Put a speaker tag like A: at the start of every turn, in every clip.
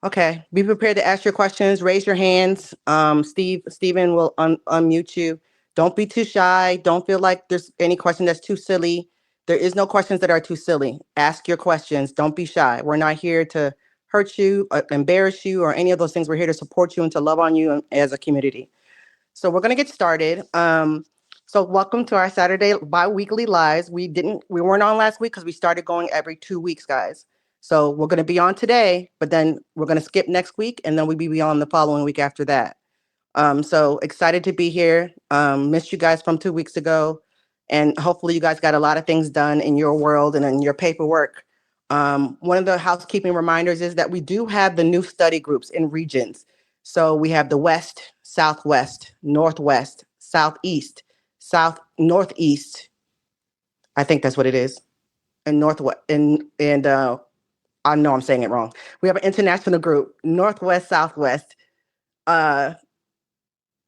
A: Okay, be prepared to ask your questions. Raise your hands. Stephen will unmute you. Don't be too shy. Don't feel like there's any question that's too silly. There is no questions that are too silly. Ask your questions. Don't be shy. We're not here to hurt you, embarrass you, or any of those things. We're here to support you and to love on you as a community. So we're gonna get started. So welcome to our Saturday bi-weekly lives. We weren't on last week because we started going every 2 weeks, guys. So we're gonna be on today, but then we're gonna skip next week, and then we'll be on the following week after that. So excited to be here. Missed you guys from 2 weeks ago, and hopefully you guys got a lot of things done in your world and in your paperwork. One of the housekeeping reminders is that we do have the new study groups in regions. So we have the West, Southwest, Northwest, Southeast, South Northeast. I think that's what it is. And Northwest and I know I'm saying it wrong. We have an international group, Northwest, Southwest. Uh,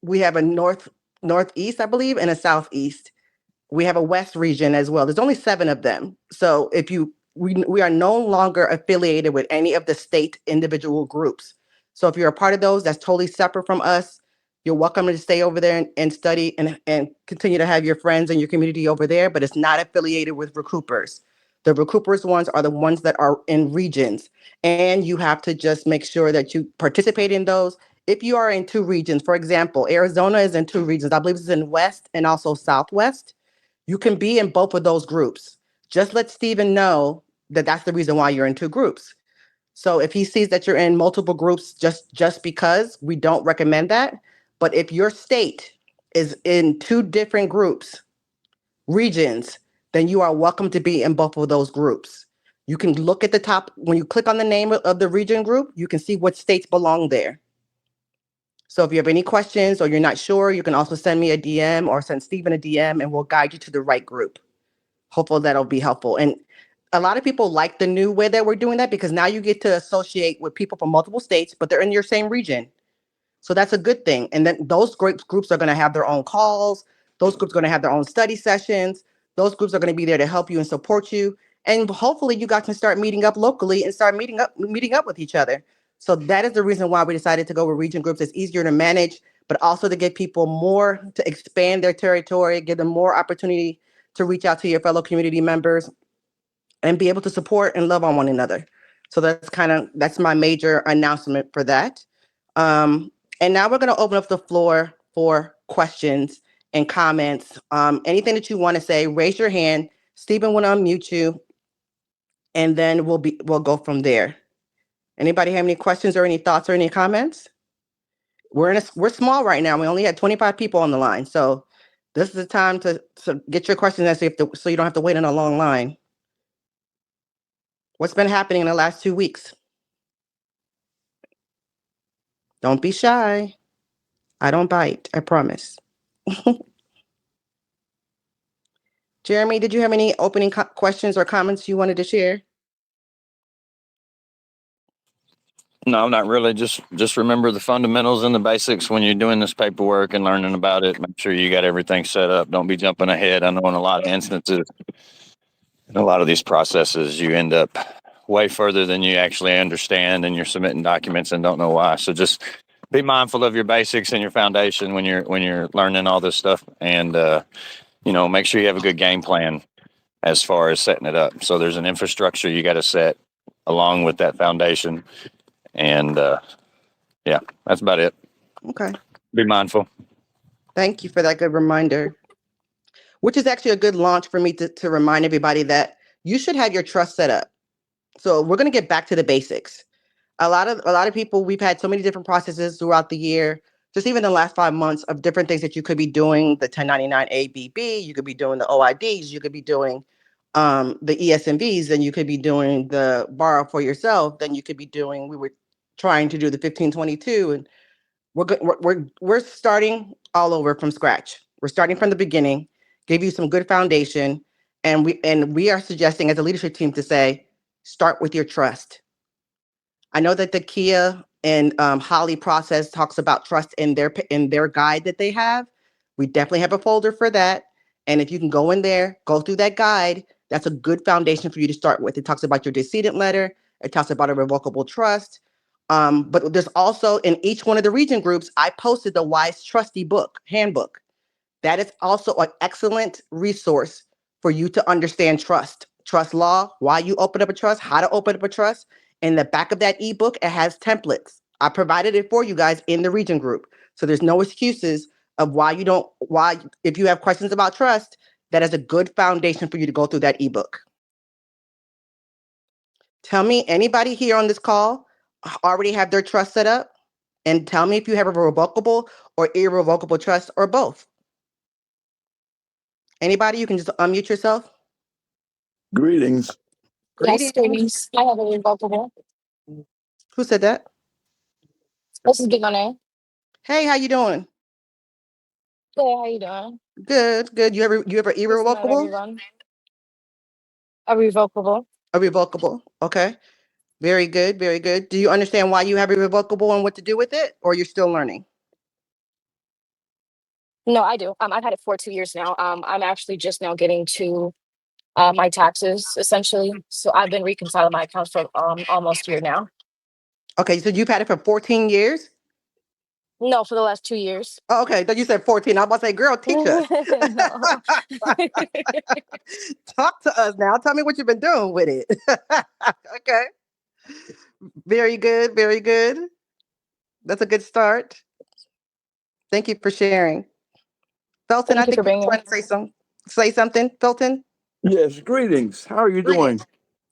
A: we have a Northeast, I believe, and a Southeast. We have a West region as well. There's only 7 of them. So if you we are no longer affiliated with any of the state individual groups. So if you're a part of those, that's totally separate from us. You're welcome to stay over there and study and continue to have your friends and your community over there, but it's not affiliated with Recoupers. The Recoupers ones are the ones that are in regions. And you have to just make sure that you participate in those. If you are in 2 regions, for example, Arizona is in 2 regions. I believe it's in West and also Southwest. You can be in both of those groups. Just let Stephen know that that's the reason why you're in 2 groups. So if he sees that you're in multiple groups just because, we don't recommend that. But if your state is in 2 different groups, regions, then you are welcome to be in both of those groups. You can look at the top, when you click on the name of the region group, you can see what states belong there. So if you have any questions or you're not sure, you can also send me a DM or send Stephen a DM and we'll guide you to the right group. Hopefully that'll be helpful. And a lot of people like the new way that we're doing that because now you get to associate with people from multiple states, but they're in your same region. So that's a good thing. And then those groups are going to have their own calls. Those groups are going to have their own study sessions. Those groups are going to be there to help you and support you. And hopefully you guys can start meeting up locally and start meeting up with each other. So that is the reason why we decided to go with region groups. It's easier to manage, but also to give people more to expand their territory, give them more opportunity to reach out to your fellow community members and be able to support and love on one another. So that's my major announcement for that. And now we're going to open up the floor for questions and comments. Anything that you want to say, raise your hand. Stephen will unmute you, and then we'll go from there. Anybody have any questions or any thoughts or any comments? We're small right now. We only had 25 people on the line, so this is the time to get your questions answered so you don't have to wait in a long line. What's been happening in the last 2 weeks? Don't be shy. I don't bite. I promise. Jeremy, did you have any opening questions or comments you wanted to share?
B: No, not really. Just remember the fundamentals and the basics when you're doing this paperwork and learning about it. Make sure you got everything set up. Don't be jumping ahead. I know in a lot of instances, in a lot of these processes, you end up way further than you actually understand, and you're submitting documents and don't know why. So just be mindful of your basics and your foundation when you're learning all this stuff, and make sure you have a good game plan as far as setting it up. So there's an infrastructure you got to set along with that foundation. And yeah, that's about it.
A: Okay.
B: Be mindful.
A: Thank you for that good reminder, which is actually a good launch for me to remind everybody that you should have your trust set up. So we're going to get back to the basics. A lot of people, we've had so many different processes throughout the year, just even the last 5 months of different things that you could be doing, the 1099 ABB, you could be doing the OIDs, you could be doing the ESMVs, then you could be doing the borrow for yourself, then you could be doing, we were trying to do the 1522, and we're starting all over from scratch. We're starting from the beginning, give you some good foundation, and we are suggesting as a leadership team to say, start with your trust. I know that the Kia and Holly process talks about trust in their guide that they have. We definitely have a folder for that. And if you can go in there, go through that guide, that's a good foundation for you to start with. It talks about your decedent letter. It talks about a revocable trust. But there's also in each one of the region groups, I posted the Wise Trustee book, handbook. That is also an excellent resource for you to understand trust law, why you open up a trust, how to open up a trust. In the back of that ebook, it has templates. I provided it for you guys in the region group. So there's no excuses of why, if you have questions about trust, that is a good foundation for you to go through that ebook. Tell me, anybody here on this call already have their trust set up? And tell me if you have a revocable or irrevocable trust or both. Anybody, you can just unmute yourself.
C: Greetings.
D: Yes,
A: Greetings.
D: please. I have a revocable.
A: Who said that?
D: This is Big Money.
A: Hey, how you doing?
D: Good, how you doing?
A: Good, good. You ever
D: What's the matter,
A: irrevocable?
D: everyone? A revocable.
A: A revocable. Okay. Very good, very good. Do you understand why you have a revocable and what to do with it? Or you're still learning?
D: No, I do. I've had it for 2 years now. I'm actually just now getting to my taxes essentially. So I've been reconciling my accounts for almost a year now.
A: Okay, so you've had it for 14 years?
D: No, for the last 2 years.
A: Oh, okay, then you said 14. I was about to say, girl, teach us.
D: No.
A: Talk to us now. Tell me what you've been doing with it. Okay. Very good, very good. That's a good start. Thank you for sharing. Felton, I
D: Thank you
A: think
D: for
A: you
D: being
A: were
D: here.
A: trying to say something. Felton?
C: Yes, greetings. How are you doing?
A: Greetings.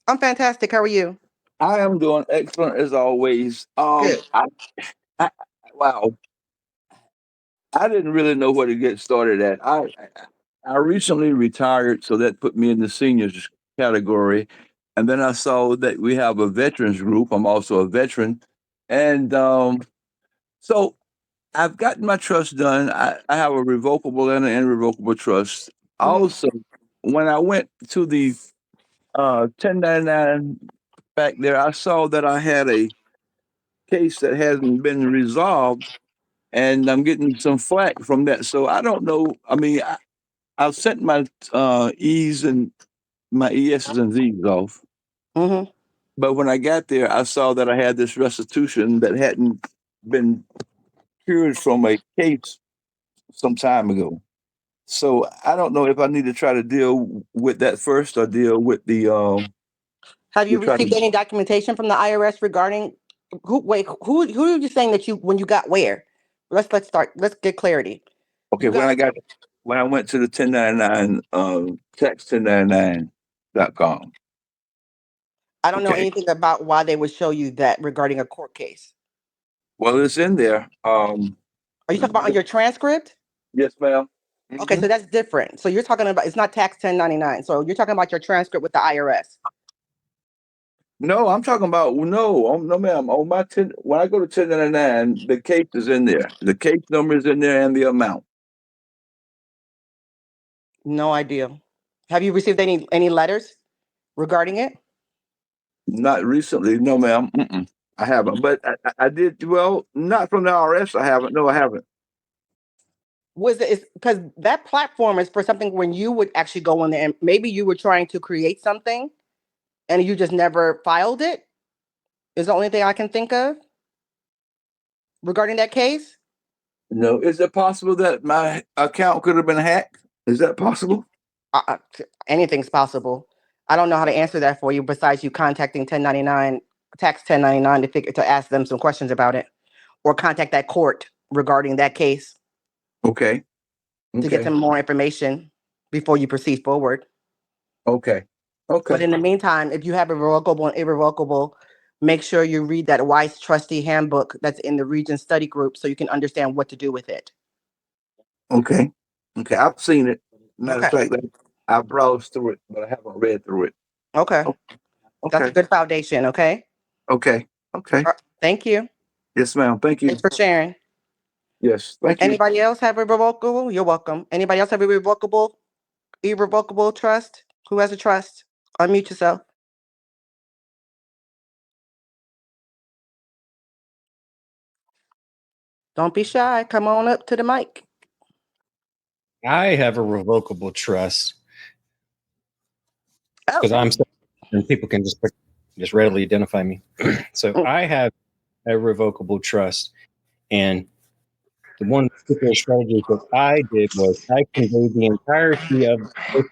A: I'm fantastic. How are you?
C: I am doing excellent as always.
A: Good.
C: I wow. I didn't really know where to get started at. I recently retired, so that put me in the seniors category. And then I saw that we have a veterans group. I'm also a veteran. And so I've gotten my trust done. I have a revocable and an irrevocable trust.
A: Mhm.
C: Also, when I went to the 1099 back there, I saw that I had a case that hasn't been resolved, and I'm getting some flack from that. So I don't know. I mean, I've sent my E's and my ES's and Z's off,
A: Mhm.
C: but when I got there, I saw that I had this restitution that hadn't been cured from a case some time ago. So I don't know if I need to try to deal with that first or deal with
A: Have you
C: the try to.
A: received any documentation from the IRS regarding who are you saying that you when you got where? Let's start. Let's get clarity.
C: Okay,
A: You got
C: when I went to the 1099 tax 1099.com.
A: I don't know
C: Okay.
A: anything about why they would show you that regarding a court case.
C: Well, it's in there.
A: Are you talking about on your transcript?
C: Yes, ma'am.
A: Okay, so that's different. So you're talking about it's not tax 1099. So you're talking about your transcript with the IRS.
C: No, I'm talking about no, ma'am. On my when I go to 1099, the case is in there. The case number is in there and the amount.
A: No idea. Have you received any letters regarding it?
C: Not recently, no, ma'am. Mm-mm. I haven't, but I did. Well, not from the IRS. I haven't. No, I haven't.
A: Was it because that platform is for something when you would actually go in there and maybe you were trying to create something and you just never filed it? Is the only thing I can think of regarding that case.
C: No, is it possible that my account could have been hacked? Is that possible?
A: Uh, Anything's possible. I don't know how to answer that for you besides you contacting 1099 tax 1099 to ask them some questions about it or contact that court regarding that case
C: Okay.
A: to get
C: Okay.
A: some more information before you proceed forward.
C: Okay.
A: But
C: Okay.
A: in the meantime, if you have a revocable and irrevocable, make sure you read that Wise Trustee Handbook that's in the Region Study Group so you can understand what to do with it.
C: Okay. Okay. I've seen it. Matter of
A: Okay.
C: fact, I browsed through it, but I haven't read through it.
A: Okay.
C: Oh,
A: That's a
C: okay.
A: good foundation. Okay.
C: Okay. Okay.
A: Thank you.
C: Yes, ma'am. Thank
A: Thanks
C: you.
A: for sharing.
C: Yes. Thank you.
A: Anybody else have a revocable? You're welcome. Anybody else have a revocable, irrevocable trust? Who has a trust? Unmute yourself. Don't be shy. Come on up to the mic.
E: I have a revocable trust
A: Oh,
E: because I'm so, and people can just readily identify me. So
A: mm,
E: I have a revocable trust. And the one particular strategy that I did was I conveyed the entirety of the Social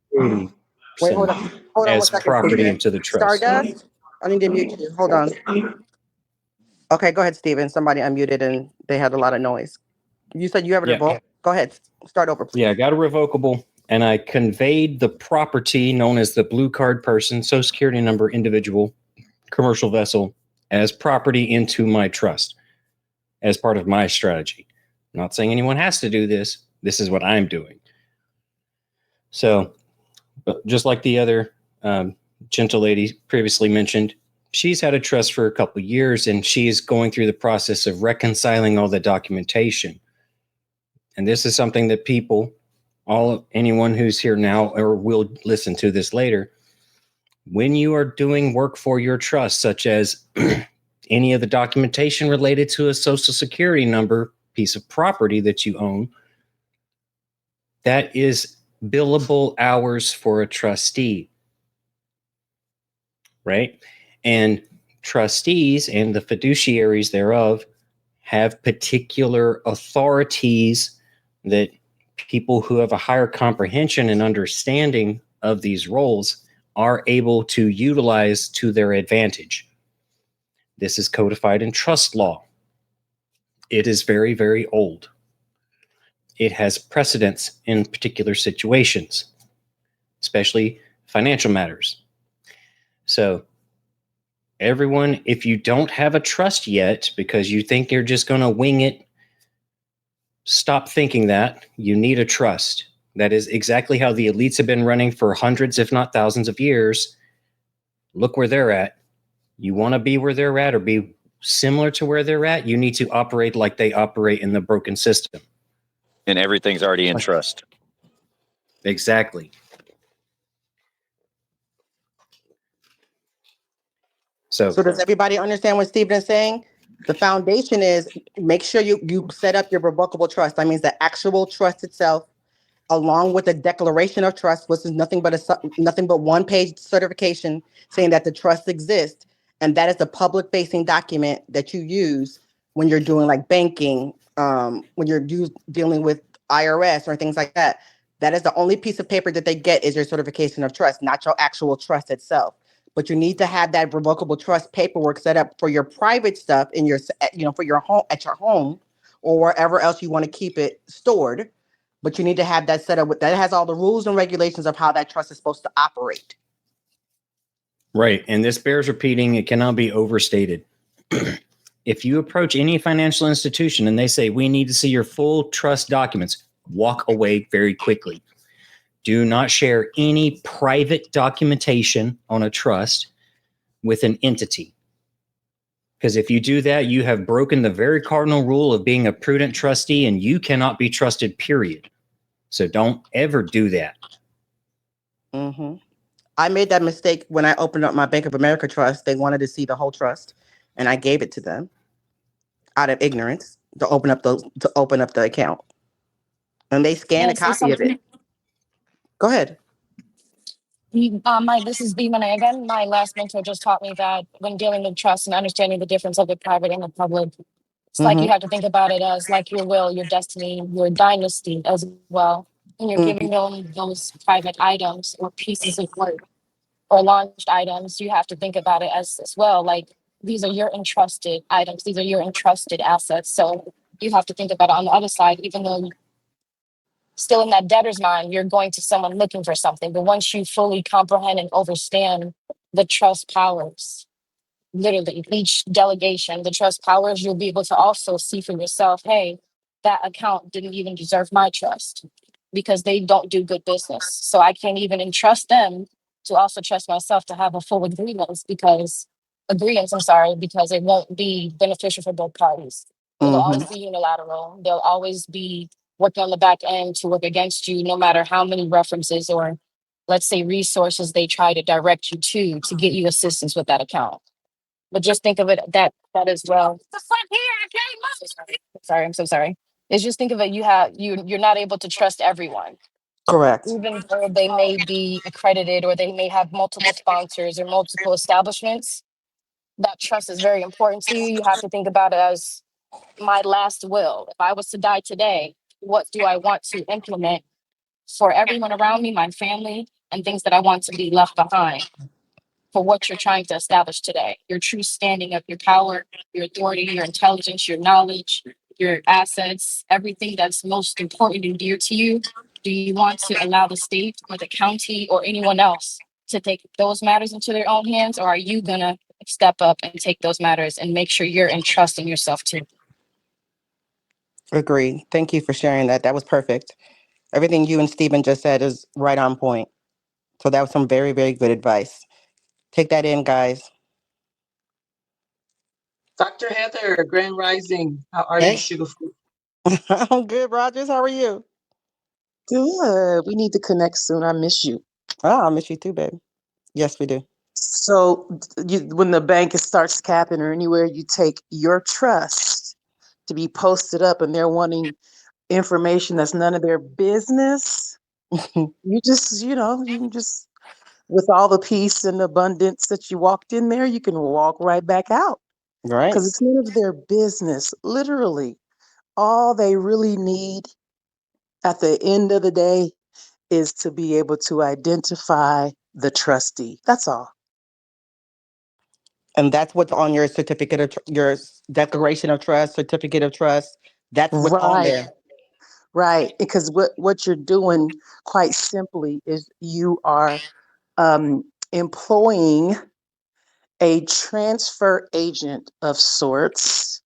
E: Security
A: Wait, hold on. Hold on one
E: as
A: second,
E: property
A: Stephen.
E: into the trust.
A: Stardust, I need to mute you. Hold on. Okay, go ahead, Stephen. Somebody unmuted and they had a lot of noise. You said you have a
E: Yeah.
A: revoke. Go ahead. Start over, please.
E: Yeah, I got a revocable and I conveyed the property known as the blue card person, Social Security number, individual, commercial vessel, as property into my trust as part of my strategy. I'm not saying anyone has to do this. This is what I'm doing. So, but just like the other gentle lady previously mentioned, she's had a trust for a couple of years and she is going through the process of reconciling all the documentation. And this is something that people, anyone who's here now or will listen to this later, when you are doing work for your trust, such as any of the documentation related to a Social Security number, piece of property that you own, that is billable hours for a trustee, right? And trustees and the fiduciaries thereof have particular authorities that people who have a higher comprehension and understanding of these roles are able to utilize to their advantage. This is codified in trust law. It is very, very old. It has precedence in particular situations, especially financial matters. So everyone, if you don't have a trust yet because you think you're just going to wing it, stop thinking that. You need a trust. That is exactly how the elites have been running for hundreds, if not thousands of years. Look where they're at. You want to be where they're at or be similar to where they're at, you need to operate like they operate in the broken system.
B: And everything's already in trust.
E: Exactly. So
A: does everybody understand what Stephen is saying? The foundation is make sure you set up your revocable trust. That means the actual trust itself, along with the declaration of trust, which is nothing but one-page certification saying that the trust exists, and that is the public-facing document that you use when you're doing like banking, when you're dealing with IRS or things like that. That is the only piece of paper that they get is your certification of trust, not your actual trust itself. But you need to have that revocable trust paperwork set up for your private stuff in your, for your home, at your home, or wherever else you want to keep it stored. But you need to have that set up that has all the rules and regulations of how that trust is supposed to operate.
E: Right. And this bears repeating. It cannot be overstated. If you approach any financial institution and they say, we need to see your full trust documents, walk away very quickly. Do not share any private documentation on a trust with an entity. Because if you do that, you have broken the very cardinal rule of being a prudent trustee and you cannot be trusted, period. So don't ever do that.
A: Mm-hmm. I made that mistake when I opened up my Bank of America trust. They wanted to see the whole trust, and I gave it to them out of ignorance to open up the account. And they scanned a copy of it. Go ahead.
D: This is Beeman again. My last mentor just taught me that when dealing with trust and understanding the difference of the private and the public, it's like you have to think about it as like your will, your destiny, your dynasty as well. And you're giving them those private items or pieces of work or launched items, you have to think about it as well. Like these are your entrusted items, these are your entrusted assets. So you have to think about it on the other side, even though still in that debtor's mind, you're going to someone looking for something. But once you fully comprehend and understand the trust powers, literally each delegation, the trust powers, you'll be able to also see for yourself, hey, that account didn't even deserve my trust because they don't do good business. So I can't even entrust them to also trust myself to have a full agreements because it won't be beneficial for both parties. It'll always be unilateral. They'll always be working on the back end to work against you, no matter how many references or let's say resources they try to direct you to get you assistance with that account. But just think of it that as well. Sorry, I'm so sorry. It's just think of it. You're not able to trust everyone.
A: Correct.
D: Even though they may be accredited or they may have multiple sponsors or multiple establishments, that trust is very important to you, you have to think about it as my last will. If I was to die today, what do I want to implement for everyone around me, my family, and things that I want to be left behind for what you're trying to establish today? Your true standing of your power, your authority, your intelligence, your knowledge, your assets, everything that's most important and dear to you. Do you want to allow the state or the county or anyone else to take those matters into their own hands? Or are you going to step up and take those matters and make sure you're entrusting yourself too?
A: Agree. Thank you for sharing that. That was perfect. Everything you and Stephen just said is right on point. So that was some very, very good advice. Take that in, guys.
F: Dr. Heather, Grand Rising. How are you,
A: Hey.
F: Sugarfoot?
A: I'm good, Rogers. How are you?
F: Good. We need to connect soon. I miss you.
A: Oh, I miss you too, babe. Yes, we do.
F: So, when the bank starts capping or anywhere you take your trust to be posted up and they're wanting information that's none of their business, you can just, with all the peace and abundance that you walked in there, you can walk right back out
A: Right.
F: because it's none of their business. Literally, all they really need at the end of the day is to be able to identify the trustee. That's all.
A: And that's what's on your certificate of your declaration of trust, certificate of trust. That's what's on
F: Right,
A: there.
F: right. Because what you're doing, quite simply, is you are employing a transfer agent of sorts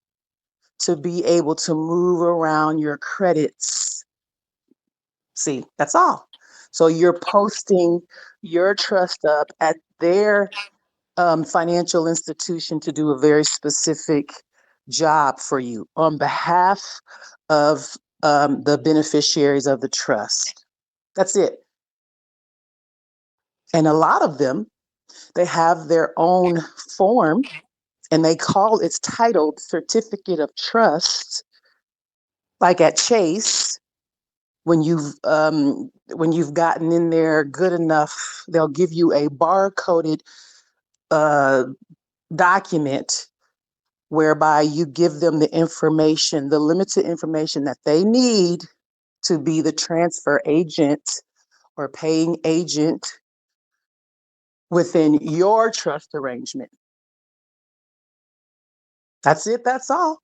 F: to be able to move around your credits. See, that's all. So you're posting your trust up at their financial institution to do a very specific job for you on behalf of the beneficiaries of the trust. That's it. And a lot of them, they have their own form and it's titled Certificate of Trust. Like at Chase, when you've gotten in there good enough, they'll give you a barcoded uh, document whereby you give them the information, the limited information that they need to be the transfer agent or paying agent within your trust arrangement. That's it. That's all.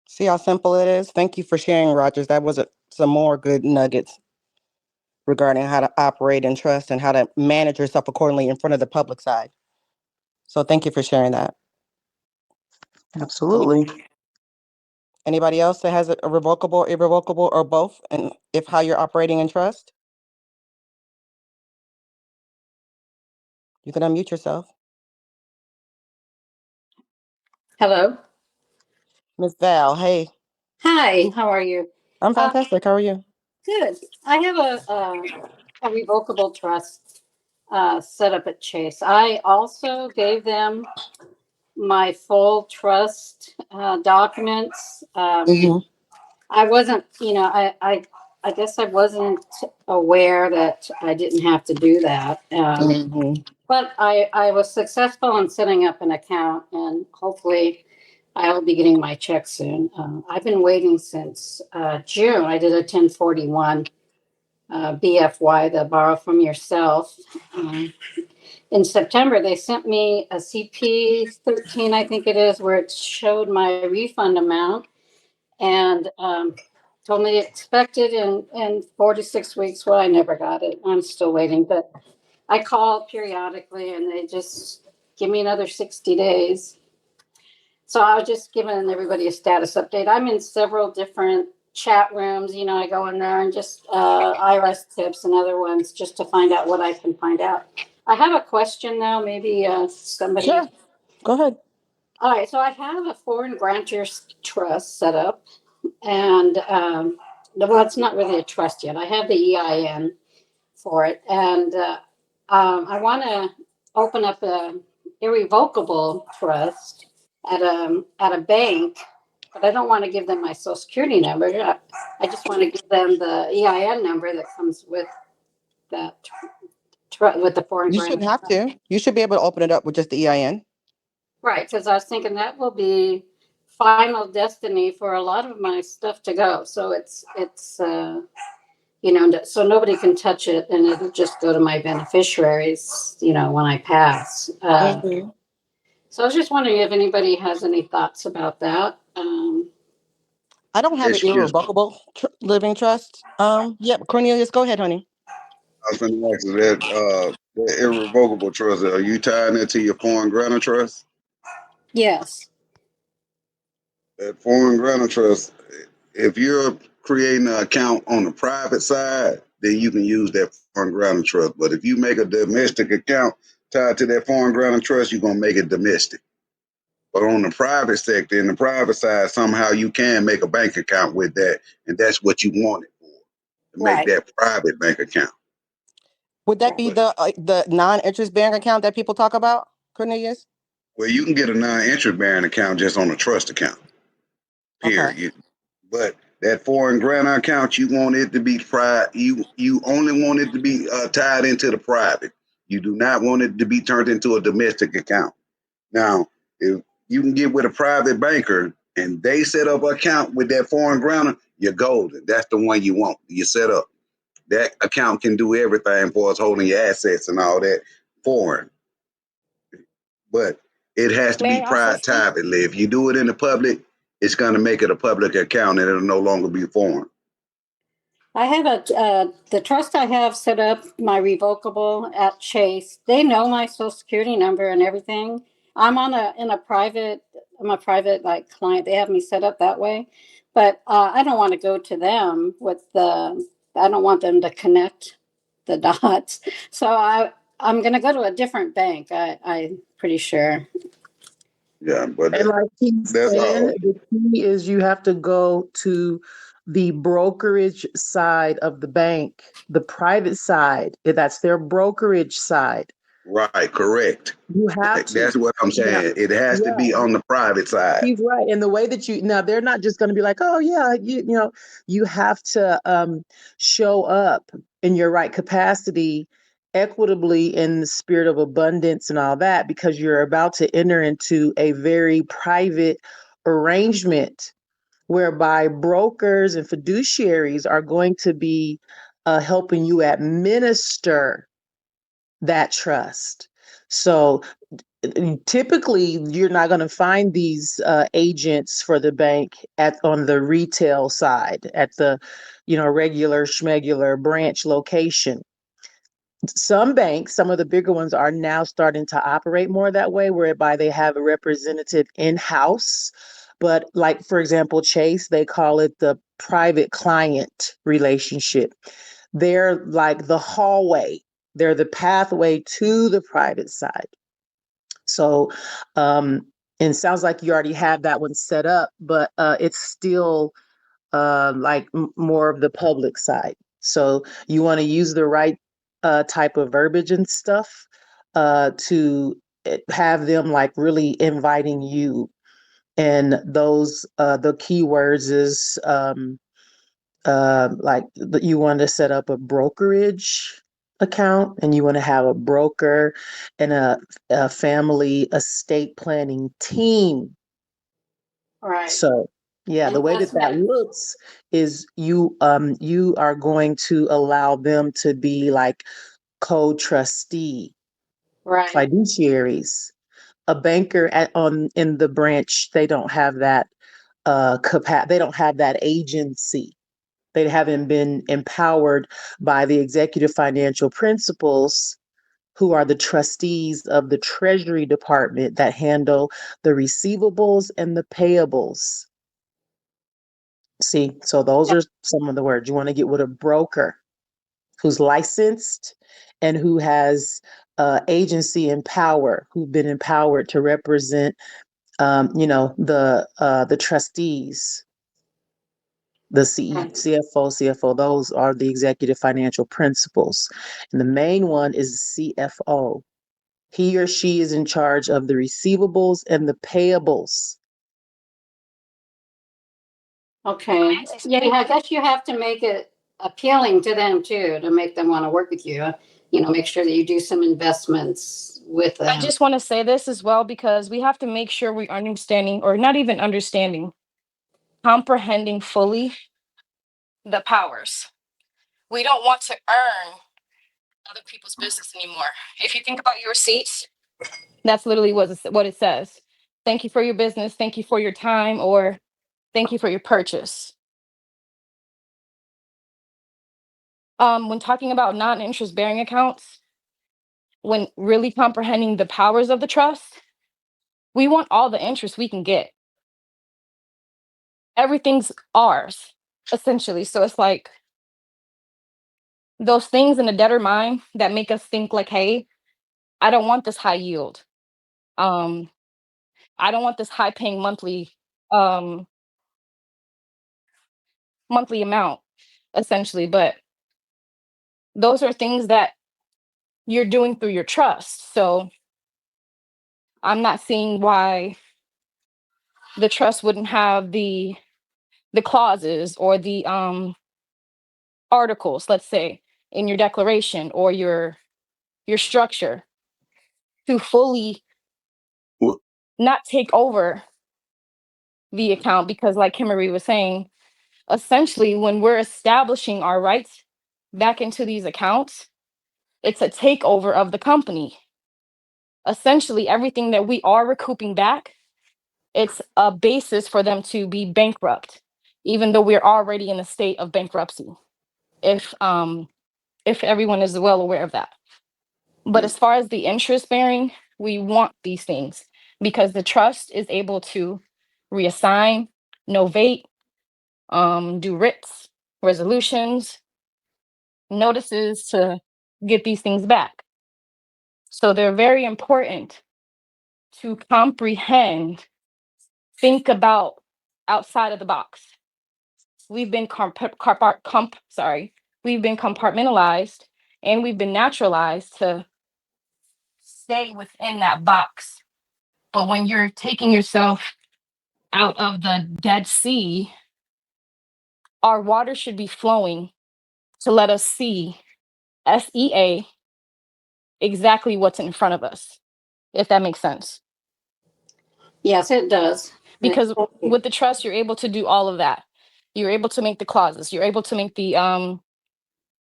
A: See how simple it is? Thank you for sharing, Rogers. That was some more good nuggets regarding how to operate in trust and how to manage yourself accordingly in front of the public side. So thank you for sharing that. Any,
F: Absolutely.
A: anybody else that has a revocable, irrevocable, or both? And if how you're operating in trust? You can unmute yourself.
G: Hello.
A: Miss Val, hey.
G: Hi, how are you?
A: I'm fantastic. How are you?
G: Good. I have a revocable trust set up at Chase. I also gave them my full trust documents.
A: Mm-hmm.
G: I wasn't, I guess I wasn't aware that I didn't have to do that.
A: Mm-hmm.
G: But I was successful in setting up an account, and hopefully I'll be getting my check soon. I've been waiting since June. I did a 1041 BFY, the borrow from yourself. In September, they sent me a CP 13, I think it is, where it showed my refund amount and told me to expect it in 4 to 6 weeks. Well, I never got it. I'm still waiting, but I call periodically and they just give me another 60 days. So I was just giving everybody a status update. I'm in several different chat rooms. I go in there and just IRS tips and other ones just to find out what I can find out. I have a question now. Maybe somebody.
A: Sure. Go ahead.
G: All right. So I have a foreign grantors trust set up. And well, it's not really a trust yet. I have the EIN for it. And I want to open up a irrevocable trust at a bank, but I don't want to give them my social security number. I just want to give them the EIN number that comes with that with the foreign
A: You
G: grant.
A: shouldn't have to. You should be able to open it up with just the EIN.
G: Right, because I was thinking that will be final destiny for a lot of my stuff to go. So it's so nobody can touch it, and it'll just go to my beneficiaries, when I pass.
A: Mhm.
G: So I was just wondering if anybody has any thoughts about that.
A: I don't have an
H: Excuse me.
A: irrevocable living trust. Yep, Cornelius, go ahead, honey.
H: I was going to ask you that irrevocable trust. Are you tying it to your foreign grantor trust?
G: Yes.
H: That foreign grantor trust, if you're creating an account on the private side, then you can use that foreign grantor trust. But if you make a domestic account tied to that foreign grantor trust, you're going to make it domestic. But on the private sector, in the private side, somehow you can make a bank account with that, and that's what you want it for, to make
G: Right.
H: that private bank account.
A: Would that be the non-interest bearing account that people talk about, Cornelius?
H: Well, you can get a non-interest bearing account just on a trust account.
A: Okay.
H: Period. But that foreign grantor account, you want it to be private. You only want it to be tied into the private. You do not want it to be turned into a domestic account. Now, if you can get with a private banker and they set up an account with that foreign grantor, you're golden. That's the one you want. You set up. That account can do everything for us, holding your assets and all that foreign. But it has to
D: May
H: be
D: I also speak?
H: privately. If you do it in the public, it's going to make it a public account and it'll no longer be foreign.
G: I have the trust I have set up, my revocable at Chase. They know my social security number and everything. I'm a private like client. They have me set up that way, but I don't want to go to them I don't want them to connect the dots. So I'm going to go to a different bank. I'm pretty sure.
H: Yeah, but
F: And like he
H: that's
F: said,
H: all.
F: the key is you have to go to the brokerage side of the bank, the private side. That's their brokerage side.
H: Right, correct.
F: You have to.
H: That's what I'm
F: Now,
H: saying. It has to be
F: yeah,
H: on the private side.
F: he's right. And the way that now they're not just going to be like, oh yeah, you have to show up in your right capacity equitably in the spirit of abundance and all that, because you're about to enter into a very private arrangement whereby brokers and fiduciaries are going to be helping you administer that trust. So typically you're not going to find these agents for the bank on the retail side at the regular schmegular branch location. Some banks, some of the bigger ones, are now starting to operate more that way, whereby they have a representative in-house. But like, for example, Chase, they call it the private client relationship. They're like the hallway. They're the pathway to the private side. So, and it sounds like you already have that one set up, but it's still like more of the public side. So you want to use the right type of verbiage and stuff to have them like really inviting you. And those the keywords is you want to set up a brokerage account, and you want to have a broker and a family estate planning team.
G: Right.
F: So yeah, the way that looks is you are going to allow them to be like co-trustee
G: Right.
F: fiduciaries. A banker in the branch, they don't have that they don't have that agency. They haven't been empowered by the executive financial principals, who are the trustees of the Treasury Department that handle the receivables and the payables. See, so those are some of the words. You want to get with a broker who's licensed and who has agency and power, who've been empowered to represent, the trustees, the CFO. Those are the executive financial principals, and the main one is the CFO. He or she is in charge of the receivables and the payables.
G: Okay. Yeah, I guess you have to make it appealing to them too, to make them want to work with you. make sure that you do some investments with them.
D: I just want to say this as well, because we have to make sure we are understanding, or not even understanding, comprehending fully the powers. We don't want to earn other people's business anymore. If you think about your receipts, that's literally what it says. Thank you for your business. Thank you for your time, or thank you for your purchase. When talking about non-interest bearing accounts, when really comprehending the powers of the trust, we want all the interest we can get. Everything's ours, essentially. So it's like those things in the debtor mind that make us think like, hey, I don't want this high yield. Um, I don't want this high paying um monthly amount, essentially. But those are things that you're doing through your trust. So I'm not seeing why the trust wouldn't have the clauses or the articles, let's say, in your declaration or your structure to fully
C: Well,
D: not take over the account. Because like Kimmery was saying, essentially when we're establishing our rights back into these accounts, it's a takeover of the company. Essentially everything that we are recouping back, it's a basis for them to be bankrupt, even though we're already in a state of bankruptcy, if everyone is well aware of that. But as far as the interest bearing, we want these things because the trust is able to reassign, novate, do writs, resolutions, notices to get these things back. So they're very important to comprehend, think about outside of the box. We've been we've been compartmentalized and we've been naturalized to stay within that box. But when you're taking yourself out of the Dead Sea, our water should be flowing to let us see, SEA, exactly what's in front of us, if that makes sense.
G: Yes, it does.
D: Because with the trust, you're able to do all of that. You're able to make the clauses. You're able to make the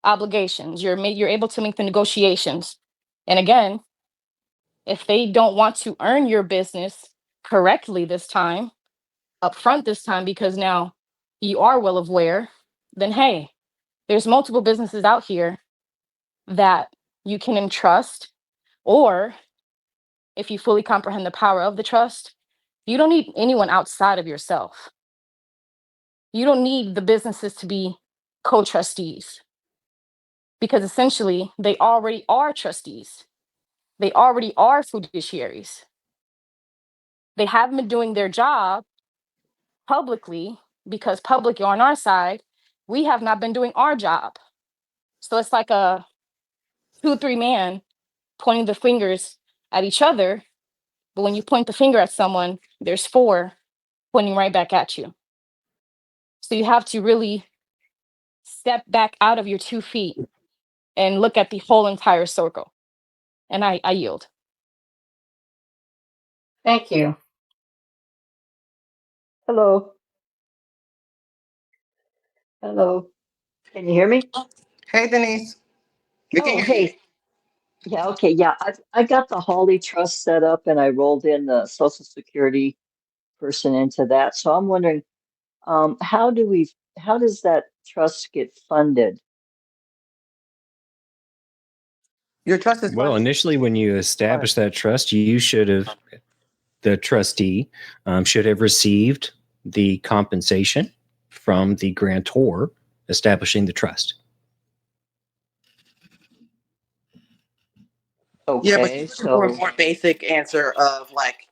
D: obligations. You're able to make the negotiations. And again, if they don't want to earn your business correctly this time, upfront this time, because now you are well aware, then hey, there's multiple businesses out here that you can entrust. Or if you fully comprehend the power of the trust, you don't need anyone outside of yourself. You don't need the businesses to be co-trustees, because essentially they already are trustees. They already are fiduciaries. They haven't been doing their job publicly because public on our side, we have not been doing our job. So it's like a 2-3 man pointing the fingers at each other. But when you point the finger at someone, there's 4 pointing right back at you. So you have to really step back out of your 2 feet and look at the whole entire circle. And I yield.
G: Thank you.
I: Hello. Hello. Can you hear me?
A: Hey, Denise. We can
I: Oh,
A: hear you.
I: hey. Yeah, okay. Yeah, I got the Holly Trust set up and I rolled in the Social Security person into that. So I'm wondering, how does that trust get funded?
A: Your trust is
E: Well,
A: funded.
E: initially, when you establish that trust, you should have, the trustee should have received the compensation from the grantor establishing the trust.
A: Yeah, but
I: Okay,
A: she's looking for a
I: so
A: more basic answer of like,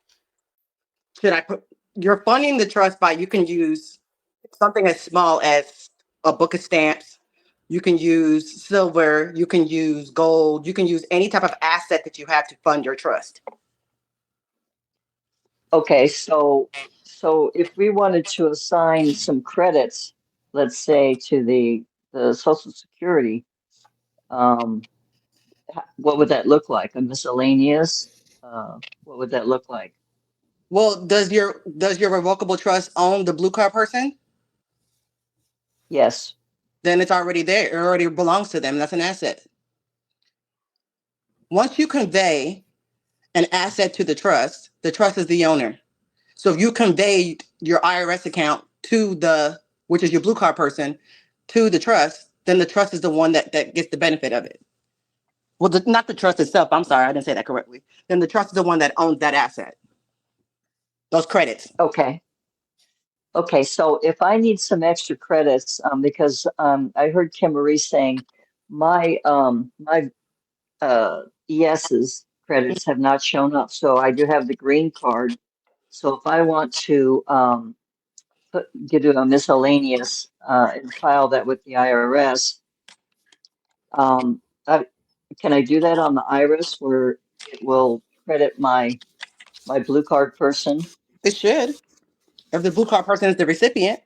A: should I put, you're funding the trust by, you can use something as small as a book of stamps. You can use silver, you can use gold, you can use any type of asset that you have to fund your trust.
I: okay, so if we wanted to assign some credits, let's say to the Social Security, what would that look like? A miscellaneous? What would that look like?
A: Well, does your revocable trust own the blue card person?
I: Yes.
A: Then it's already there. It already belongs to them. That's an asset. Once you convey an asset to the trust is the owner. So if you conveyed your IRS account to which is your blue card person, to the trust, then the trust is the one that gets the benefit of it. Well, not the trust itself. I'm sorry, I didn't say that correctly. Then the trust is the one that owns that asset, those credits.
I: Okay. Okay, so if I need some extra credits, because I heard Kim Marie saying my ES's credits have not shown up, so I do have the green card. So if I want to get a miscellaneous and file that with the IRS, can I do that on the IRS where it will credit my blue card person?
A: It should. If the blue card person is the recipient,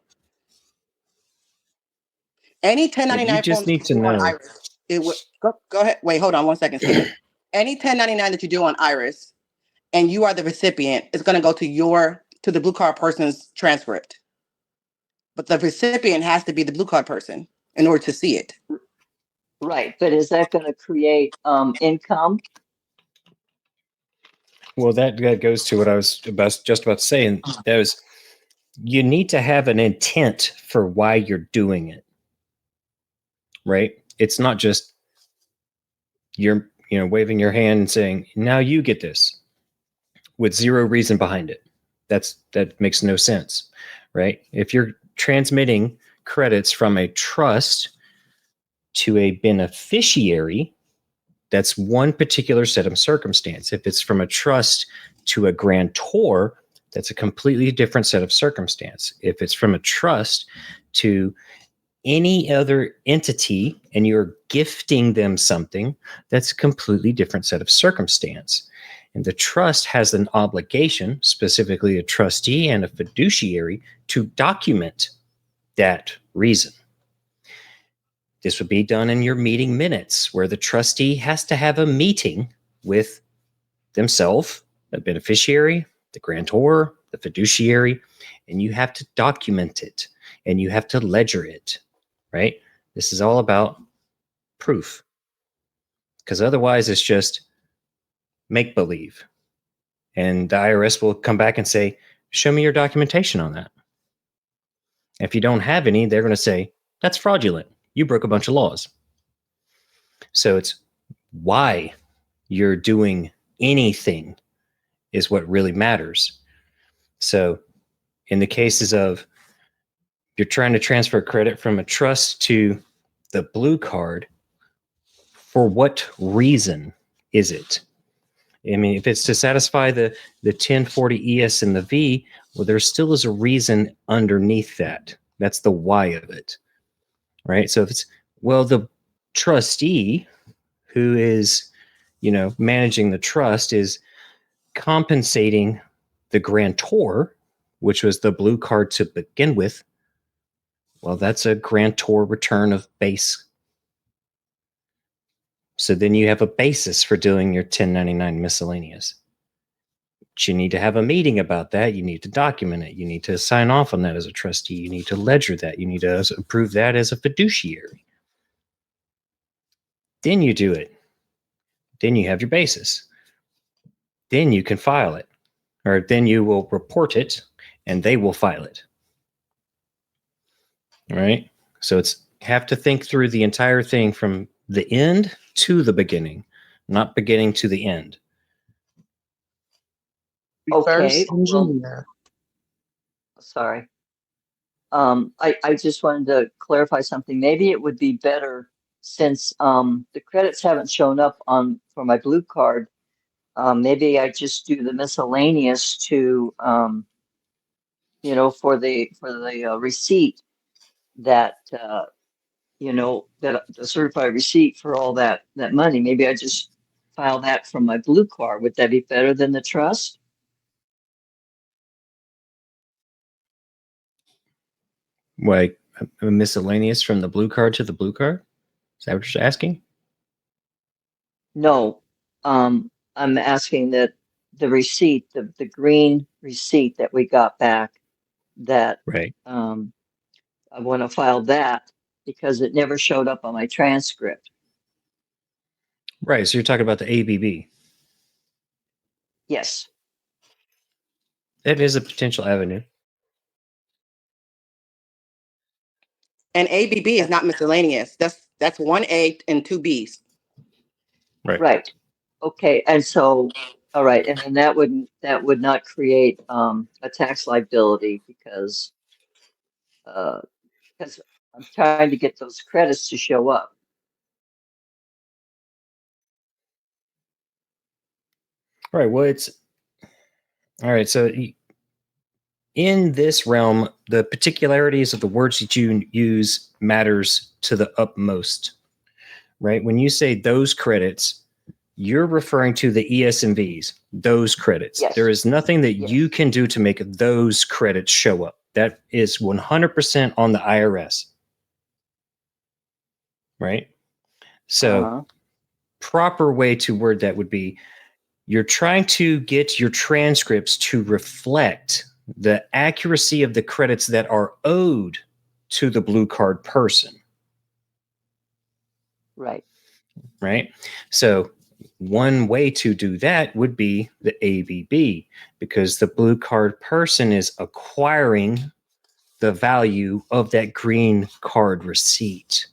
A: any
E: You
A: 1099 form
E: just
A: that
E: need
A: you
E: to
A: do on
E: know.
A: Iris, it would go ahead. Wait, hold on one second, Stephen. Any 1099 that you do on Iris and you are the recipient, it's going to go to the blue card person's transcript. But the recipient has to be the blue card person in order to see it.
I: Right, but is that going to create income?
E: Well, that goes to what I was just about to say, and that was you need to have an intent for why you're doing it, right? It's not just you're waving your hand and saying, "Now you get this," with zero reason behind it. That makes no sense, right? If you're transmitting credits from a trust to a beneficiary, that's one particular set of circumstance. If it's from a trust to a grantor, that's a completely different set of circumstance. If it's from a trust to any other entity and you're gifting them something, that's a completely different set of circumstance. And the trust has an obligation, specifically a trustee and a fiduciary, to document that reason. This would be done in your meeting minutes, where the trustee has to have a meeting with themselves, the beneficiary, the grantor, the fiduciary, and you have to document it and you have to ledger it, right? This is all about proof, because otherwise it's just make believe. And the IRS will come back and say, show me your documentation on that. If you don't have any, they're going to say, that's fraudulent. You broke a bunch of laws. So it's why you're doing anything is what really matters. So in the cases of you're trying to transfer credit from a trust to the blue card, for what reason is it? I mean, if it's to satisfy the 1040 ES and the V, well, there still is a reason underneath that. That's the why of it, right? So if it's, well, the trustee who is, managing the trust is compensating the grantor, which was the blue card to begin with, well, that's a grantor return of base. So then you have a basis for doing your 1099 miscellaneous. But you need to have a meeting about that. You need to document it. You need to sign off on that as a trustee. You need to ledger that. You need to approve that as a fiduciary. Then you do it. Then you have your basis. Then you can file it, or then you will report it and they will file it. All right. So it's have to think through the entire thing from the end to the beginning, not beginning to the end.
I: Okay,
F: Reverse
I: well,
F: engineer.
I: sorry. I just wanted to clarify something. Maybe it would be better since the credits haven't shown up for my blue card. Maybe I just do the miscellaneous to for the receipt that that the certified receipt for all that money. Maybe I just file that from my blue card. Would that be better than the trust?
E: Like a miscellaneous from the blue card to the blue card? Is that what you're asking?
I: No, I'm asking that the receipt, the green receipt that we got back, that
E: Right.
I: I want to file that because it never showed up on my transcript.
E: Right. So you're talking about the ABB.
I: Yes.
E: That is a potential avenue.
A: And ABB is not miscellaneous. That's one A and two Bs.
I: Right. Okay. And so, all right. And then that would not create a tax liability because I'm trying to get those credits to show up.
E: Right. Well, it's all right. So in this realm, the particularities of the words that you use matters to the utmost. Right. When you say those credits, you're referring to the ESMVs, those credits.
I: Yes.
E: There is nothing that
I: Yes.
E: you can do to make those credits show up. That is 100% on the IRS. Right. So, proper way to word that would be you're trying to get your transcripts to reflect the accuracy of the credits that are owed to the blue card person.
I: Right.
E: Right. So, one way to do that would be the ABB, because the blue card person is acquiring the value of that green card receipt,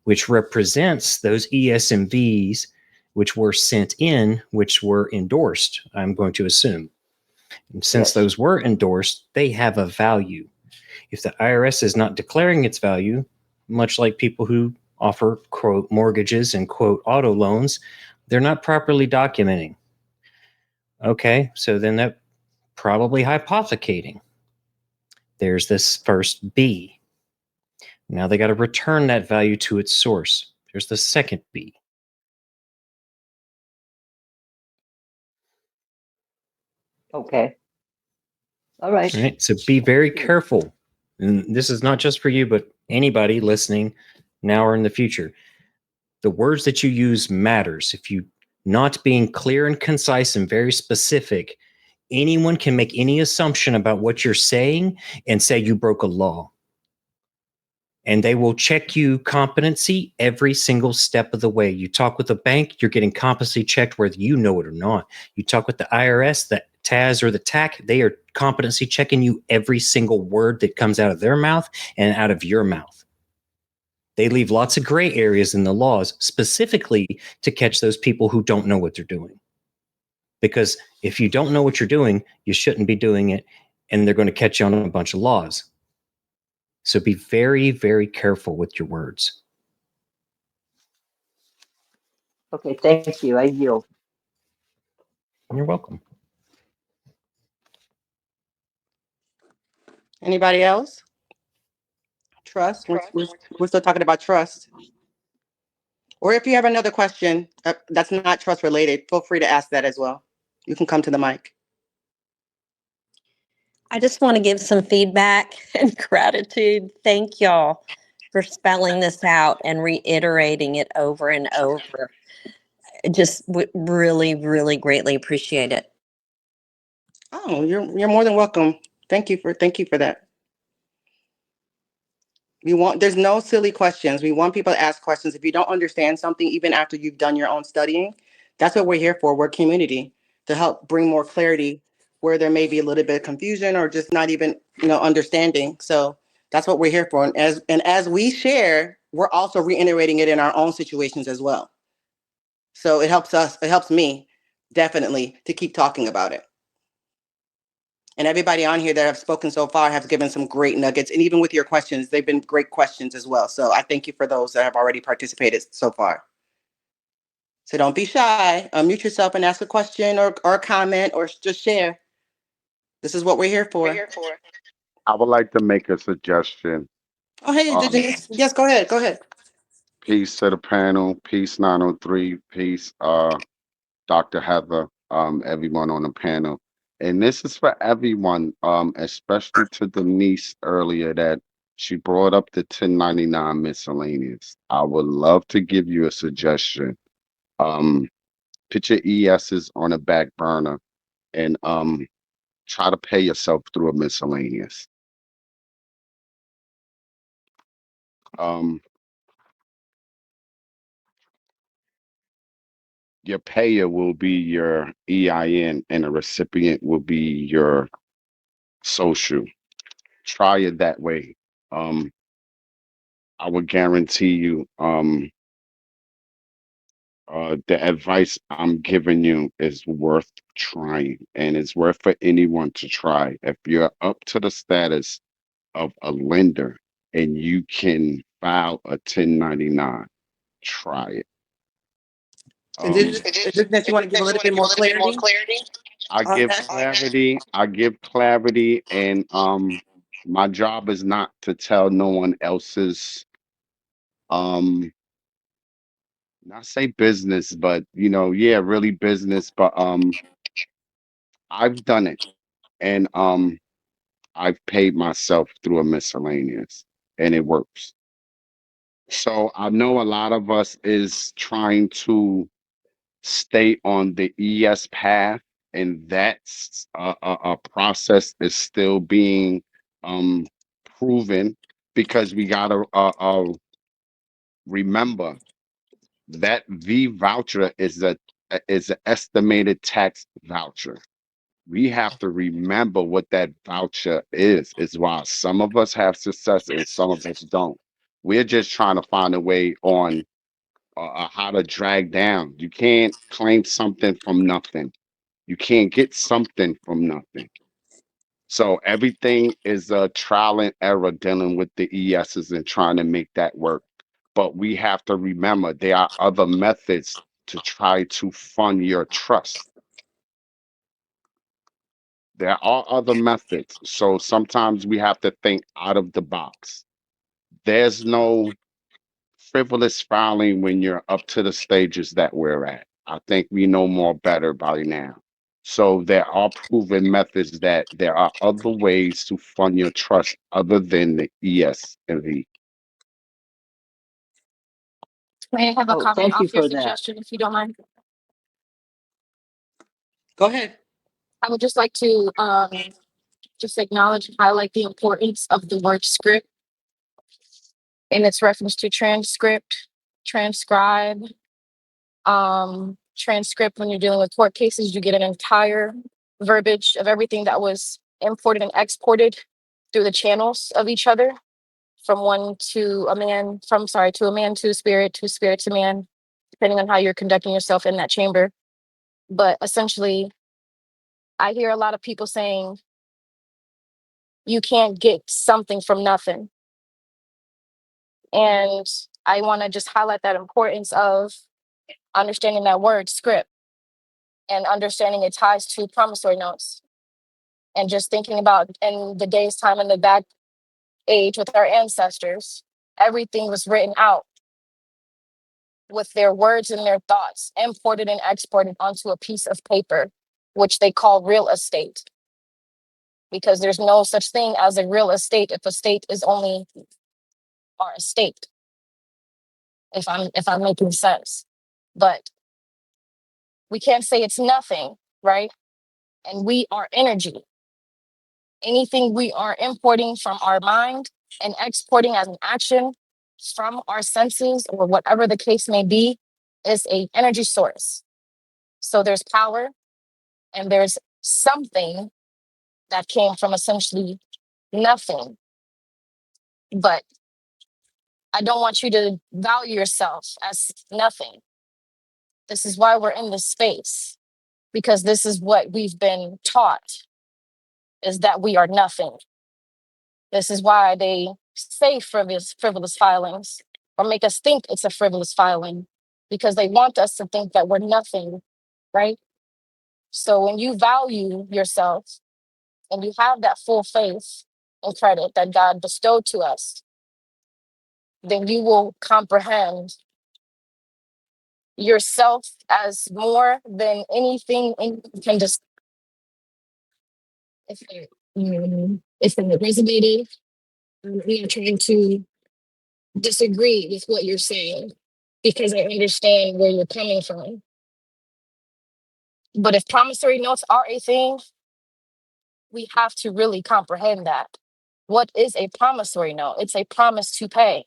E: which represents those ESMVs which were sent in, which were endorsed, I'm going to assume. And since
I: Yes.
E: those were endorsed, they have a value. If the IRS is not declaring its value, much like people who offer, quote, mortgages and, quote, auto loans, they're not properly documenting. Okay, so then that probably hypothecating. There's this first B. Now they got to return that value to its source. There's the second B.
I: Okay. All right.
E: Right. So be very careful. And this is not just for you, but anybody listening now or in the future. The words that you use matters. If you not being clear and concise and very specific, anyone can make any assumption about what you're saying and say you broke a law. And they will check you competency every single step of the way. You talk with a bank, you're getting competency checked whether you know it or not. You talk with the IRS, the TAS or the TAC, they are competency checking you every single word that comes out of their mouth and out of your mouth. They leave lots of gray areas in the laws specifically to catch those people who don't know what they're doing. Because if you don't know what you're doing, you shouldn't be doing it, and they're going to catch you on a bunch of laws. So be very, very careful with your words.
I: Okay. Thank you. I yield.
E: You're welcome.
A: Anybody else? Trust. We're still talking about trust. Or if you have another question that's not trust related, feel free to ask that as well. You can come to the mic.
J: I just want to give some feedback and gratitude. Thank y'all for spelling this out and reiterating it over and over. Just really, really greatly appreciate it.
A: Oh, you're more than welcome. Thank you for that. There's no silly questions. We want people to ask questions. If you don't understand something, even after you've done your own studying, that's what we're here for. We're community to help bring more clarity where there may be a little bit of confusion or just not even, understanding. So that's what we're here for. And as we share, we're also reiterating it in our own situations as well. So it helps me definitely to keep talking about it. And everybody on here that have spoken so far have given some great nuggets. And even with your questions, they've been great questions as well. So I thank you for those that have already participated so far. So don't be shy. Unmute yourself and ask a question or a comment or just share. This is what we're here for.
K: I would like to make a suggestion.
A: Oh, hey, Denise. Yes, go ahead. Go ahead.
K: Peace to the panel. Peace 903. Peace, Dr. Heather, everyone on the panel. And this is for everyone, especially to Denise earlier that she brought up the 1099 miscellaneous. I would love to give you a suggestion. put your ESs on a back burner and try to pay yourself through a miscellaneous. Um, your payer will be your EIN and the recipient will be your social. Try it that way. Um, I would guarantee you, the advice I'm giving you is worth trying, and it's worth for anyone to try. If you're up to the status of a lender and you can file a 1099, try it.
A: Is this that you want to give a little bit more clarity
K: I
A: on
K: give
A: that?
K: clarity. I give clarity, and my job is not to tell no one else's um, not say business, but yeah, really business. But I've done it, and I've paid myself through a miscellaneous, and it works. So I know a lot of us is trying to stay on the ES path, and that's a process is still being um, proven because we gotta remember that V voucher is an estimated tax voucher. We have to remember what that voucher is why some of us have success and some of us don't. We're just trying to find a way on how to drag down. You can't claim something from nothing. You can't get something from nothing. So everything is a trial and error dealing with the ESs and trying to make that work. But we have to remember there are other methods to try to fund your trust. There are other methods. So sometimes we have to think out of the box. There's no frivolous filing when you're up to the stages that we're at. I think we know more better by now. So there are proven methods that there are other ways to fund your trust other than the ES and V.
D: May I have a
I: Oh,
D: comment
I: thank you
D: off your
I: for that.
D: suggestion, if you don't mind?
A: Go ahead.
D: I would just like to just acknowledge and highlight the importance of the word script in its reference to transcript, transcribe. Transcript, when you're dealing with court cases, you get an entire verbiage of everything that was imported and exported through the channels of each other, from one to a man, to a man to spirit to man, depending on how you're conducting yourself in that chamber. But essentially, I hear a lot of people saying you can't get something from nothing. And I want to just highlight that importance of understanding that word script and understanding it ties to promissory notes, and just thinking about in the days time in the back age with our ancestors, everything was written out with their words and their thoughts imported and exported onto a piece of paper, which they call real estate, because there's no such thing as a real estate if a state is only our estate, if I'm making sense. But we can't say it's nothing, right? And we are energy. Anything we are importing from our mind and exporting as an action from our senses or whatever the case may be is a energy source. So there's power and there's something that came from essentially nothing. But I don't want you to value yourself as nothing. This is why we're in this space, because this is what we've been taught, is that we are nothing. This is why they say frivolous filings or make us think it's a frivolous filing, because they want us to think that we're nothing, right? So when you value yourself and you have that full faith and credit that God bestowed to us, then you will comprehend yourself as more than anything can just, if they're resonating, we are trying to disagree with what you're saying because I understand where you're coming from. But if promissory notes are a thing, we have to really comprehend that. What is a promissory note? It's a promise to pay.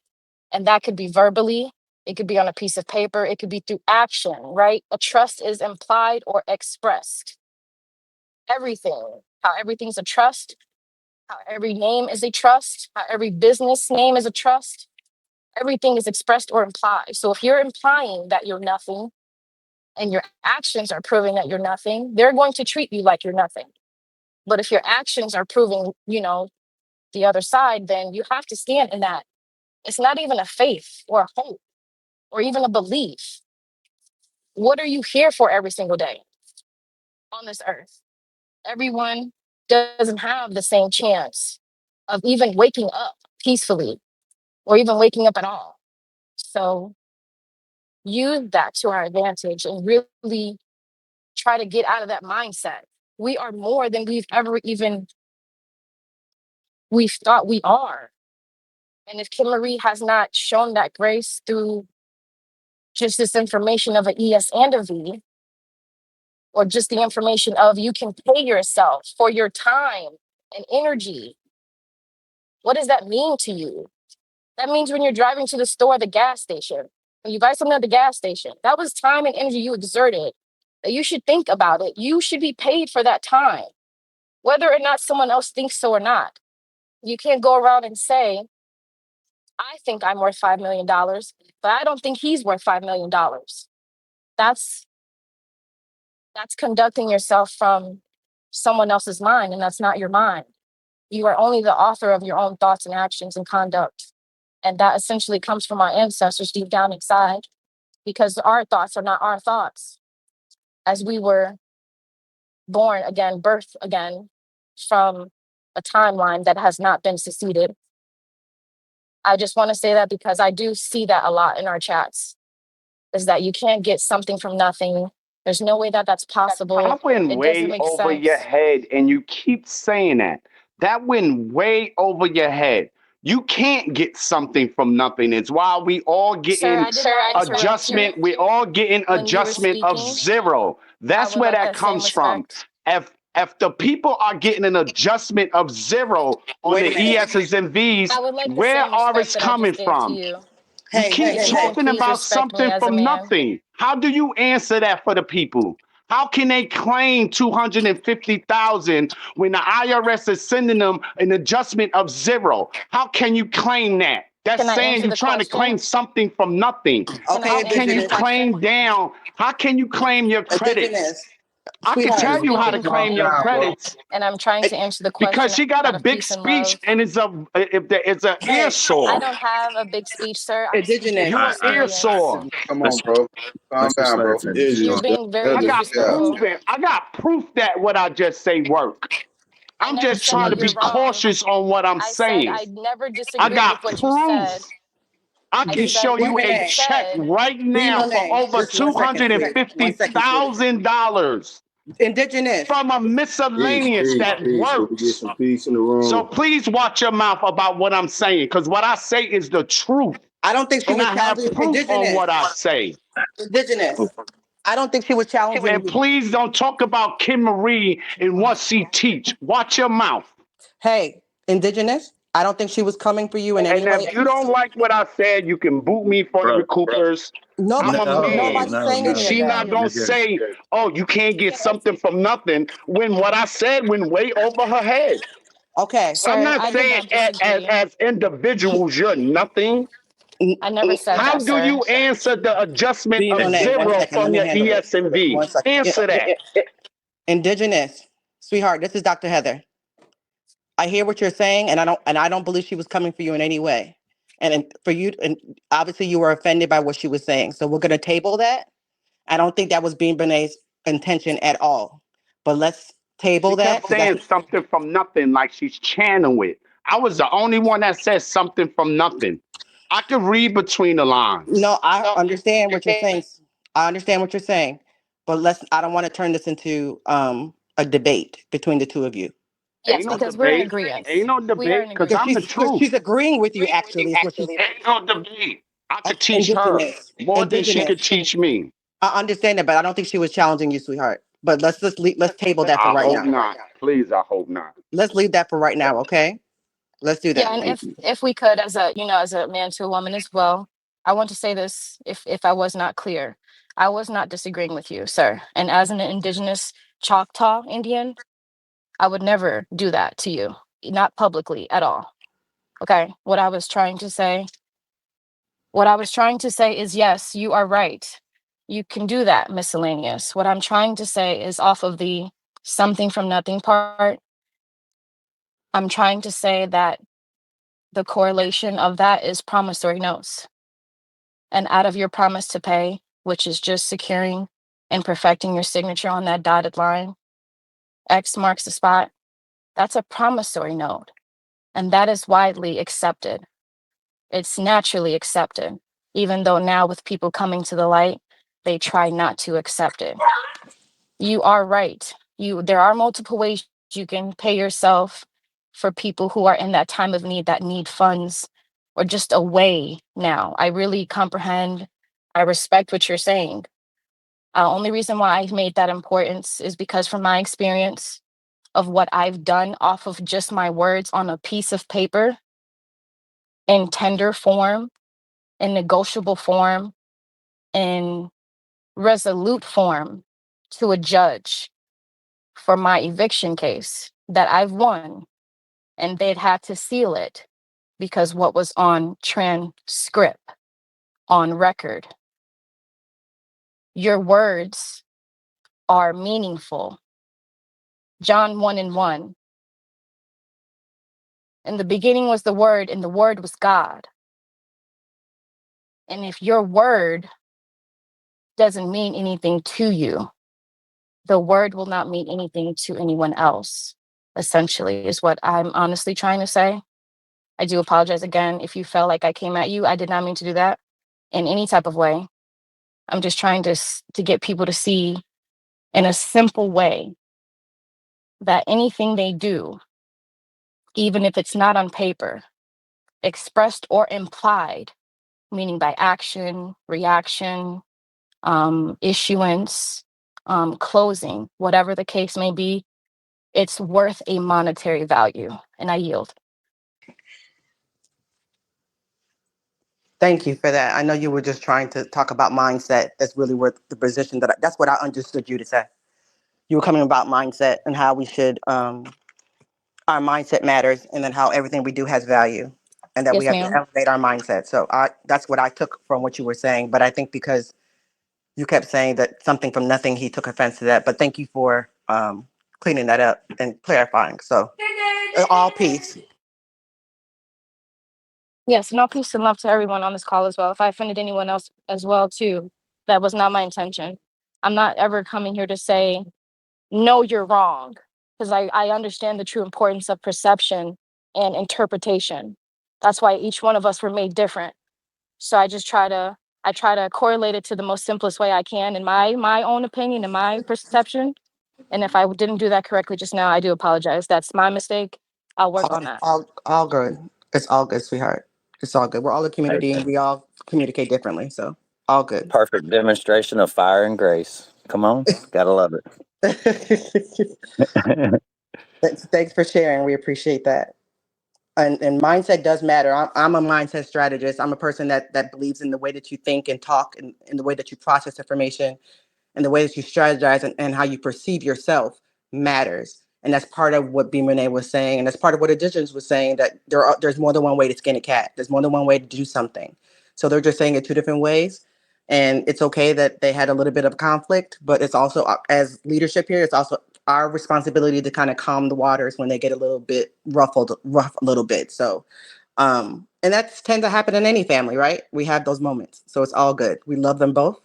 D: And that could be verbally, it could be on a piece of paper, it could be through action, right? A trust is implied or expressed. Everything, how everything's a trust, how every name is a trust, how every business name is a trust, everything is expressed or implied. So if you're implying that you're nothing and your actions are proving that you're nothing, they're going to treat you like you're nothing. But if your actions are proving, the other side, then you have to stand in that. It's not even a faith or a hope or even a belief. What are you here for every single day on this earth? Everyone doesn't have the same chance of even waking up peacefully or even waking up at all. So use that to our advantage and really try to get out of that mindset. We are more than we've thought we are. And if Kim Marie has not shown that grace through just this information of an ES and a V, or just the information of you can pay yourself for your time and energy, what does that mean to you? That means when you're driving to the store, the gas station, when you buy something at the gas station, that was time and energy you exerted. That you should think about it. You should be paid for that time, whether or not someone else thinks so or not. You can't go around and say, I think I'm worth $5 million, but I don't think he's worth $5 million. That's conducting yourself from someone else's mind, and that's not your mind. You are only the author of your own thoughts and actions and conduct. And that essentially comes from our ancestors deep down inside, because our thoughts are not our thoughts. As we were born again, birthed again from a timeline that has not been succeeded. I just want to say that because I do see that a lot in our chats, is that you can't get something from nothing. There's no way that that's possible.
L: That went
D: It doesn't
L: way
D: make
L: over
D: sense.
L: your head, and you keep saying that. That went way over your head. You can't get something from nothing. It's why we all
D: Sir,
L: getting
D: I did not interrupt you
L: adjustment. We all getting
D: when you were
L: adjustment of
D: speaking.
L: zero.
D: I
L: That's
D: would
L: where
D: like
L: that
D: that same
L: comes from.
D: respect.
L: If the people are getting an adjustment of zero on
A: Wait a
L: the
A: minute.
L: ESs and Vs,
D: I would like the
L: where
D: same
L: are
D: respect
L: it
D: that I
L: coming
D: just gave to
L: from?
D: you.
L: You
A: Hey,
L: keep
A: hey,
D: If
A: hey,
D: you can
A: hey.
L: talking
D: please
L: about
D: respect me
L: something
D: as a
L: from
D: man.
L: nothing. How do you answer that for the people? How can they claim 250,000 when the IRS is sending them an adjustment of zero? How can you claim that? That's
D: Can I
L: saying
D: answer
L: you're
D: the
L: trying to
D: question?
L: claim something from nothing.
D: Can I
A: Okay,
L: How can
D: answer the
L: you
A: indigenous.
D: question?
L: claim down? How can you claim your credits?
A: Indigenous.
L: I can
A: Sweetheart.
D: You're
L: tell you how to
D: speaking for
L: claim your
D: me,
L: credits
D: and I'm trying to answer the
L: because
D: question
L: she got a
D: out of
L: big
D: peace and
L: speech
D: love.
L: and it's a ear
A: Hey,
D: I
L: sore.
D: don't have a big speech, sir. I'm speaking
A: indigenous.
D: from
L: You're ear
D: experience.
L: sore.
H: Come on, bro. Calm down, bro.
D: You're being very
L: I got
H: Yeah.
D: disrespectful,
L: proven. I got proof that what I just say work.
D: I
L: I'm
D: never
L: just
D: said
L: trying
D: that
L: to
D: you're
L: be
D: wrong.
L: cautious on what I'm
D: I said
L: saying.
D: I never
L: I
D: disagreed with
L: got
D: what you said.
L: proof. I
D: I
L: can
D: said
L: show
D: what
L: you
D: you
L: a
A: Monet.
L: check
D: said.
L: right
A: B
L: now for
A: Monet.
L: over
A: Just
L: two
A: 1 second, sweetie. 1 second, sweetie.
L: $250,000
A: Indigenous.
L: from a miscellaneous that works. So please watch your mouth about what I'm saying, because what I say is the truth,
A: I don't think she
L: and
A: was
L: I have
A: challenging
L: proof on
A: indigenous.
L: what I say.
A: Indigenous. I don't think she was challenging
L: And
A: you.
L: please don't talk about Kim Marie and what she teach. Watch your mouth.
A: Hey, indigenous. I don't think she was coming for you in any
L: And
A: way.
L: if you don't like what I said, you can boot me for the recoupers. I'm
A: Nobody,
L: a man.
A: nobody's saying
L: And
A: any of
L: she
A: that.
L: not gonna say, oh, you can't get something from nothing when what I said went way over her head.
A: Okay.
L: I'm
D: Sir,
L: not
D: I did
L: saying
D: not disagree.
L: as individuals, you're nothing.
D: I never said
L: How
D: that,
L: do
D: sir.
L: you answer the adjustment
A: B
L: of
A: Monet. One
L: zero
A: second. Let
L: from
A: me
L: your
A: handle it.
L: ES&V?
A: 1 second.
L: Answer that.
A: Indigenous. Sweetheart, this is Dr. Heather. I hear what you're saying, and I don't believe she was coming for you in any way. For you, and obviously you were offended by what she was saying. So we're gonna table that. I don't think that was being Bene's intention at all. But let's table
L: She
A: that
L: kept
A: because that's
L: saying something from nothing, like she's channeling it. I was the only one that said something from nothing. I could read between the lines.
A: no, I understand what you're saying. I understand what you're saying. But I don't want to turn this into a debate between the two of you.
D: Yes,
L: Ain't no
D: because we're in
L: debate.
D: agreement.
L: Ain't no
D: We are
L: debate
D: in
L: because
A: Because
L: I'm the
D: agreement.
L: truth.
A: she's agreeing with you actually is what she's
L: Ain't no debate. I could teach her
A: indigenous.
L: more than she
A: Indigenous.
L: could teach me.
A: I understand that, but I don't think she was challenging you, sweetheart. But let's table that for
L: I
A: right
L: hope
A: now.
L: not. Please, I hope not.
A: Let's leave that for right now, okay? Let's do
D: Yeah,
A: that.
D: and
A: Thank
D: if
A: you.
D: if we could, as a as a man to a woman as well, I want to say this. If I was not clear, I was not disagreeing with you, sir. And as an indigenous Choctaw Indian, I would never do that to you, not publicly at all. Okay. What I was trying to say is yes, you are right. You can do that, miscellaneous. What I'm trying to say is off of the something from nothing part. I'm trying to say that the correlation of that is promissory notes. And out of your promise to pay, which is just securing and perfecting your signature on that dotted line, X marks the spot, that's a promissory note. And that is widely accepted. It's naturally accepted, even though now with people coming to the light, they try not to accept it. You are right. There are multiple ways you can pay yourself for people who are in that time of need that need funds or just a way now. I really comprehend. I respect what you're saying. Only reason why I made that importance is because from my experience of what I've done off of just my words on a piece of paper in tender form, in negotiable form, in resolute form to a judge for my eviction case that I've won, and they'd had to seal it because what was on transcript, on record. Your words are meaningful. John 1 and 1. In the beginning was the Word, and the Word was God. And if your word doesn't mean anything to you, the word will not mean anything to anyone else, essentially, is what I'm honestly trying to say. I do apologize again if you felt like I came at you. I did not mean to do that in any type of way. I'm just trying to get people to see in a simple way that anything they do, even if it's not on paper, expressed or implied, meaning by action, reaction, issuance, closing, whatever the case may be, it's worth a monetary value. And I yield.
A: Thank you for that. I know you were just trying to talk about mindset. That's really what the position that's what I understood you to say. You were coming about mindset and how we should, our mindset matters, and then how everything we do has value, and that we
D: Yes,
A: have to
D: ma'am.
A: elevate our mindset. So that's what I took from what you were saying. But I think because you kept saying that something from nothing, he took offense to that. But thank you for cleaning that up and clarifying. So all peace.
D: Yes, and all peace and love to everyone on this call as well. If I offended anyone else as well, too, that was not my intention. I'm not ever coming here to say, no, you're wrong, because I understand the true importance of perception and interpretation. That's why each one of us were made different. So I try to correlate it to the most simplest way I can in my own opinion and my perception. And if I didn't do that correctly just now, I do apologize. That's my mistake. I'll work on that.
A: All good. It's all good, sweetheart. It's all good. We're all a
B: Hey,
A: community and we all communicate differently. So all good.
B: perfect demonstration of fire and grace. Come on, gotta love it.
A: Thanks for sharing. We appreciate that. And mindset does matter. I'm a mindset strategist. I'm a person that believes in the way that you think and talk and in the way that you process information and the way that you strategize and how you perceive yourself matters. And that's part of what B. Renee was saying. And that's part of what Indigenous was saying, that there's more than one way to skin a cat. There's more than one way to do something. So they're just saying it two different ways. And it's okay that they had a little bit of conflict, but it's also, as leadership here, it's also our responsibility to kind of calm the waters when they get a little bit rough a little bit. So, and that tends to happen in any family, right? We have those moments. So it's all good. We love them both,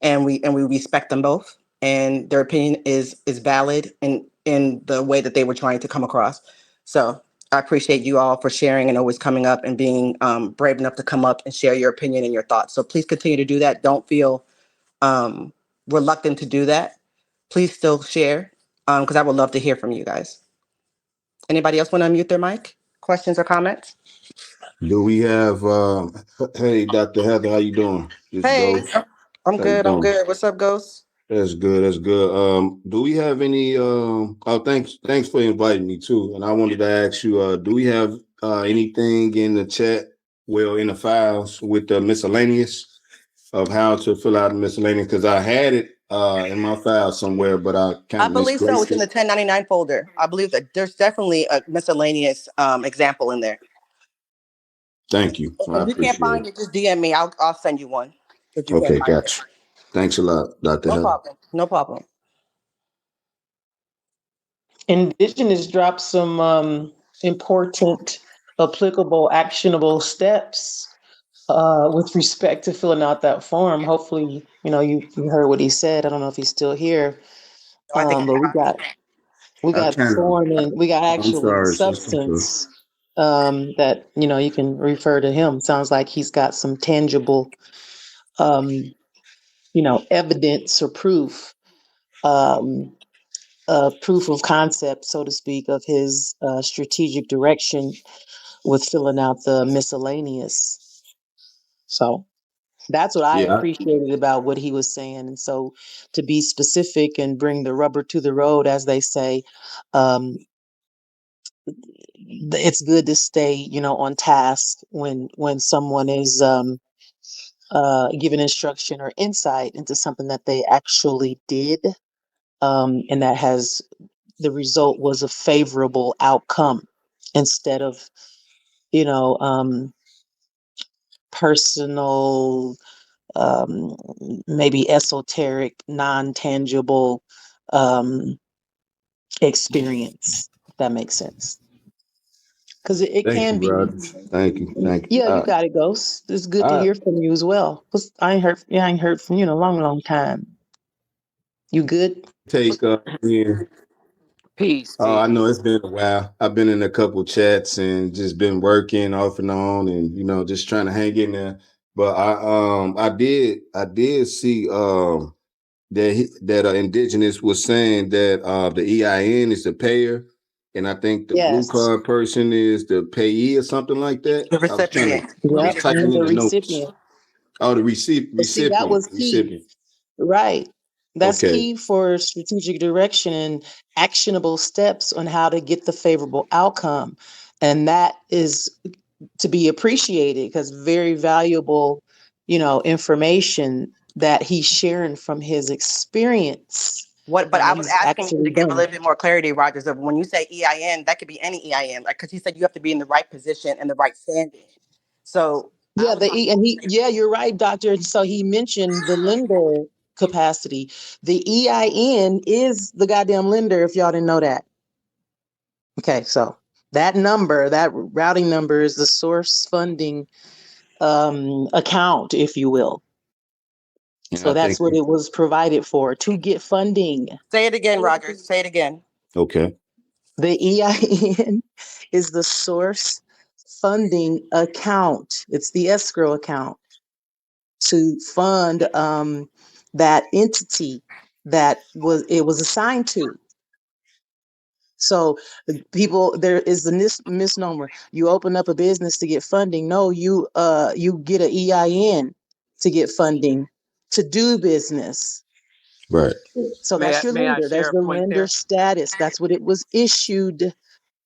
A: and we respect them both, and their opinion is valid in the way that they were trying to come across. So I appreciate you all for sharing and always coming up and being brave enough to come up and share your opinion and your thoughts. So please continue to do that. Don't feel reluctant to do that. Please still share, because I would love to hear from you guys. Anybody else want to unmute their mic? Questions or comments?
M: Do we have hey Dr. Heather, how you doing? This
A: Hey,
M: Ghost.
A: I'm
M: How you
A: good. I'm
M: doing?
A: good. What's up, Ghost?
M: That's good. That's good. Do we have any? Oh, thanks for inviting me too. And I wanted to ask you, do we have anything in the chat? Well, in the files with the miscellaneous of how to fill out the miscellaneous, because I had it in my file somewhere, but I kind
A: I
M: of
A: believe so.
M: misplaced
A: It's in the
M: it.
A: 1099 folder. I believe that there's definitely a miscellaneous example in there.
M: Thank you. I
A: If you can't
M: appreciate
A: find
M: it.
A: it, just DM me. I'll send you one if you can't
M: Okay,
A: find it.
M: gotcha. Thanks a lot, Dr.
A: No
M: Heather.
A: problem. No problem.
F: Indigenous dropped some important, applicable, actionable steps with respect to filling out that form. Hopefully, you heard what he said. I don't know if he's still here,
A: No, I think
F: but we
M: I
F: got
M: can.
F: form and we got
M: I'm
F: actually
M: sorry, sister.
F: substance that you can refer to him. Sounds like he's got some tangible, evidence or proof. Proof of concept, so to speak, of his strategic direction with filling out the miscellaneous. So that's what I
M: Yeah,
F: appreciated about what he was saying. And so to be specific and bring the rubber to the road, as they say, um, it's good to stay, on task when someone is giving instruction or insight into something that they actually did, and that has the result was a favorable outcome instead of you know um, personal, um, maybe esoteric, non-tangible um, experience, if that makes sense, because it
M: thank
F: can
M: you,
F: be.
M: Rogers. Thank you. Thank you.
F: Yeah, you got it, Ghost. It's good to
M: I
F: hear from you as well. 'Cause I ain't heard from you in a long, long time. You good?
M: take in.
N: Peace,
M: Oh, I
N: peace.
M: know it's been a while. I've been in a couple chats and just been working off and on, and just trying to hang in there. But I did see that indigenous was saying that the EIN is the payer, and I think the blue
F: Yes.
M: card person is the payee or something like that.
A: The
M: I was trying
A: recipient.
M: to. I was
F: Yep.
M: typing in
F: The
M: the notes.
F: recipient.
M: Oh, the
F: But see, that was key.
M: recipient.
F: Right. That's
M: Okay,
F: key for strategic direction and actionable steps on how to get the favorable outcome. And that is to be appreciated because very valuable, information that he's sharing from his experience
A: But
F: and
A: I
F: what
A: was
F: he's
A: asking you
F: actually
A: to give a
F: done.
A: little bit more clarity, Rogers, of when you say EIN, that could be any EIN, like because you said you have to be in the right position and the right standing. So I
F: Yeah,
A: was
F: yeah, you're right, doctor. So he mentioned the lender capacity. The EIN is the goddamn lender, if y'all didn't know that. Okay, so that number, that routing number is the source funding account, if you will.
M: and
F: So
M: I
F: that's
M: think
F: what it was provided for, to get funding.
A: say it again, Rogers. Say it again.
M: okay.
F: The EIN is the source funding account. It's the escrow account to fund that entity that it was assigned to. So people, there is a misnomer. You open up a business to get funding. No, you get an EIN to get funding to do business.
M: Right.
F: So
N: May
F: that's
N: I
F: your
N: may I
F: lender.
N: share
F: That's
N: a
F: the
N: point
F: lender
N: there?
F: status. That's what it was issued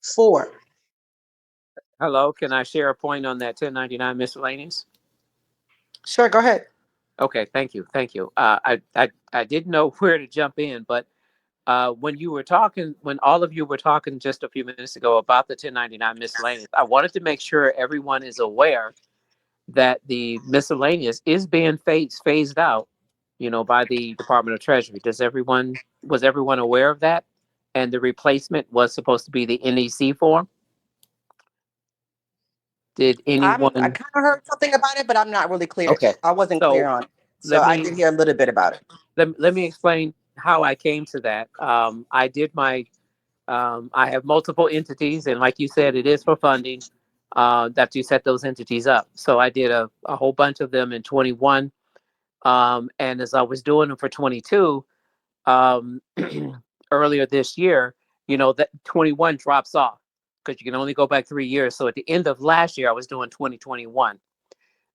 F: for.
N: Hello, can I share a point on that 1099 miscellaneous?
A: Sure, go ahead.
N: Okay, thank you, thank you. I didn't know where to jump in, but when you were talking, when all of you were talking just a few minutes ago about the 1099 miscellaneous, I wanted to make sure everyone is aware that the miscellaneous is being phased out, by the Department of Treasury. Was everyone aware of that? And the replacement was supposed to be the NEC form. Did
A: I
N: anyone?
A: kind of heard something about it, but I'm not really clear.
N: Okay,
A: I wasn't clear
N: so
A: on it. So
N: let
A: I
N: me
A: did hear a little bit about it.
N: let me explain how I came to that. I did my I have multiple entities, and like you said, it is for funding that you set those entities up. So I did a whole bunch of them in 21, and as I was doing them for 22, um, earlier this year, that 21 drops off because you can only go back 3 years. So at the end of last year, I was doing 2021.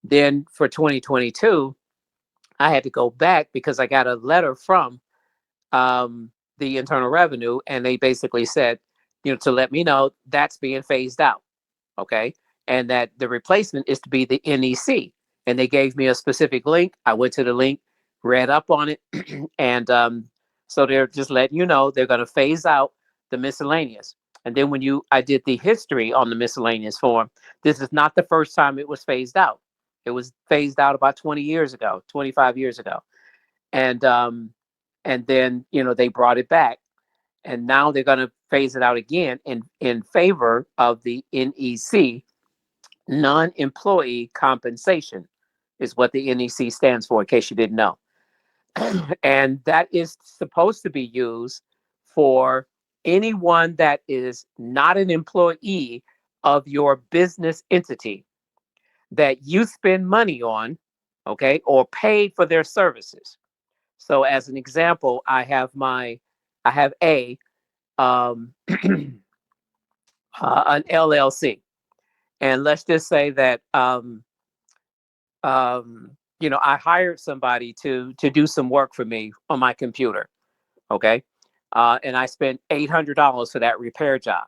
N: Then for 2022, I had to go back because I got a letter from the Internal Revenue, and they basically said, to let me know that's being phased out. Okay. And that the replacement is to be the NEC. And they gave me a specific link. I went to the link, read up on it. And so they're just letting you know they're going to phase out the miscellaneous. And then I did the history on the miscellaneous form. This is not the first time it was phased out. It was phased out about 20 years ago, 25 years ago. And then, they brought it back. And now they're going to phase it out again in favor of the NEC, non-employee compensation, is what the NEC stands for, in case you didn't know. And that is supposed to be used for anyone that is not an employee of your business entity that you spend money on, okay, or paid for their services. So as an example, I have a an LLC, and let's just say that I hired somebody to do some work for me on my computer, okay, and I spent $800 for that repair job.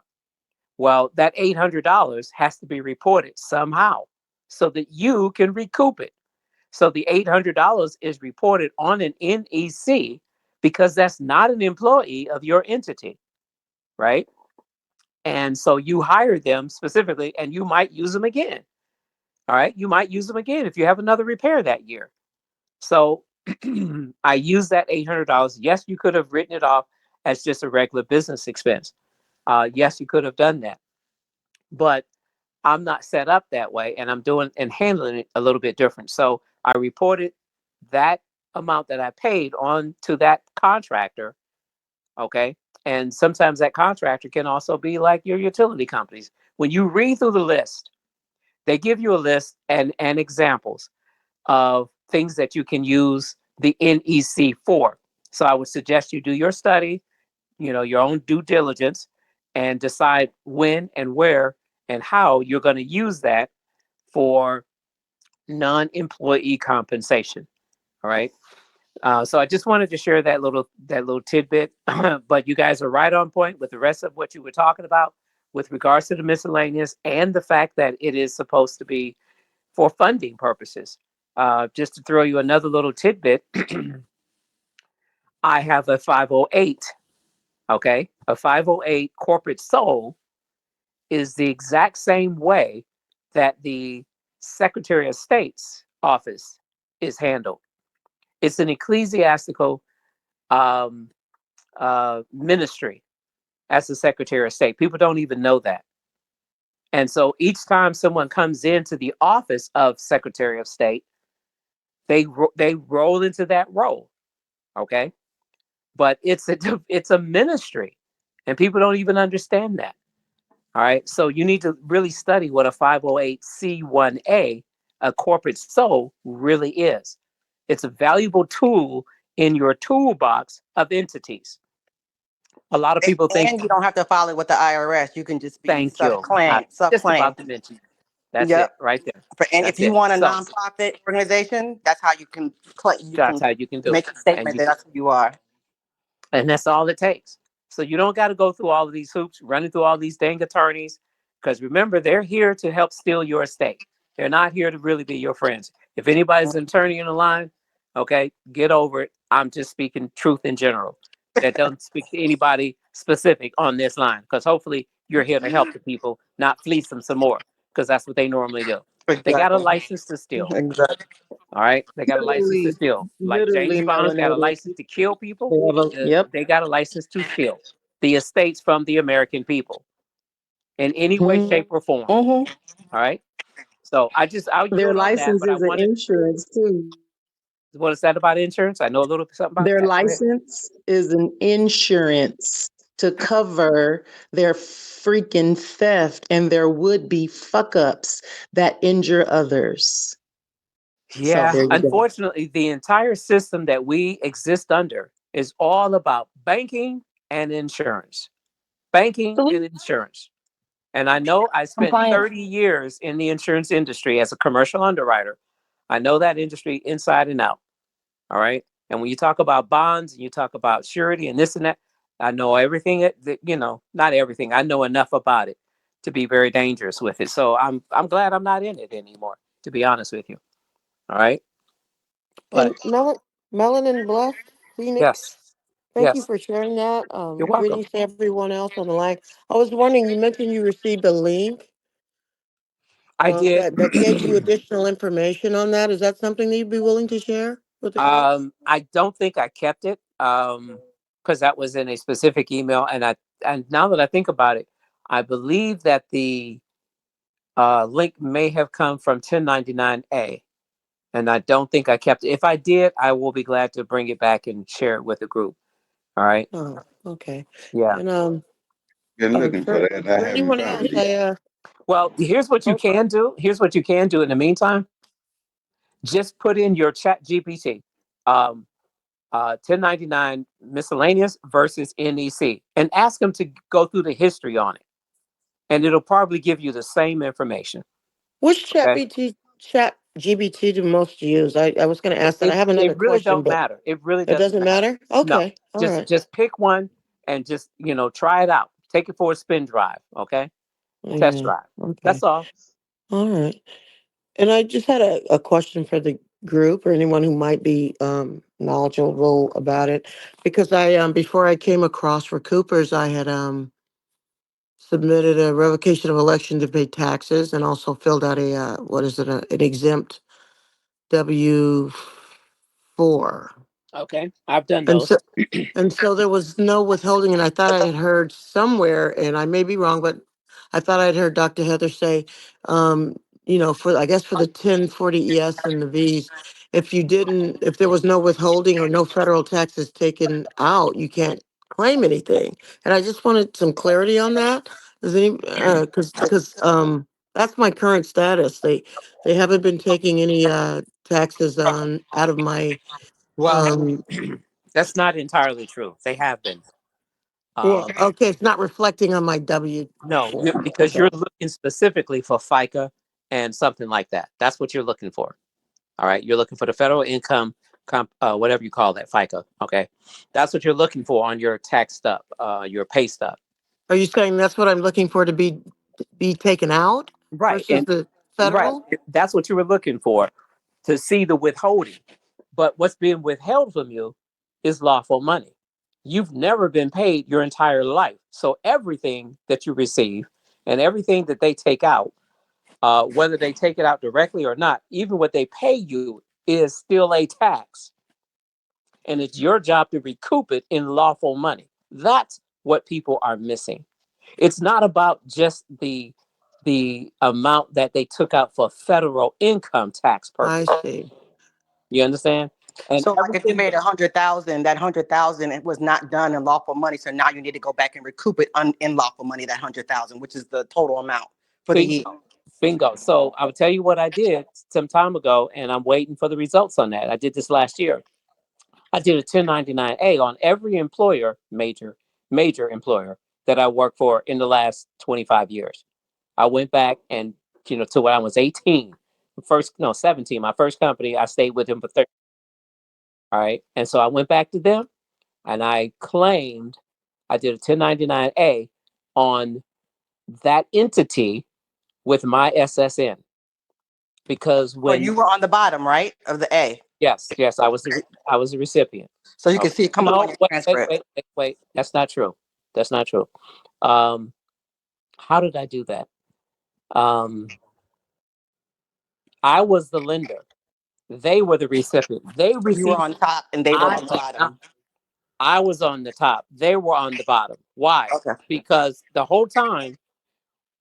N: Well, that $800 has to be reported somehow so that you can recoup it. So the $800 is reported on an NEC because that's not an employee of your entity, right? And so you hire them specifically, and you might use them again. All right. You might use them again if you have another repair that year. So I use that $800. Yes, you could have written it off as just a regular business expense. Yes, you could have done that. But I'm not set up that way, and I'm doing and handling it a little bit different. So I reported that amount that I paid on to that contractor. Okay. And sometimes that contractor can also be like your utility companies. When you read through the list, they give you a list and examples of things that you can use the NEC for. So I would suggest you do your study, your own due diligence, and decide when and where and how you're going to use that for non-employee compensation. All right. So I just wanted to share that little tidbit, but you guys are right on point with the rest of what you were talking about with regards to the miscellaneous and the fact that it is supposed to be for funding purposes. Just to throw you another little tidbit, I have a 508. Okay, a 508 corporate sole is the exact same way that the Secretary of State's office is handled. It's an ecclesiastical um, ministry as the Secretary of State. People don't even know that. And so each time someone comes into the office of Secretary of State, they roll into that role. Okay, but it's a ministry, and people don't even understand that. All right, so you need to really study what a 508c1a, a corporate sole, really is. It's a valuable tool in your toolbox of entities. A lot of people think,
A: And you don't have to file it with the IRS. You can just be
N: thank you. I
A: self-claim,
N: just
A: self-claim.
N: about to mention. That's it
A: Yep.
N: right there.
A: And if
N: That's
A: you
N: it.
A: want a
N: So
A: nonprofit organization, that's how you can you
N: that's
A: can
N: how you can do it.
A: make a
N: And
A: statement that that's who you are.
N: that's all it takes. So you don't got to go through all of these hoops, running through all these dang attorneys, because remember, they're here to help steal your estate. They're not here to really be your friends. If anybody's an attorney in the line, okay, get over it. I'm just speaking truth in general. That doesn't speak to anybody specific on this line, because hopefully you're here to help the people, not fleece them some more, because that's what they normally do. They got a
A: Exactly.
N: license to steal.
A: Exactly.
N: All right, they got a license to
F: Literally,
N: steal. Like James
F: literally
N: Bond's got a
F: melanated.
N: license to kill people.
F: They have yep.
N: They got a license to steal the estates from the American people in any way,
F: Mhm.
N: shape, or form.
A: Mm-hmm.
N: All right. So I'll
F: Their
N: yield on that,
F: license
N: but I
F: is an
N: wanted.
F: insurance too.
N: What is that about insurance? I know a little something about
F: Their
N: that. Go ahead.
F: license is an insurance to cover their freaking theft and their would-be fuck-ups that injure others. So
N: Yeah,
F: there you go.
N: unfortunately, the entire system that we exist under is all about banking and insurance. Banking and insurance. And I know I spent
G: Compliance.
N: 30 years in the insurance industry as a commercial underwriter. I know that industry inside and out. All right. And when you talk about bonds and you talk about surety and this and that, I know everything that not everything. I know enough about it to be very dangerous with it. So I'm glad I'm not in it anymore, to be honest with you. All right. But
O: And Melon and Bluff, Phoenix,
N: yes,
O: thank you
N: yes,
O: for sharing that.
N: you're welcome.
O: Greetings to everyone else on the line. I was wondering, you mentioned you received a link
N: I did.
O: that gave you additional information on that. Is that something that you'd be willing to share with the group?
N: I don't think I kept it because that was in a specific email, and now that I think about it, I believe that the link may have come from 1099A, and I don't think I kept it. If I did, I will be glad to bring it back and share it with the group. All right.
O: Oh, okay.
N: Yeah.
O: And
H: Been looking for that. I
O: for
H: haven't
O: anyone
H: found
O: else,
H: it yet.
N: Well, here's what you
O: oh,
N: can do. Here's what you can do in the meantime. Just put in your chat GPT. Um, 1099 miscellaneous versus NEC and ask them to go through the history on it. And it'll probably give you the same information.
O: which
N: Okay.
O: chat GBT do most use? I was going to ask that. I have another
N: It really
O: question,
N: don't
O: but
N: matter. It really
O: it
N: doesn't
O: doesn't
N: matter.
O: matter.
N: No,
O: Okay, all right.
N: just pick one and just, try it out. Take it for a spin drive. Okay. Test
O: Yeah.
N: drive.
O: Okay.
N: That's all.
O: All right. And I just had a question for the group or anyone who might be knowledgeable about it, because I before I came across Recoupers, I had submitted a revocation of election to pay taxes and also filled out a an exempt W-4.
N: Okay. I've done
O: And
N: those.
O: so there was no withholding, and I thought I had heard somewhere, and I may be wrong, but I thought I'd heard Dr. Heather say, for I guess for the 1040 ES and the Vs, if there was no withholding or no federal taxes taken out, you can't claim anything. And I just wanted some clarity on that. Does any, because that's my current status. They haven't been taking any taxes on out of my
N: Well,
O: um
N: that's not entirely true. They have been.
O: Well,
N: Um,
O: okay, it's not reflecting on my W
N: no,
O: four.
N: because
O: Okay.
N: you're looking specifically for FICA and something like that. That's what you're looking for. All right. You're looking for the federal income, whatever you call that, FICA. Okay. That's what you're looking for on your tax stub, your pay stub.
O: Are you saying that's what I'm looking for to be taken out
N: Right.
O: versus
N: And
O: the
N: right.
O: federal?
N: That's what you were looking for to see the withholding. But what's being withheld from you is lawful money. You've never been paid your entire life. So everything that you receive and everything that they take out, whether they take it out directly or not, even what they pay you is still a tax. And it's your job to recoup it in lawful money. That's what people are missing. It's not about just the amount that they took out for federal income tax
O: I
N: purposes.
O: see.
N: You understand? And
A: So like if you
N: everything
A: made 100,000, that 100,000 it was not done in lawful money. So now you need to go back and recoup it in lawful money, that 100,000, which is the total amount for the year.
N: bingo, bingo. So I will tell you what I did some time ago, and I'm waiting for the results on that. I did this last year. I did a 1099A on every employer, major employer that I worked for in the last 25 years. I went back and to when I was 18, first no 17, my first company. I stayed with them for 30. All right, and so I went back to them and I claimed I did a 1099A on that entity with my SSN because
A: So
N: when
A: you were on the bottom, right, of the A.
N: yes, I was the recipient.
A: So you can
N: Okay.
A: see it come up on
N: No,
A: your
N: wait, wait,
A: transcript.
N: wait, wait, wait. That's not true. That's not true. Um, how did I do that? Um, I was the lender. They were the recipient. They
A: So you were
N: received.
A: on top and they were
N: I
A: on the
N: did not.
A: bottom.
N: I was on the top. They were on the bottom. Why?
A: Okay.
N: Because the whole time,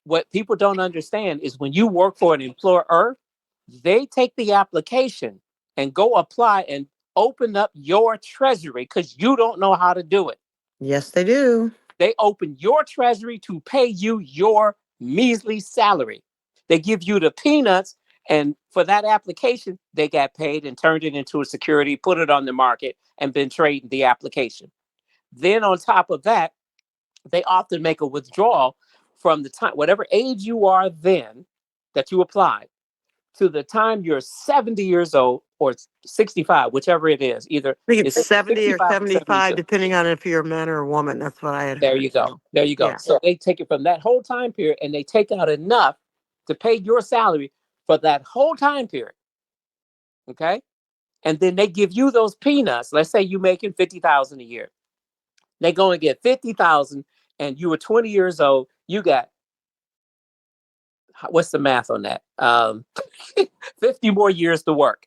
N: what people don't understand is when you work for an employer, they take the application and go apply and open up your treasury because you don't know how to do it.
O: Yes, they do.
N: They open your treasury to pay you your measly salary. They give you the peanuts, and for that application, they got paid and turned it into a security, put it on the market, and been trading the application. Then on top of that, they often make a withdrawal from the time, whatever age you are then that you applied. to the time you're 70 years old or 65, whichever it is. Either
O: I think it's
N: it's
O: 70 or
N: 65 or
O: 75,
N: 72.
O: depending on if you're a man or a woman. That's what I had
N: There
O: heard.
N: you go.
O: So,
N: There you go.
O: yeah.
N: So they take it from that whole time period and they take out enough to pay your salary for that whole time period. Okay. And then they give you those peanuts. Let's say you're making 50,000 a year. They go and get 50,000 and you were 20 years old. You got, what's the math on that? 50 more years to work.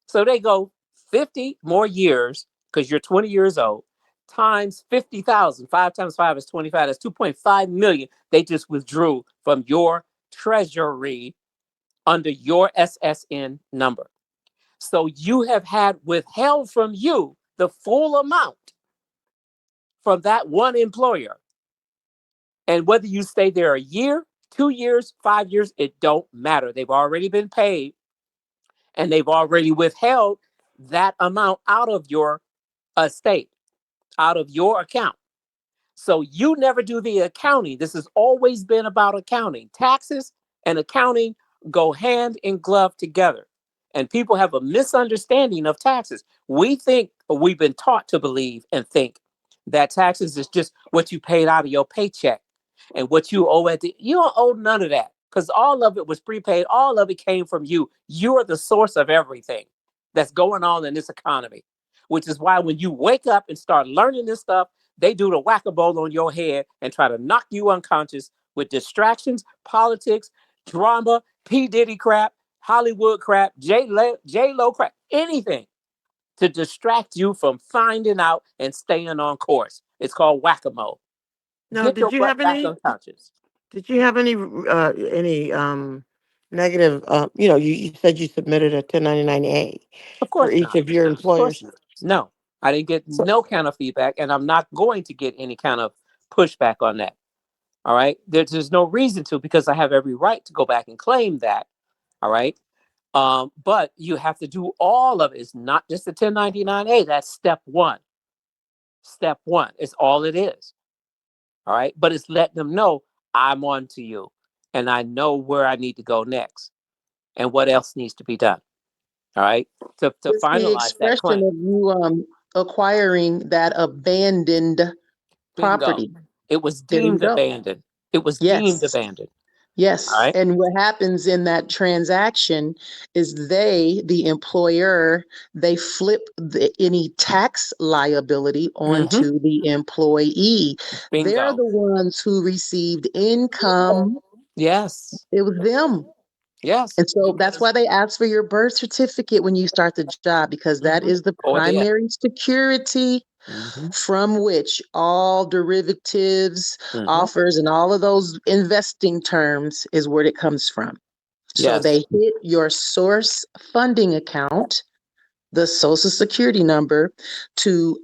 N: So they go 50 more years because you're 20 years old times 50,000. 5 times 5 is 25. That's 2.5 million. They just withdrew from your treasury under your SSN number. So you have had withheld from you the full amount from that one employer. And whether you stay there a year, 2 years, 5 years, it don't matter. They've already been paid and they've already withheld that amount out of your estate, out of your account. So you never do the accounting. This has always been about accounting. Taxes and accounting go hand in glove together. And people have a misunderstanding of taxes. We think, or we've been taught to believe and think that taxes is just what you paid out of your paycheck and what you owe at the, you don't owe none of that because all of it was prepaid. All of it came from you. You're the source of everything that's going on in this economy, which is why when you wake up and start learning this stuff, they do the whack-a-mole on your head and try to knock you unconscious with distractions, politics, drama, P. Diddy crap, Hollywood crap, J-Lo crap, anything to distract you from finding out and staying on course. It's called whack-a-mole.
O: No,
N: Get your butt back unconscious.
O: did you have any negative, you said you submitted a 1099-A
N: Of
O: for
N: course
O: each
N: not.
O: of your
N: Of course
O: employers?
N: not. No, I didn't get no kind of feedback, and I'm not going to get any kind of pushback on that. All right. There's no reason to because I have every right to go back and claim that. All right. But you have to do all of it. It's not just the 1099A. That's step one. Step one is all it is. All right. But it's letting them know I'm on to you and I know where I need to go next and what else needs to be done. All right. To
F: It's the
N: finalize that
F: expression
N: claim.
F: of you acquiring that abandoned
N: Bingo.
F: property.
N: It was
F: There you
N: deemed
F: go.
N: abandoned. It was deemed
F: Yes.
N: abandoned. All
F: Yes.
N: right.
F: And what happens in that transaction is the employer, they flip any tax liability
N: Mm-hmm.
F: onto the employee. They're
N: Bingo.
F: the ones who received income.
N: Yes.
F: It was them.
N: Yes.
F: And so that's
N: Because
F: why they ask for your birth certificate when you start the job, because that
N: mhm.
F: is the
N: Or the
F: primary security
N: mhm.
F: from which all derivatives,
N: Mhm.
F: offers, and all of those investing terms is where it comes from. So
N: Yes.
F: they hit your source funding account, the social security number, to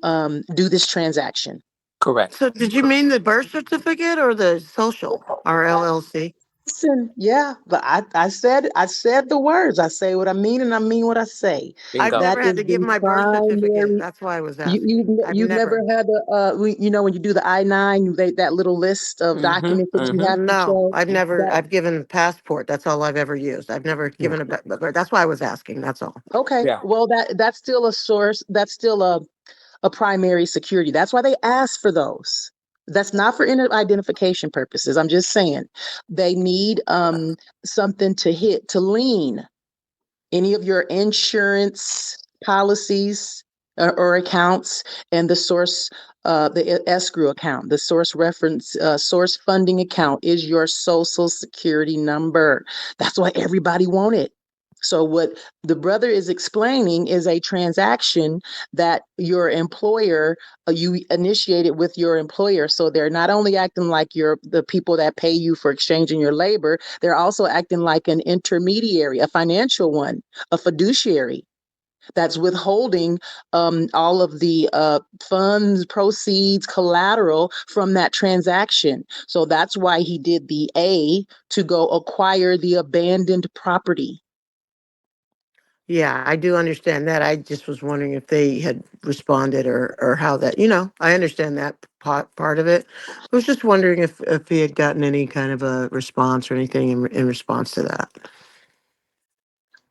F: do this transaction.
N: Correct.
O: So did you mean the birth certificate or the social or LLC?
F: Listen, yeah, but I said the words. I say what I mean, and I mean what I say.
O: I've
N: Bingo.
F: That
O: never
F: is
O: had to give
F: the
O: my birth certificate.
F: primary.
O: That's why I was
F: You
O: asking.
F: you've,
O: I've
F: you've never
O: never.
F: had when you do the I-9, that little list of
N: Mhm.
F: documents that you
N: Mhm.
F: have to
O: No,
F: show.
O: I've never.
F: That
O: I've given a passport. That's all I've ever used. I've never
N: Yeah.
O: given That's why I was asking. That's all.
F: okay?
N: Yeah.
F: Well, that's still a source. That's still a primary security. That's why they ask for those. That's not for identification purposes. I'm just saying they need something to hit to lean any of your insurance policies or accounts, and the source, the escrow account, the source reference, source funding account is your social security number. That's what everybody wanted. So what the brother is explaining is a transaction that your employer, you initiated with your employer. So they're not only acting like the people that pay you for exchanging your labor, they're also acting like an intermediary, a financial one, a fiduciary that's withholding all of the funds, proceeds, collateral from that transaction. So that's why he did the A to go acquire the abandoned property.
O: Yeah, I do understand that. I just was wondering if they had responded or how that. I understand that part of it. I was just wondering if he had gotten any kind of a response or anything in response to that.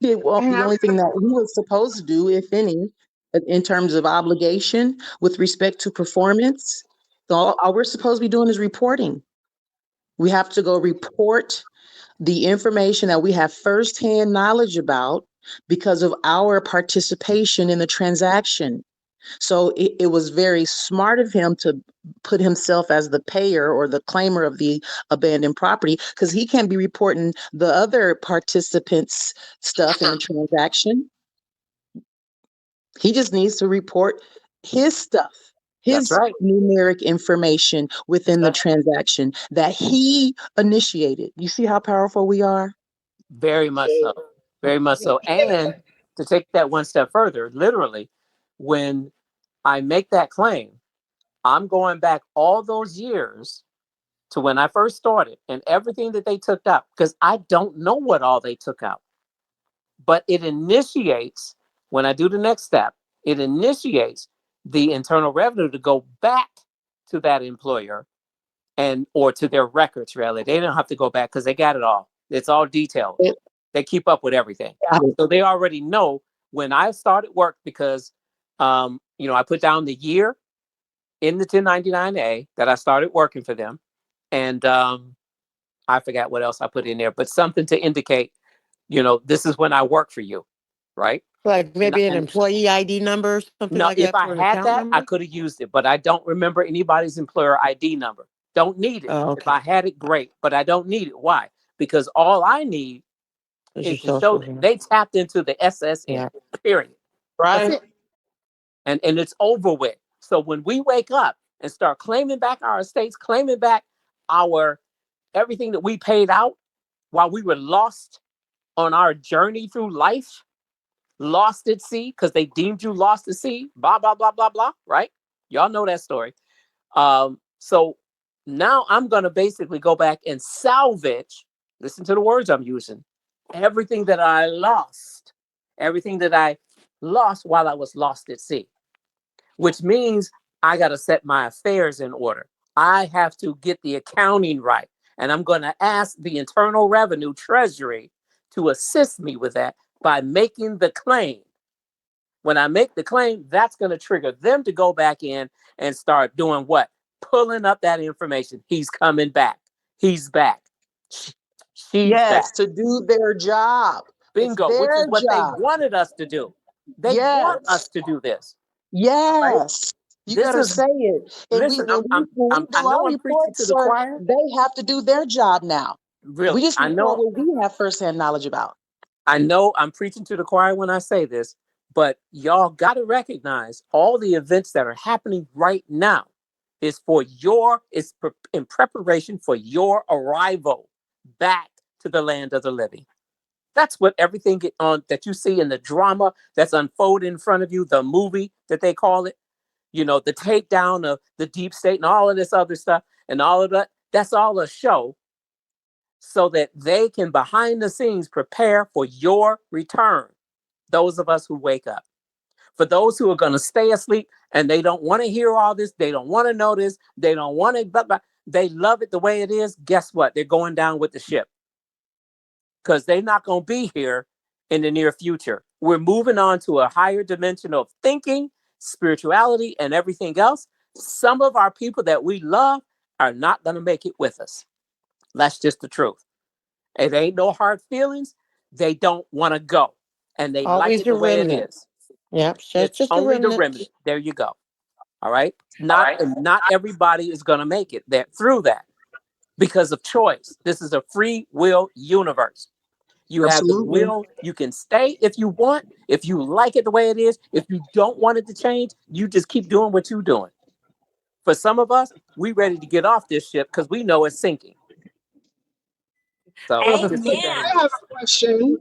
F: did the only thing that he was supposed to do, if any, in terms of obligation with respect to performance. So all we're supposed to be doing is reporting. We have to go report the information that we have firsthand knowledge about because of our participation in the transaction. So it was very smart of him to put himself as the payer or the claimer of the abandoned property, because he can't be reporting the other participants' stuff in the transaction. He just needs to report his stuff,
N: That's
F: his
N: right.
F: numeric information within the
N: That's
F: transaction that he initiated. You see how powerful we are?
N: very much so. Very much so. And to take that one step further, literally, when I make that claim, I'm going back all those years to when I first started and everything that they took out, because I don't know what all they took out. But it initiates, when I do the next step, it initiates the internal revenue to go back to that employer and or to their records, really. They don't have to go back because they got it all. It's all detailed. They keep up with everything. So they already know when I started work, because I put down the year in the 1099A that I started working for them. And I forgot what else I put in there, but something to indicate, this is when I work for you, right?
O: Like
N: And,
O: maybe an
N: and
O: employee ID number, something
N: no,
O: like
N: if
O: that
N: I
O: for an
N: had
O: account
N: that, I
O: number?
N: could have used it, but I don't remember anybody's employer ID number. Don't need it.
O: Oh,
N: If
O: okay.
N: I had it, great, but I don't need it. Why? Because all I need
O: There's your
N: is to show
O: social
N: that
O: here.
N: they tapped into the SSN,
O: Yeah.
N: period. That's
F: Right.
N: it. And it's over with. So when we wake up and start claiming back our estates, claiming back our everything that we paid out while we were lost on our journey through life, lost at sea because they deemed you lost at sea, blah, blah, blah, blah, blah, right? Y'all know that story. So now I'm going to basically go back and salvage, listen to the words I'm using, everything that I lost, everything that I lost while I was lost at sea, which means I got to set my affairs in order. I have to get the accounting right. And I'm going to ask the Internal Revenue Treasury to assist me with that by making the claim. When I make the claim, that's going to trigger them to go back in and start doing what? Pulling up that information. He's coming back. He's back. She's
F: Yes,
N: back.
F: to do their job. It's
N: Bingo, which
F: their
N: is what they
F: job.
N: wanted us to do. They want us
F: Yes.
N: to do this. Right?
F: Yes. You
N: This
F: better
N: is
F: say it. And we
N: listen,
F: when we
N: I
F: do
N: know
F: our
N: I'm preaching to
F: reports,
N: the
F: sir,
N: choir.
F: they have to do their job now. We
N: Really,
F: just report what we have firsthand knowledge about.
N: I know I'm preaching to the choir when I say this, but y'all got to recognize all the events that are happening right now is in preparation for your arrival back to the land of the living. That's what everything on that you see in the drama that's unfolding in front of you, the movie that they call it, the takedown of the deep state and all of this other stuff and all of that. That's all a show so that they can behind the scenes prepare for your return. Those of us who wake up. For those who are going to stay asleep and they don't want to hear all this, they don't want to know this, they don't want to, they love it the way it is. Guess what? They're going down with the ship because they're not going to be here in the near future. We're moving on to a higher dimension of thinking, spirituality, and everything else. Some of our people that we love are not going to make it with us. That's just the truth. It ain't no hard feelings. They don't want to go. And they like
O: Always
N: it
O: a
N: the way it
O: remnant.
N: is.
O: Yep. So it's
N: It's
O: just a
N: only the
O: remnant.
N: remnant. There you go. All right. Not everybody is going to make it there through that because of choice. This is a free will universe. You have the
F: Absolutely.
N: will. You can stay if you want. If you like it the way it is. If you don't want it to change, you just keep doing what you're doing. For some of us, we ready to get off this ship because we know it's sinking. So
J: Amen.
N: just keep that in
P: I
N: mind.
P: have a question.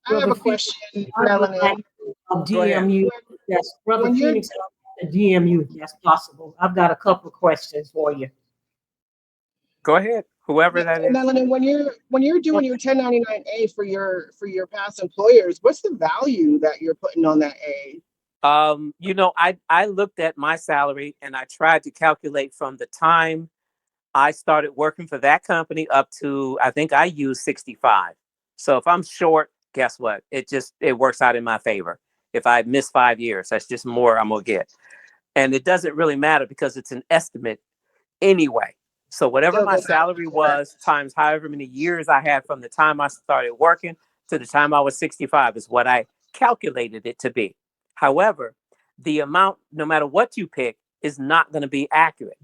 P: I have
Q: Brother
P: a
Q: Phoenix,
P: question,
Q: I would like
P: Melanin.
Q: to
N: Go ahead.
Q: DM you. Yes, Brother
P: When you're
Q: Phoenix, I would like to DM you if that's possible. I've got a couple of questions for you.
N: Go ahead. Whoever that is.
P: Melanin, when you're doing your 1099A for your past employers, what's the value that you're putting on that A?
N: I looked at my salary and I tried to calculate from the time I started working for that company up to I think I used 65. So if I'm short guess what? It works out in my favor. If I miss 5 years, that's just more I'm gonna get. And it doesn't really matter because it's an estimate anyway. So whatever
P: Still
N: my
P: good.
N: salary was times however many years I had from the time I started working to the time I was 65 is what I calculated it to be. However, the amount, no matter what you pick, is not going to be accurate.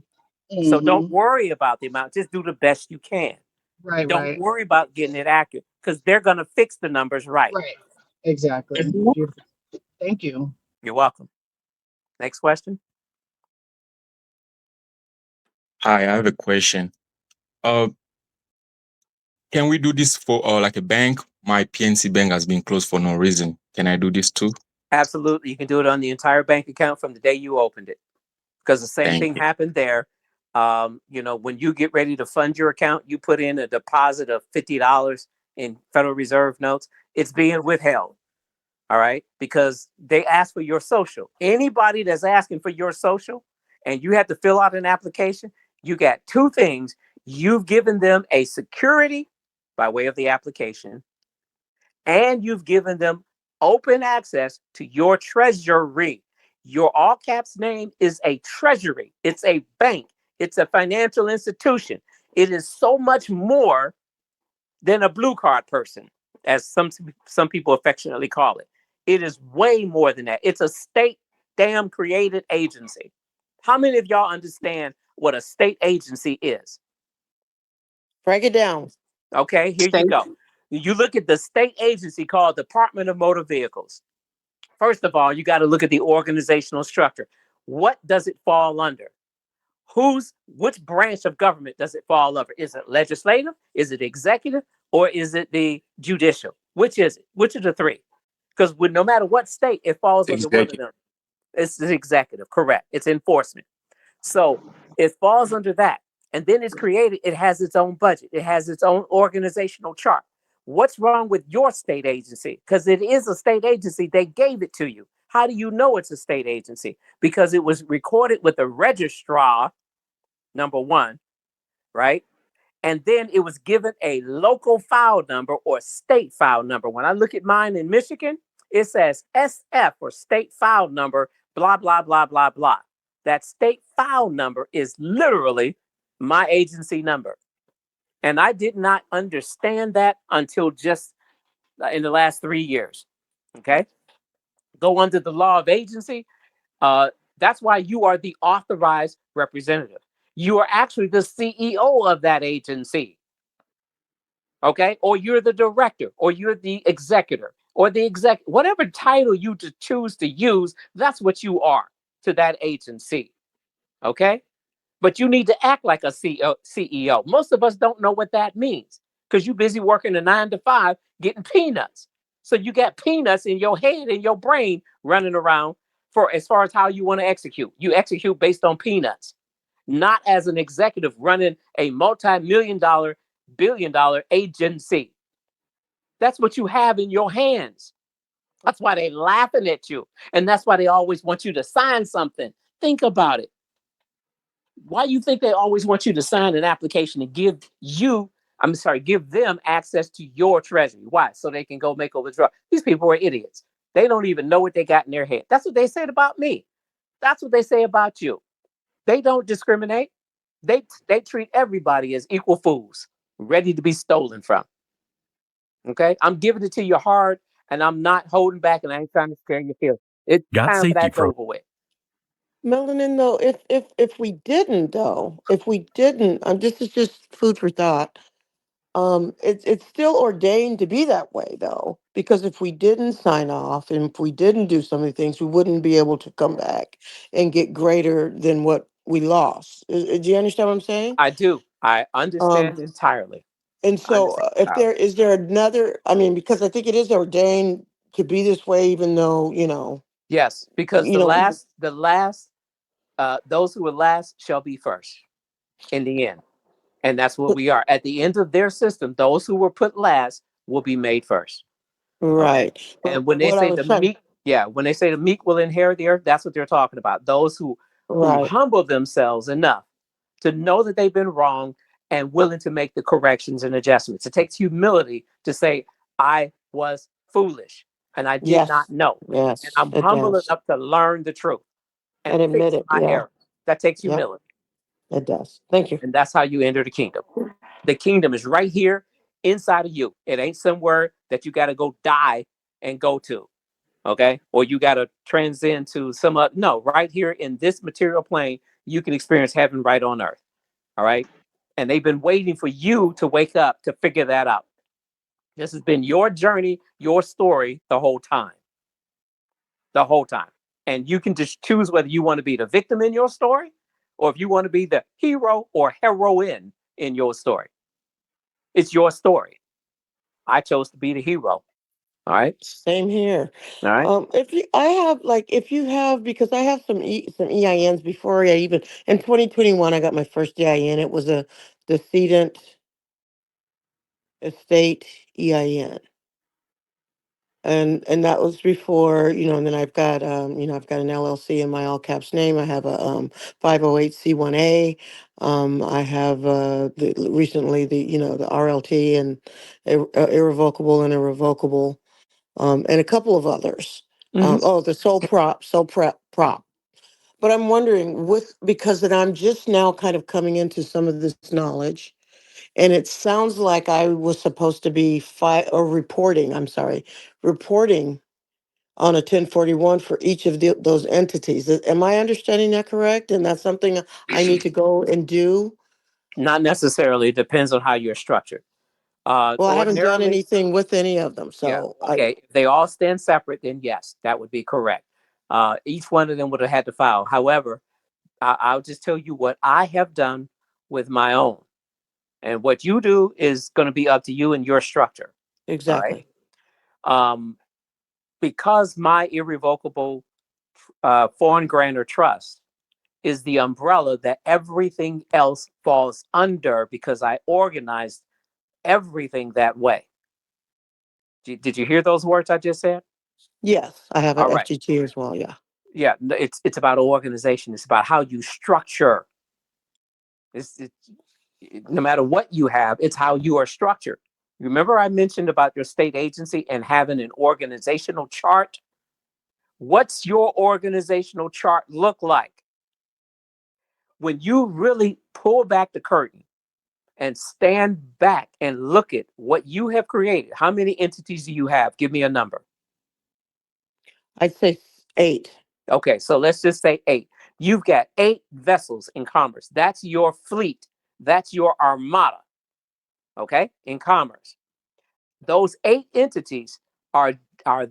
N: So don't
P: Mm-hmm.
N: worry about the amount. Just do the best you can.
P: Right,
N: Don't
P: right,
N: worry about getting it accurate because they're going to fix the numbers right.
P: right. Exactly. Beautiful. Thank you.
N: You're welcome. Next question.
R: Hi, I have a question. Uh, can we do this for like a bank? My PNC bank has been closed for no reason. Can I do this too?
N: Absolutely. You can do it on the entire bank account from the day you opened it because the same
R: Thank
N: thing
R: you.
N: happened there. When you get ready to fund your account, you put in a deposit of $50 in Federal Reserve notes. It's being withheld. All right. Because they ask for your social. Anybody that's asking for your social and you have to fill out an application, you got two things. You've given them a security by way of the application, and you've given them open access to your treasury. Your all caps name is a treasury, it's a bank, it's a financial institution. It is so much more than a blue card person, as some people affectionately call it. It is way more than that. It's a state damn created agency. How many of y'all understand what a state agency is?
O: Break it down.
N: Okay, here you go. You look at the state agency called Department of Motor Vehicles. First of all, you got to look at the organizational structure. What does it fall under? Which branch of government does it fall under? Is it legislative? Is it executive? Or is it the judicial? Which is it? Which of the three? Because no matter what state, it falls under one of
R: Executive.
N: them. It's the executive, correct. It's enforcement. So it falls under that. And then it's created, it has its own budget, it has its own organizational chart. What's wrong with your state agency? Because it is a state agency, they gave it to you. How do you know it's a state agency? Because it was recorded with the registrar, number one, right? And then it was given a local file number or state file number. When I look at mine in Michigan, it says SF or state file number, blah, blah, blah, blah, blah. That state file number is literally my agency number. And I did not understand that until just in the last 3 years. Okay. Go under the law of agency. That's why you are the authorized representative. You are actually the CEO of that agency. Okay. Or you're the director, or you're the executor, or the whatever title you choose to use, that's what you are to that agency. Okay. But you need to act like a CEO. Most of us don't know what that means because you're busy working a 9 to 5 getting peanuts. So you got peanuts in your head and your brain running around for as far as how you want to execute. You execute based on peanuts, not as an executive running a multi-million-dollar, billion-dollar agency. That's what you have in your hands. That's why they're laughing at you. And that's why they always want you to sign something. Think about it. Why do you think they always want you to sign an application and give them access to your treasury? Why? So they can go make a withdrawal. These people are idiots. They don't even know what they got in their head. That's what they said about me. That's what they say about you. They don't discriminate. They treat everybody as equal fools, ready to be stolen from. Okay? I'm giving it to you hard, and I'm not holding back, and I ain't trying to scare your feelings. It's time for that's over with.
O: Melanin, though, if we didn't, this is just food for thought. It's still ordained to be that way, though, because if we didn't sign off and if we didn't do some of the things, we wouldn't be able to come back and get greater than what we lost. Do you understand what I'm saying?
N: I do. I understand
O: Um,
N: entirely.
O: and
N: I
O: so,
N: understand
O: if
N: entirely.
O: there another? I mean, because I think it is ordained to be this way, even though
N: Yes, because
O: you know,
N: those who will last shall be first in the end. And that's what we are. At the end of their system, those who were put last will be made first. Okay.
O: right?
N: And
O: But
N: when they
O: what I
N: say
O: was
N: the
O: trying,
N: meek, yeah, when they say the meek will inherit the earth, that's what they're talking about. Those who
O: right?
N: humble themselves enough to know that they've been wrong and willing to make the corrections and adjustments. It takes humility to say, I was foolish and I did not
O: Yes.
N: know. And
O: Yes,
N: I'm
O: it
N: humble
O: does.
N: enough to learn the truth and
O: And admit
N: fix
O: it.
N: my
O: Yeah.
N: errors. That takes
O: Yep.
N: humility.
O: It does. Thank you.
N: And that's how you enter the kingdom. The kingdom is right here inside of you. It ain't somewhere that you got to go die and go to. Okay. Or you got to transcend to some other. No, right here in this material plane, you can experience heaven right on earth. All right. And they've been waiting for you to wake up to figure that out. This has been your journey, your story the whole time. The whole time. And you can just choose whether you want to be the victim in your story or if you want to be the hero or heroine in your story. It's your story. I chose to be the hero. All right.
O: Same here.
N: All right.
O: If you, I have like, if you have, because I have some EINs before I even in 2021, I got my first EIN. It was a decedent estate EIN, and that was before, and then I've got I've got an LLC in my all caps name. I have a 508c1A. I have recently the RLT and irrevocable and irrevocable, and a couple of others.
N: Mm-hmm.
O: The sole prop. But I'm wondering, because that I'm just now kind of coming into some of this knowledge, and it sounds like I was supposed to be reporting. I'm sorry, reporting on a 1041 for each of those entities. Am I understanding that correct? And that's something I need to go and do.
N: Not necessarily. It depends on how you're structured.
O: Well, I haven't done
N: Ordinarily,
O: anything with any of them,
N: yeah.
O: so
N: Okay. If they all stand separate, then yes, that would be correct. Each one of them would have had to file. However, I'll just tell you what I have done with my own. And what you do is going to be up to you and your structure. All right.
O: exactly.
N: Um, because my irrevocable foreign grantor trust is the umbrella that everything else falls under because I organized everything that way. Did you hear those words I just said?
O: Yes, I have a
N: All right.
O: FGT as well. Yeah,
N: Yeah, it's about organization. It's about how you structure. It's no matter what you have, it's how you are structured. Remember I mentioned about your state agency and having an organizational chart? What's your organizational chart look like? When you really pull back the curtain and stand back and look at what you have created, how many entities do you have? Give me a number.
O: I'd say 8.
N: Okay, so let's just say 8. You've got 8 vessels in commerce. That's your fleet. That's your armada. Okay, in commerce. Those 8 entities are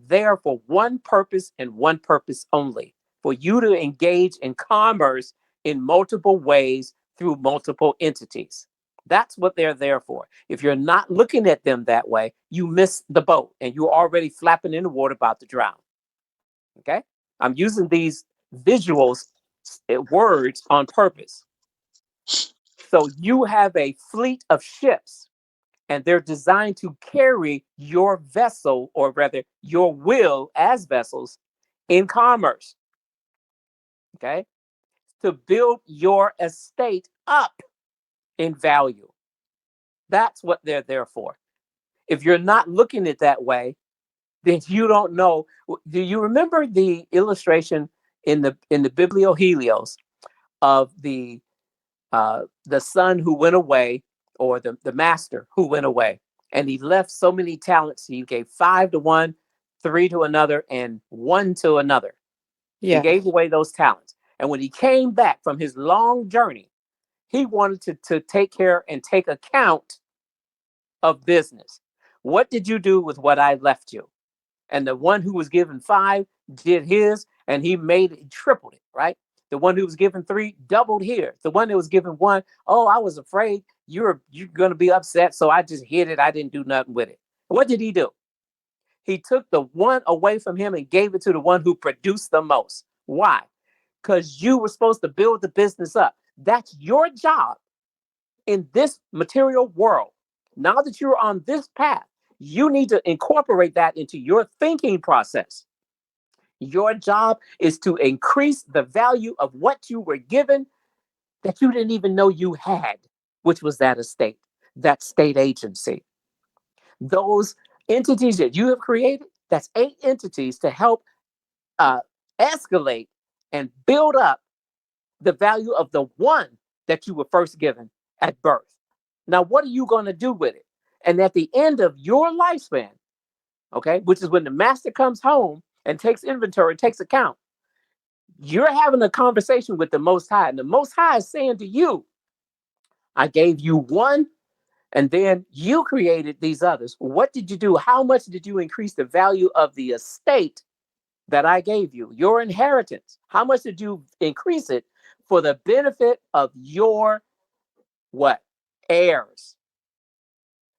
N: there for one purpose and one purpose only, for you to engage in commerce in multiple ways through multiple entities. That's what they're there for. If you're not looking at them that way, you miss the boat and you're already flapping in the water about to drown. Okay? I'm using these visuals, words on purpose. So you have a fleet of ships and they're designed to carry your vessel, or rather your will as vessels in commerce. Okay? To build your estate up in value. That's what they're there for. If you're not looking at it that way, then you don't know. Do you remember the illustration in the Bibliohelios of the son who went away, or the master who went away, and he left so many talents? He gave 5 to one, 3 to another, and 1 to another. He
O: Yes.
N: gave away those talents. And when he came back from his long journey, he wanted to take care and take account of business. What did you do with what I left you? And the one who was given 5 did his, and he made it, tripled it, right? The one who was given 3 doubled here. The one that was given 1, oh, I was afraid you're going to be upset, so I just hid it. I didn't do nothing with it. What did he do? He took the one away from him and gave it to the one who produced the most. Why? Because you were supposed to build the business up. That's your job in this material world. Now that you're on this path, you need to incorporate that into your thinking process. Your job is to increase the value of what you were given that you didn't even know you had, which was that estate, that state agency. Those entities that you have created, That's 8 entities to help escalate and build up the value of the one that you were first given at birth. Now, what are you going to do with it? And at the end of your lifespan, okay, which is when the master comes home and takes inventory, takes account, you're having a conversation with the Most High. And the Most High is saying to you, I gave you one, and then you created these others. What did you do? How much did you increase the value of the estate that I gave you, your inheritance? How much did you increase it for the benefit of your what? Heirs,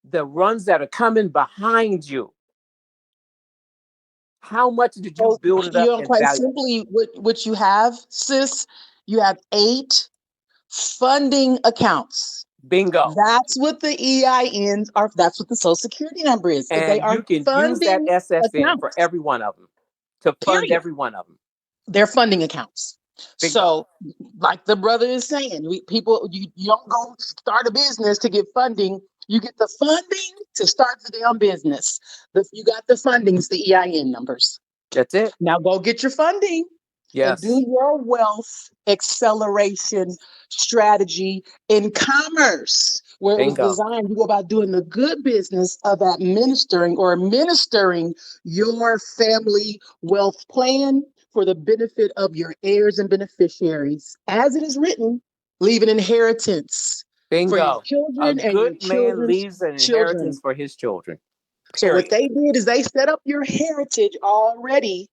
N: the ones that are coming behind you. How much did you
F: So,
N: build it
F: you
N: up
F: know,
N: in
F: quite
N: value?
F: simply, what you have, sis, you have 8 funding accounts.
N: Bingo.
F: That's what the EINs are. That's what the Social Security number is. They
N: And
F: are
N: you can use that
F: funding
N: SSN for
F: accounts,
N: every one of them, to fund
F: period.
N: every one of them.
F: They're funding accounts.
N: Bingo.
F: So, like the brother is saying, people, you don't go start a business to get funding. You get the funding to start the damn business. You got the funding, it's the EIN numbers.
N: That's it.
F: Now go get your funding and do
N: Yes.
F: your wealth acceleration strategy in commerce, where it was
N: Bingo.
F: designed to go about doing the good business of administering your family wealth plan for the benefit of your heirs and beneficiaries. As it is written, leave an inheritance for your
N: Bingo. A
F: children and your
N: good man
F: children's
N: leaves an inheritance
F: children.
N: for his children.
F: So what
N: Period.
F: they did is they set up your heritage already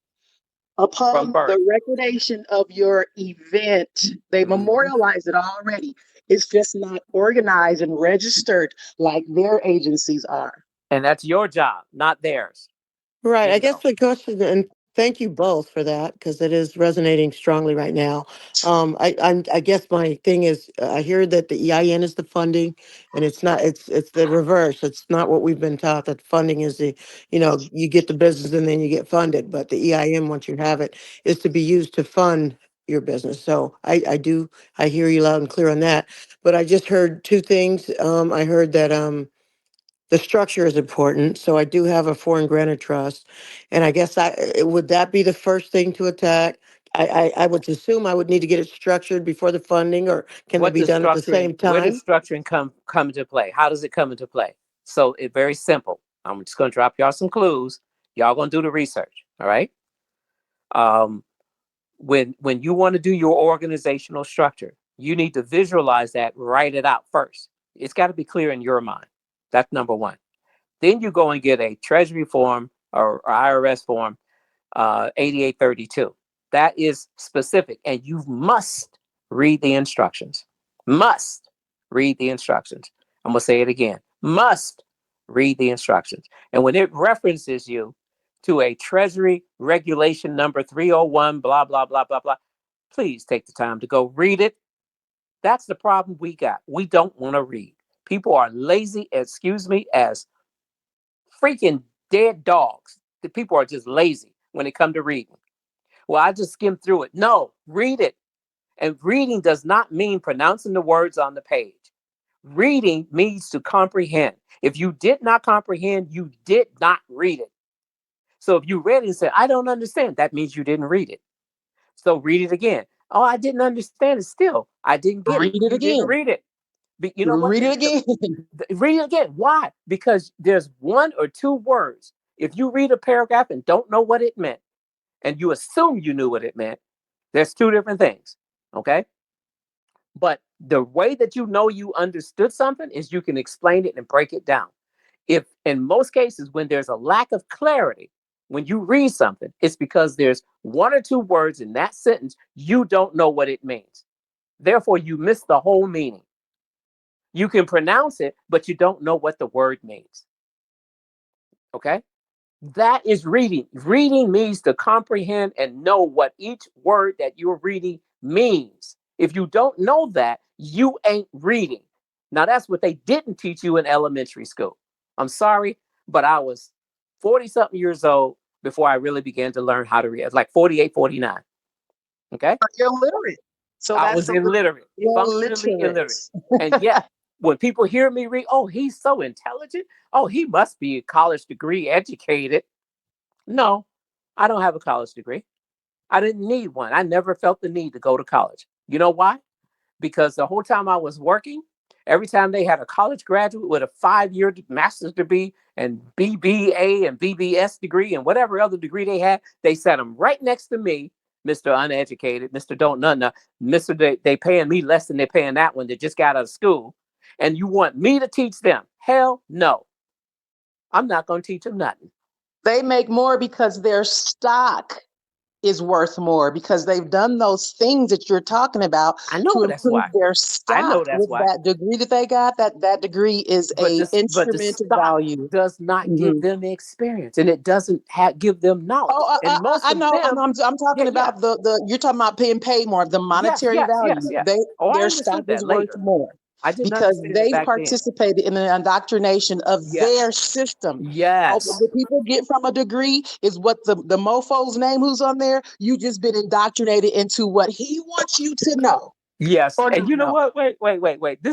N: From
F: upon
N: birth.
F: the recordation of your event. They
N: Mhm.
F: memorialize it already. It's just not organized and registered like their agencies are.
N: And that's your job, not theirs.
O: Right. I guess
N: Bingo.
O: the question, and thank you both for that because it is resonating strongly right now. I guess my thing is, I hear that the EIN is the funding, and it's not. It's the reverse. It's not what we've been taught. That funding is you get the business and then you get funded. But the EIN, once you have it, is to be used to fund your business. So I hear you loud and clear on that. But I just heard 2 things. I heard that the structure is important. So I do have a foreign grantor trust. And I guess would that be the first thing to attack? I would assume I would need to get it structured before the funding, or can it
N: What
O: be
N: does
O: done at the
N: structuring,
O: same
N: where does
O: time?
N: structuring come into play? How does it come into play? So it's very simple. I'm just gonna drop y'all some clues. Y'all gonna do the research. All right. Um, when you want to do your organizational structure, you need to visualize that, write it out first. It's got to be clear in your mind. That's number one. Then you go and get a treasury form or IRS form 8832. That is specific, and you must read the instructions. Must read the instructions. I'm going to say it again. Must read the instructions. And when it references you to a Treasury regulation number 301, blah, blah, blah, blah, blah, please take the time to go read it. That's the problem we got. We don't want to read. People are lazy, excuse me, as freaking dead dogs. The people are just lazy when it comes to reading. Well, I just skimmed through it. No, read it. And reading does not mean pronouncing the words on the page. Reading means to comprehend. If you did not comprehend, you did not read it. So if you read it and said, I don't understand, that means you didn't read it. So read it again. Oh, I didn't understand it still. I didn't get it.
F: Read it
N: You didn't
F: again.
N: read it. But you know what?
F: Read it again.
N: Read it again. Why? Because there's 1 or 2 words. If you read a paragraph and don't know what it meant, and you assume you knew what it meant, there's 2 different things. Okay. But the way that you know you understood something is you can explain it and break it down. If in most cases, when there's a lack of clarity, when you read something, it's because there's 1 or 2 words in that sentence you don't know what it means. Therefore, you miss the whole meaning. You can pronounce it, but you don't know what the word means. Okay? That is reading. Reading means to comprehend and know what each word that you're reading means. If you don't know that, you ain't reading. Now, that's what they didn't teach you in elementary school. I'm sorry, but I was 40 something years old before I really began to learn how to read. It's like 48, 49. Okay.
F: Illiterate. So
N: I
F: that's
N: was
F: the
N: illiterate, functionally
F: illiterate.
N: illiterate. And yet, when people hear me read, oh, he's so intelligent. Oh, he must be a college degree educated. No, I don't have a college degree. I didn't need one. I never felt the need to go to college. You know why? Because the whole time I was working, every time they had a college graduate with a 5-year master's degree and BBA and BBS degree and whatever other degree they had, they sat them right next to me, Mr. Uneducated, Mr. Don't None, Mr. They paying me less than they're paying that one that just got out of school. And you want me to teach them? Hell no. I'm not going to teach them nothing.
F: They make more because their stock is worth more because they've done those things that you're talking about
N: I know
F: to
N: that's
F: improve
N: why.
F: their
N: I know
F: stock
N: that's
F: with
N: why.
F: that degree that they got. That degree is
N: But
F: a
N: the
F: instrument of
N: stock
F: value.
N: does not give
F: Mhm.
N: them experience, and it doesn't give them knowledge.
F: Oh,
N: And most
F: I
N: of
F: know.
N: them,
F: I'm
N: yeah,
F: talking
N: yeah,
F: about the you're talking about being paid more, the
N: yes,
F: monetary
N: yes, yes,
F: value.
N: yes.
F: They
N: Oh, I
F: their stock
N: understood
F: is
N: that
F: worth
N: later.
F: more
N: I didn't
F: because
N: understand it
F: they've
N: back then.
F: participated in the indoctrination of their
N: Yes,
F: system.
N: yes,
F: What people get from a degree is what the mofo's name who's on there. You just been indoctrinated into what he wants you to know
N: yes.
F: or
N: And
F: not
N: you know
F: know.
N: what? Wait.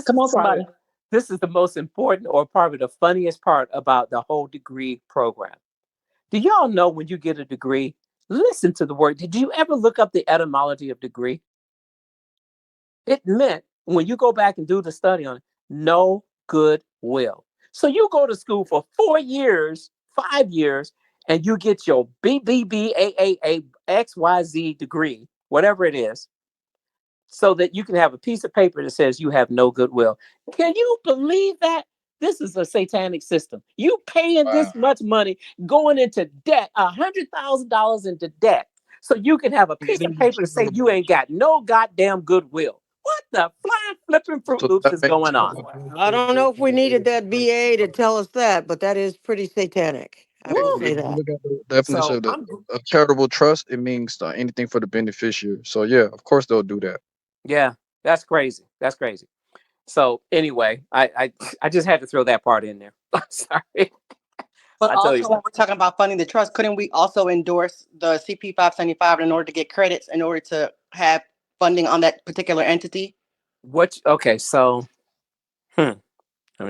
F: Come on, somebody.
N: This is the most important, or probably the funniest part about the whole degree program. Do y'all know when you get a degree? Listen to the word. Did you ever look up the etymology of degree? It meant, when you go back and do the study on it, no goodwill. So you go to school for 4 years, 5 years, and you get your BBBAAA XYZ degree, whatever it is, so that you can have a piece of paper that says you have no goodwill. Can you believe that? This is a satanic system. You paying this much money, going into debt, $100,000 into debt, so you can have a piece of paper to say you ain't got no goddamn goodwill. What the flying flipping Fruit
S: So
N: Loops
S: that
N: is
S: makes
N: going on?
O: I don't know if we needed that VA to tell us that, but that is pretty satanic. I will
N: Woo!
O: say
S: if you
O: that.
S: look at the definition
N: So
S: of a charitable trust, it means anything for the beneficiary. So yeah, of course they'll do that.
N: yeah, that's crazy. That's crazy. So anyway, I just had to throw that part in there. I'm sorry.
A: But
N: I tell you.
A: also, when we're talking about funding the trust, couldn't we also endorse the CP 575 in order to get credits, in order to have funding on that particular entity?
N: What? Okay, so I'm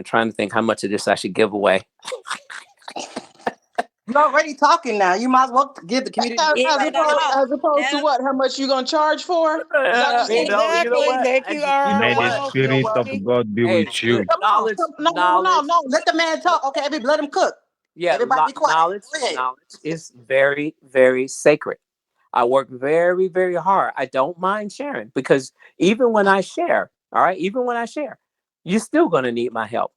N: trying to think how much of this I should give away.
A: You're already talking now. You might as well give the community.
F: As
J: Yeah,
F: opposed,
J: no,
F: as opposed to
J: no.
F: what? How much you gonna charge for? Is that what you're saying?
N: No, you know
O: Exactly.
N: what?
O: Thank you,
N: You know
O: RA.
R: May the
N: what?
O: Hello,
N: You know
R: spirit
N: what?
R: of
O: Steve.
R: God be
N: Hey,
R: with you.
F: Come on. No. Let the man talk. Okay, let him cook.
N: Yeah,
F: Everybody be quiet. Go ahead.
N: knowledge is very, very sacred. I work very, very hard. I don't mind sharing, because even when I share, all right, even when I share, you're still going to need my help.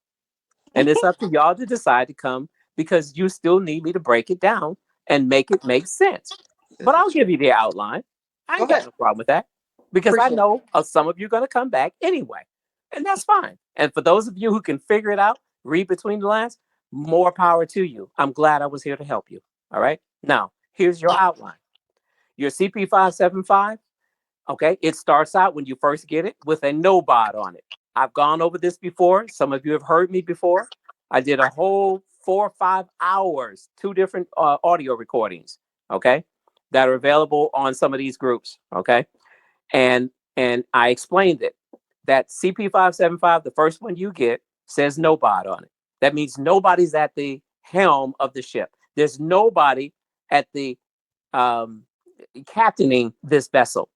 N: And it's up to y'all to decide to come, because you still need me to break it down and make it make sense. But
A: This is
N: I'll
A: true.
N: give you the outline. I
A: Go
N: ain't got
A: ahead.
N: no problem with that, because I
A: Appreciate it.
N: know some of you are going to come back anyway. And that's fine. And for those of you who can figure it out, read between the lines, more power to you. I'm glad I was here to help you. All right. Now, here's your outline. Your CP 575. Okay, it starts out when you first get it with a no bot on it. I've gone over this before. Some of you have heard me before. I did a whole 4 or 5 hours, 2 different audio recordings, okay, that are available on some of these groups, okay, and I explained it. That CP 575, the first one you get, says no bot on it. That means nobody's at the helm of the ship. There's nobody at the um, captaining this vessel.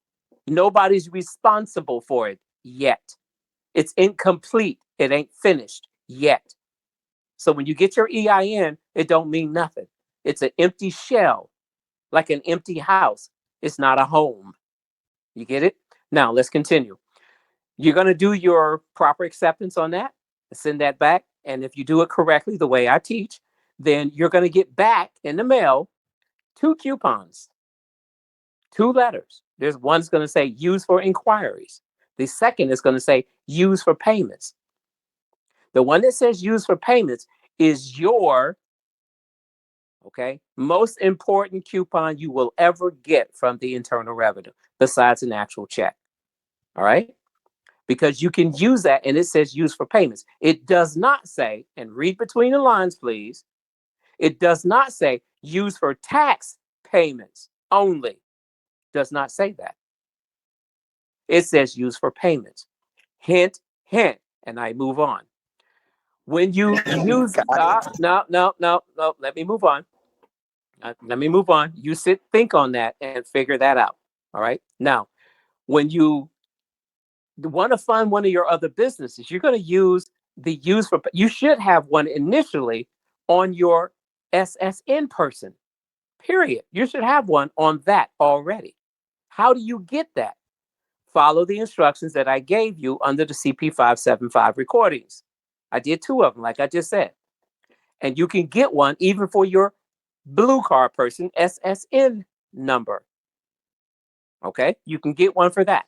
N: Nobody's responsible for it yet. It's incomplete. It ain't finished yet. So when you get your EIN, it don't mean nothing. It's an empty shell, like an empty house. It's not a home. You get it? Now let's continue. You're going to do your proper acceptance on that, send that back. And if you do it correctly, the way I teach, then you're going to get back in the mail 2 coupons, 2 letters. There's one's going to say use for inquiries. The second is going to say use for payments. The one that says use for payments is your, okay, most important coupon you will ever get from the Internal Revenue, besides an actual check. All right? Because you can use that, and it says use for payments. It does not say, and read between the lines, please. It does not say use for tax payments only. Does not say that. It says use for payments. Hint, hint, and I move on. When you use, no, let me move on. Let me move on. You think on that and figure that out. All right. Now, when you want to fund one of your other businesses, you're going to you should have one initially on your SSN person, period. You should have one on that already. How do you get that? Follow the instructions that I gave you under the CP 575 recordings. I did 2 of them, like I just said. And you can get one even for your blue card person SSN number. Okay, you can get one for that.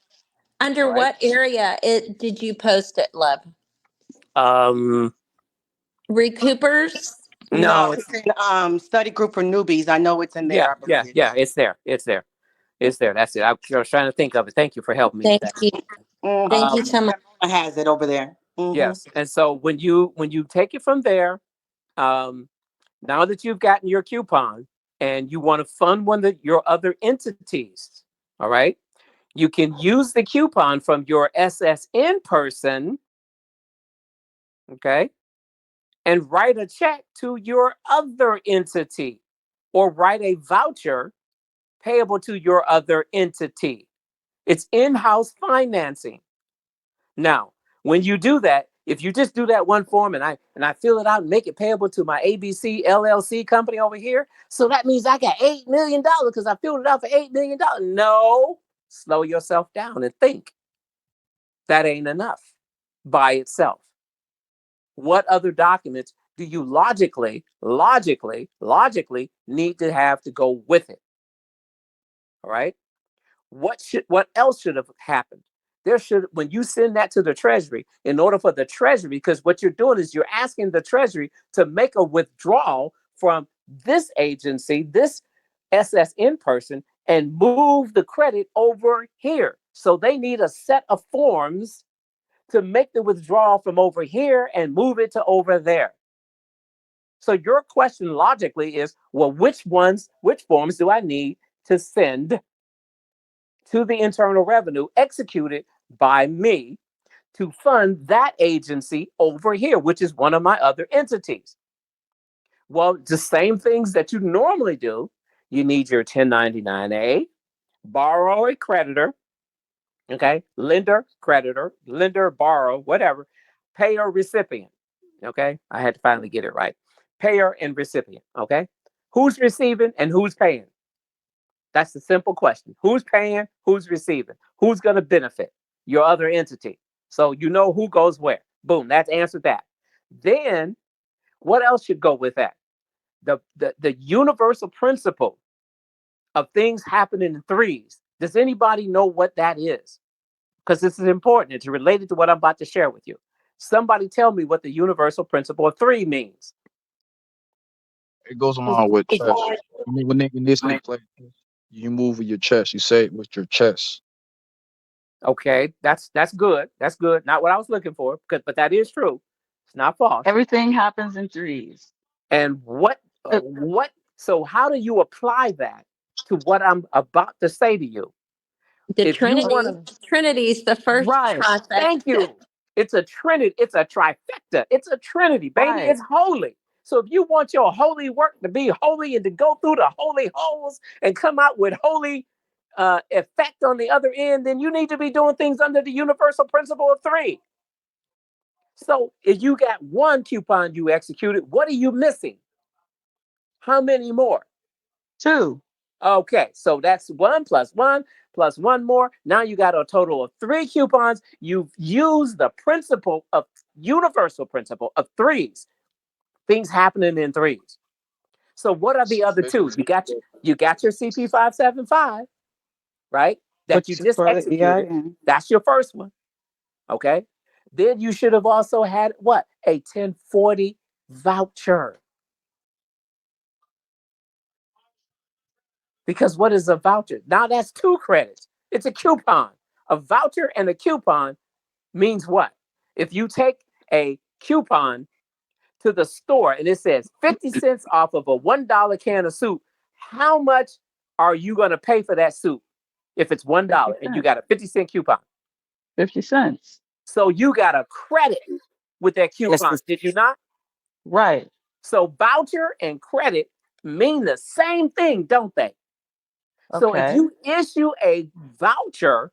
J: Under
N: Right.
J: what area did you post it, love?
N: Um,
J: Recoupers?
N: no,
A: It's in study group for newbies. I know it's in there. I believe.
N: it's there. It's there. It's there. That's it. I was trying to think of it. Thank you for helping me with
J: Thank
N: that.
J: you. Thank you so much.
A: Has it over there.
N: Yes. And so when you take it from there, now that you've gotten your coupon and you want to fund one of your other entities, all right, you can use the coupon from your SSN person, okay, and write a check to your other entity or write a voucher payable to your other entity. It's in-house financing. Now, when you do that, if you just do that one form and I fill it out and make it payable to my ABC LLC company over here, so that means I got $8 million because I filled it out for $8 million. No, slow yourself down and think. That ain't enough by itself. What other documents do you logically need to have to go with it? All right. What else should have happened? When you send that to the Treasury, in order for the Treasury, because what you're doing is you're asking the Treasury to make a withdrawal from this agency, this SSN person, and move the credit over here. So they need a set of forms to make the withdrawal from over here and move it to over there. So your question logically is, well, which forms do I need to send to the Internal Revenue executed by me to fund that agency over here, which is one of my other entities? Well, the same things that you normally do. You need your 1099-A, borrower, creditor, okay, lender, creditor, lender, borrow, whatever, payer, recipient, okay? I had to finally get it right. Payer and recipient, okay? Who's receiving and who's paying? That's the simple question. Who's paying? Who's receiving? Who's going to benefit? Your other entity. So you know who goes where. Boom, that's answered that. Then what else should go with that? The universal principle of things happening in threes. Does anybody know what that is? Because this is important. It's related to what I'm about to share with you. Somebody tell me what the universal principle of 3 means.
S: It goes along with chess. When this take place, you move with your chest. You say it with your chest.
N: Okay, that's good. That's good. Not what I was looking for, but that is true. It's not false.
T: Everything happens in threes.
N: And so how do you apply that to what I'm about to say to you?
J: The
N: If you want
J: Trinity.
N: to,
J: Trinity's the first
T: Right.
J: trifecta.
N: thank you. It's a trinity. It's a trifecta. It's a trinity, baby.
T: Right.
N: It's holy. So if you want your holy work to be holy and to go through the holy holes and come out with holy effect on the other end, then you need to be doing things under the universal principle of 3. So if you got one coupon you executed, what are you missing? How many more?
T: 2.
N: Okay, so that's 1 plus 1 plus 1 more. Now you got a total of 3 coupons. You've used the universal principle of threes, things happening in threes. So what are the other 2? You got your CP 575, right? That you
T: Which is
N: just
T: for the
N: executed.
T: EIN.
N: That's your first one. Okay. Then you should have also had what? A 1040 voucher. Because what is a voucher? Now that's 2 credits. It's a coupon. A voucher and a coupon means what? If you take a coupon to the store and it says 50 cents off of a $1 can of soup, how much are you going to pay for that soup if it's $1 and you got a 50-cent coupon?
T: 50 cents.
N: So you got a credit with that coupon, did you not?
T: Right.
N: So voucher and credit mean the same thing, don't they? So if
T: Okay.
N: you issue a voucher,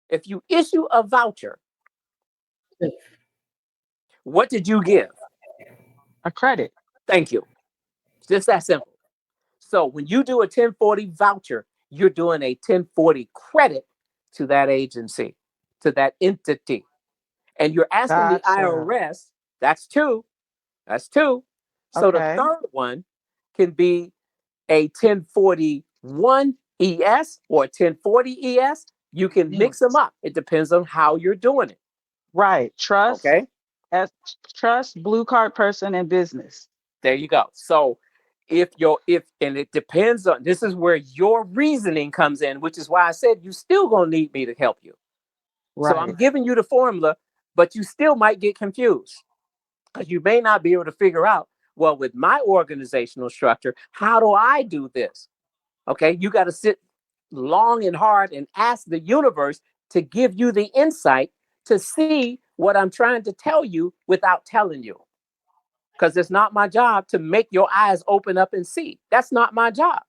N: if you issue a voucher, what did you give?
T: A credit.
N: Thank you. Just that simple. So when you do a 1040 voucher, you're doing a 1040 credit to that agency, to that entity. And you're asking the
T: Gotcha.
N: IRS, that's two. That's two. So the
T: Okay.
N: third one can be a 1041 ES or a 1040 ES. You can
T: Yeah.
N: mix them up. It depends on how you're doing it.
T: Right. Trust
N: Okay.
T: as trust, blue card person in business.
N: There you go. So if and it depends on, this is where your reasoning comes in, which is why I said you still gonna need me to help you. So I'm
T: Right.
N: giving you the formula, but you still might get confused because you may not be able to figure out, well, with my organizational structure, how do I do this? Okay, you got to sit long and hard and ask the universe to give you the insight to see what I'm trying to tell you without telling you. Because it's not my job to make your eyes open up and see. That's not my job.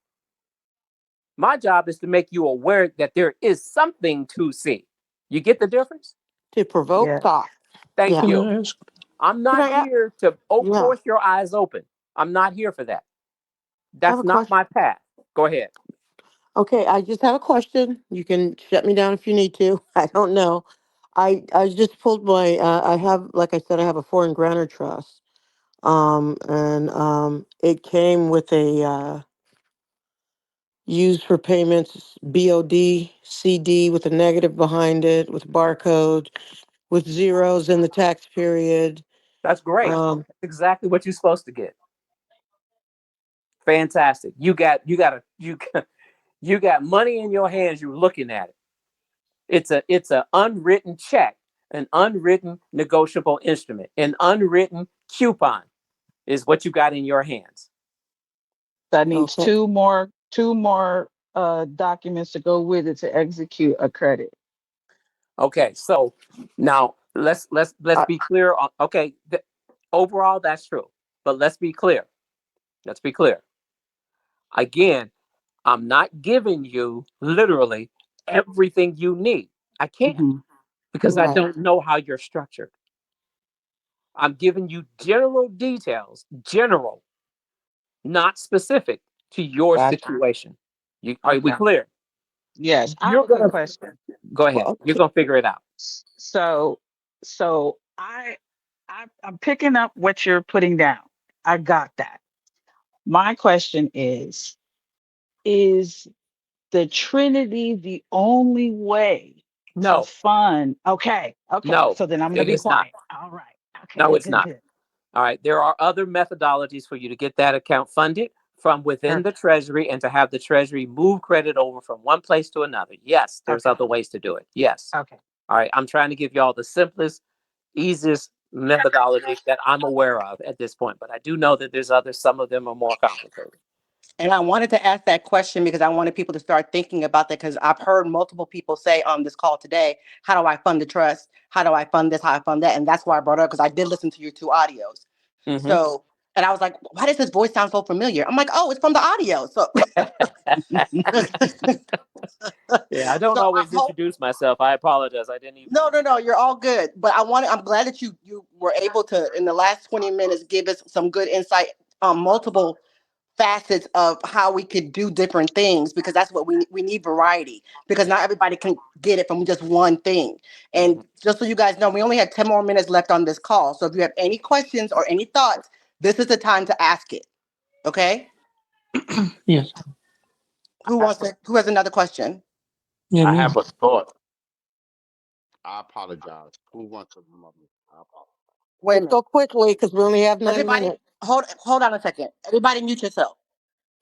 N: My job is to make you aware that there is something to see. You get the difference?
O: To provoke
T: Yeah.
O: thought.
N: Thank
O: Yeah.
A: Can
N: you.
A: I ask?
N: I'm
O: Can
N: not
O: I?
N: here to
O: Yeah.
N: force your eyes open. I'm not here for that.
O: I have
N: That's
O: a
N: not
O: question.
N: my path. Go ahead.
O: Okay, I just have a question. You can shut me down if you need to. I don't know. I just pulled my. I have, like I said, I have a foreign grantor trust. And it came with a used for payments BOD CD with a negative behind it, with barcode, with zeros in the tax period.
N: That's great.
O: Um,
N: That's exactly what you're supposed to get. Fantastic. You got money in your hands. You're looking at it. It's a unwritten check, an unwritten negotiable instrument, an unwritten coupon is what you got in your hands.
T: That needs
O: okay.
T: two more documents to go with it to execute a credit.
N: Okay, so now let's
O: I,
N: be clear on, okay, overall that's true. But let's be clear. Let's be clear. Again, I'm not giving you literally everything you need. I can't
T: Hmm.
N: because I
O: right.
N: don't know how you're structured. I'm giving you general details, general, not specific to your
T: Gotcha.
N: situation. Are we
T: Okay.
N: clear?
T: Yes, I have
N: You're
T: a quick
N: gonna
T: question.
N: go ahead.
O: Well,
N: You're
O: okay.
N: gonna figure it out.
T: So, so I'm picking up what you're putting down. I got that. My question is the Trinity the only way to
N: No,
T: fund? Okay, okay.
N: no,
T: So then I'm gonna
N: it
T: be
N: is not.
T: quiet. All right. Okay,
N: No,
T: good,
N: it's
T: good,
N: not.
T: good.
N: All right. There are other methodologies for you to get that account funded from within the
T: Perfect.
N: Treasury and to have the Treasury move credit over from one place to another. Yes, there's
T: Okay,
N: other ways to do it. Yes.
T: okay.
N: All right. I'm trying to give you all the simplest, easiest methodology that I'm aware of at this point, but I do know that there's others. Some of them are more complicated.
A: And I wanted to ask that question because I wanted people to start thinking about that because I've heard multiple people say on this call today, how do I fund the trust? How do I fund this? How I fund that? And that's why I brought it up because I did listen to your two audios.
N: Hmm.
A: So, and I was like, why does this voice sound so familiar? I'm like, oh, it's from the audio. So,
N: Yeah, I don't
A: so I
N: always
A: hope,
N: introduce myself. I apologize. I didn't even.
A: no, you're all good. But I'm glad that you were able to, in the last 20 minutes, give us some good insight on multiple facets of how we could do different things because that's what we need variety because not everybody can get it from just one thing. And
N: Mhm.
A: just so you guys know, we only have 10 more minutes left on this call. So if you have any questions or any thoughts, this is the time to ask it. Okay?
U: Yes.
A: Who has another question?
U: Yeah,
K: I
U: me.
K: have a thought. I apologize. Who wants to remember? I apologize.
A: Wait a
O: Let's
A: minute.
O: go quickly because we only have 9 minutes.
A: Everybody hold on a second. Everybody mute yourself.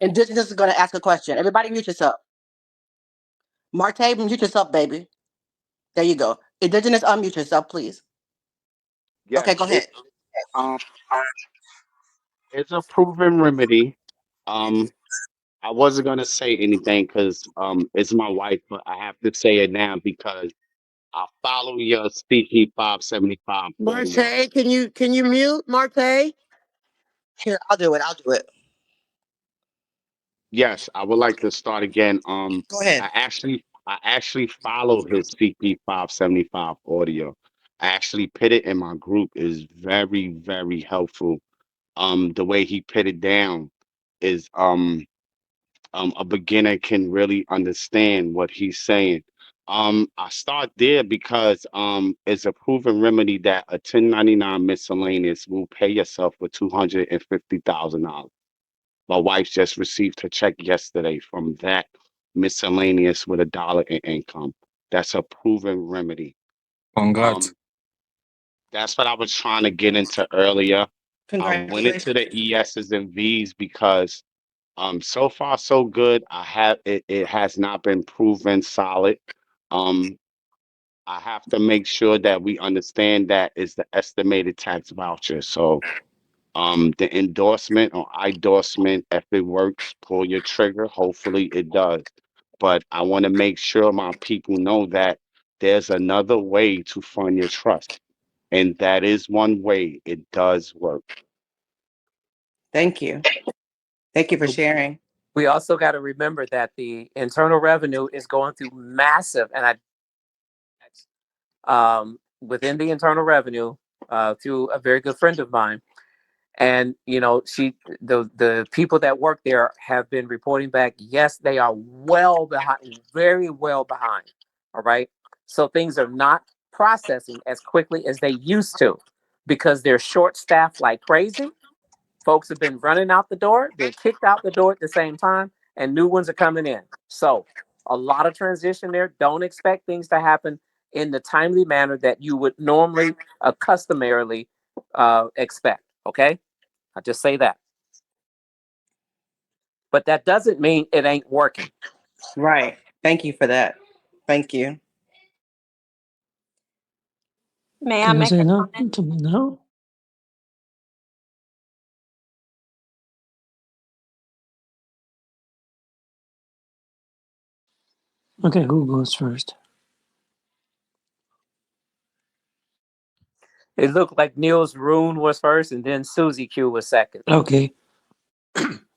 A: And this is gonna ask a question. Everybody mute yourself. Marte, mute yourself, baby. There you go. Indigenous, unmute yourself, please. Okay,
K: Yes,
A: go ahead.
K: um it's a proven remedy. Um, I wasn't gonna say anything because it's my wife, but I have to say it now because I follow your CT 575 formula.
O: Marte, can you mute Marte?
A: Here, I'll do it.
L: Yes, I would like to start again.
A: Go ahead.
L: I actually follow his CP 575 audio. I actually put it in my group is very, very helpful. The way he put it down is a beginner can really understand what he's saying. I start there because it's a proven remedy that a 1099 miscellaneous will pay yourself for $250,000. My wife just received her check yesterday from that miscellaneous with $1 in income. That's a proven remedy.
R: Congrats.
L: Um, that's what I was trying to get into earlier. I went into
A: Congratulations.
L: the ESs and Vs because so far so good. It has not been proven solid. Um, I have to make sure that we understand that is the estimated tax voucher. So the endorsement or endorsement, if it works, pull your trigger. Hopefully it does. But I want to make sure my people know that there's another way to fund your trust. And that is one way it does work.
A: Thank you. Thank you for sharing.
N: We also got to remember that the internal revenue is going through massive, and within the internal revenue, through a very good friend of mine. And the people that work there have been reporting back. Yes, they are well behind, very well behind. All right, so things are not processing as quickly as they used to because they're short staffed like crazy. Folks have been running out the door, being kicked out the door at the same time, and new ones are coming in. So a lot of transition there. Don't expect things to happen in the timely manner that you would normally, customarily expect. Okay, I just say that. But that doesn't mean it ain't working.
A: Right. Thank you for that. Thank you.
J: May I
U: Can I
J: make
U: say
J: a
U: no
J: comment?
U: to me now? Okay, who goes first?
N: It looked like Niels Rune was first, and then Susie Q was second.
U: Okay.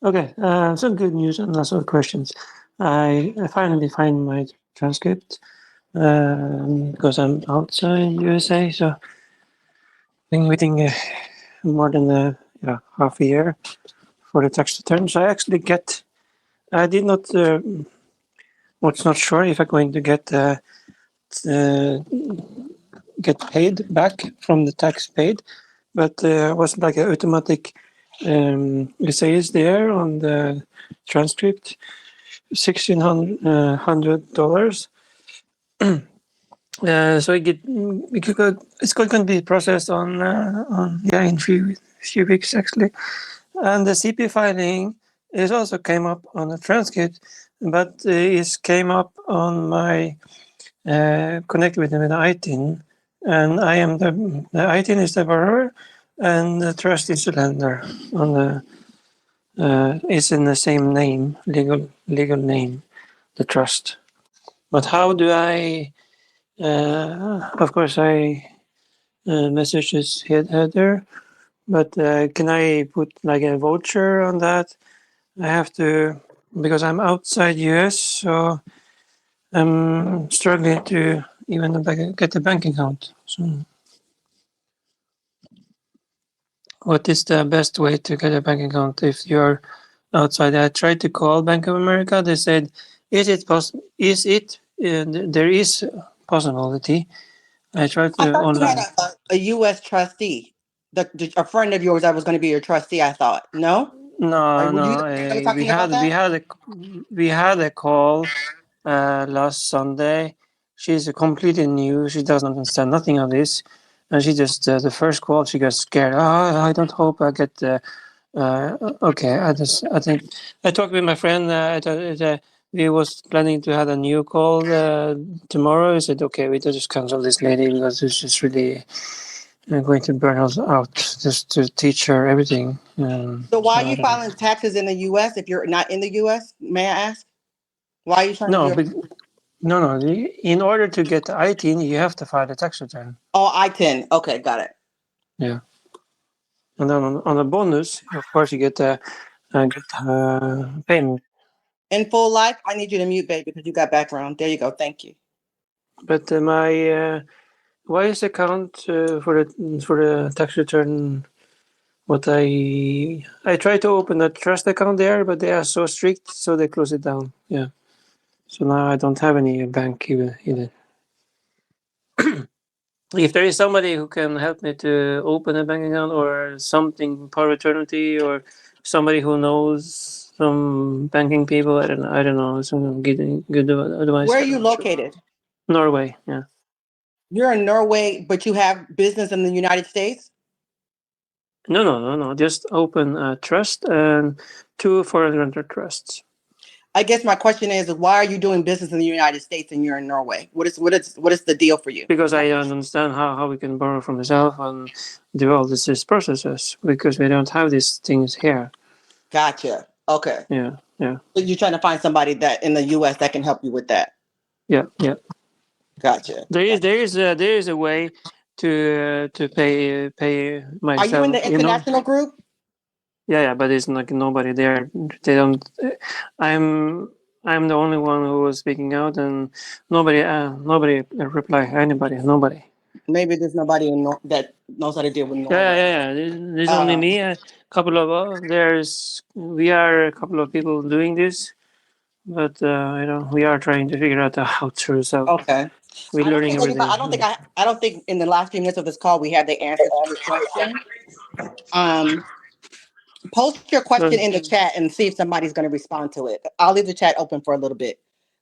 U: Okay, some good news and lots of questions. I finally find my transcript because I'm outside USA, so been waiting more than half a year for the tax return. So I did not, was not sure if I'm going to get paid back from the tax paid, but was like an automatic essays there on the transcript, $1,600. So it's going to be processed on in few weeks actually, and the CP filing is also came up on the transcript, but it came up on my connected with the ITIN, and I am the ITIN is the borrower, and the trust is the lender. On the it's in the same name, legal name, the trust. But how do I? Of course, I message this header, but can I put like a voucher on that? I have to because I'm outside US, so I'm struggling to even get a bank account. So, what is the best way to get a bank account if you're outside? I tried to call Bank of America. They said, "Is it possible? Is it? There is a possibility." I tried
A: I
U: to
A: thought you had
U: online.
A: a U.S. trustee, a friend of yours that was going to be your trustee. I thought. No,
U: No,
A: were you
U: no.
A: the one talking about
U: We
A: that?
U: had a call last Sunday. She's completely new. She doesn't understand nothing of this, and she just the first call she got scared. Oh, I don't hope I get. Okay, I think I talked with my friend. We was planning to have a new call tomorrow. He said, okay, we just cancel this lady because it's just really going to burn us out just to teach her everything.
A: So why
U: So
A: are
U: I
A: you
U: don't know.
A: filing taxes in the U.S. if you're not in the U.S.? May I ask? Why are you trying to
U: No,
A: do?
U: but no. In order to get the ITIN, you have to file a tax return.
A: Oh, I-10. Okay, got it.
U: Yeah, and then on a bonus, of course, you get a payment.
A: In full life, I need you to mute, babe, because you got background. There you go. Thank you.
U: But my wise account for the tax return, what I tried to open a trust account there, but they are so strict, so they close it down. Yeah. So now I don't have any bank either. If there is somebody who can help me to open a bank account or something, power of attorney, or somebody who knows some banking people, I don't know, some good advice.
A: Where are you located?
U: Norway. Yeah.
A: You're in Norway, but you have business in the United States?
U: No. Just open a trust and 2 foreign renter trusts.
A: I guess my question is, why are you doing business in the United States and you're in Norway? What is the deal for you?
U: Because I don't understand how we can borrow from myself and do all these processes because we don't have these things here.
A: Gotcha. Okay.
U: Yeah.
A: So you're trying to find somebody that in the US that can help you with that.
U: Yeah.
A: Gotcha.
U: There is a way to pay myself.
A: Are you in the international group?
U: Yeah, but it's like nobody there. They don't. I'm the only one who was speaking out, and nobody reply. Nobody.
A: Maybe there's nobody that knows how to deal with Norway.
U: Yeah. There's only me. A couple of we are a couple of people doing this, but we are trying to figure out how to. So
A: okay.
U: we're learning everything.
A: I don't think in the last few minutes of this call we had the answer to your question. Post your question in the chat and see if somebody's going to respond to it. I'll leave the chat open for a little bit.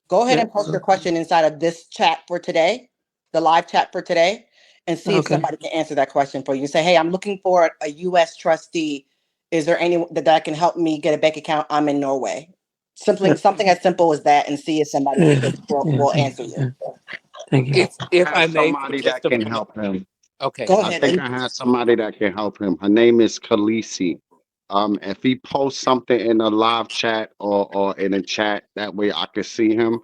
A: Go ahead and post your question inside of this chat for today, the live chat for today, and see if somebody can answer that question for you. Say, hey, I'm looking for a U.S. trustee. Is there anyone that can help me get a bank account? I'm in Norway. Something as simple as that, and see if somebody will answer you.
U: Thank you.
N: If I may,
K: Somebody that can help him.
N: Okay.
A: Go
K: I
A: ahead.
K: think I have somebody that can help him. Her name is Khaleesi. If he posts something in a live chat or in a chat, that way I can see him.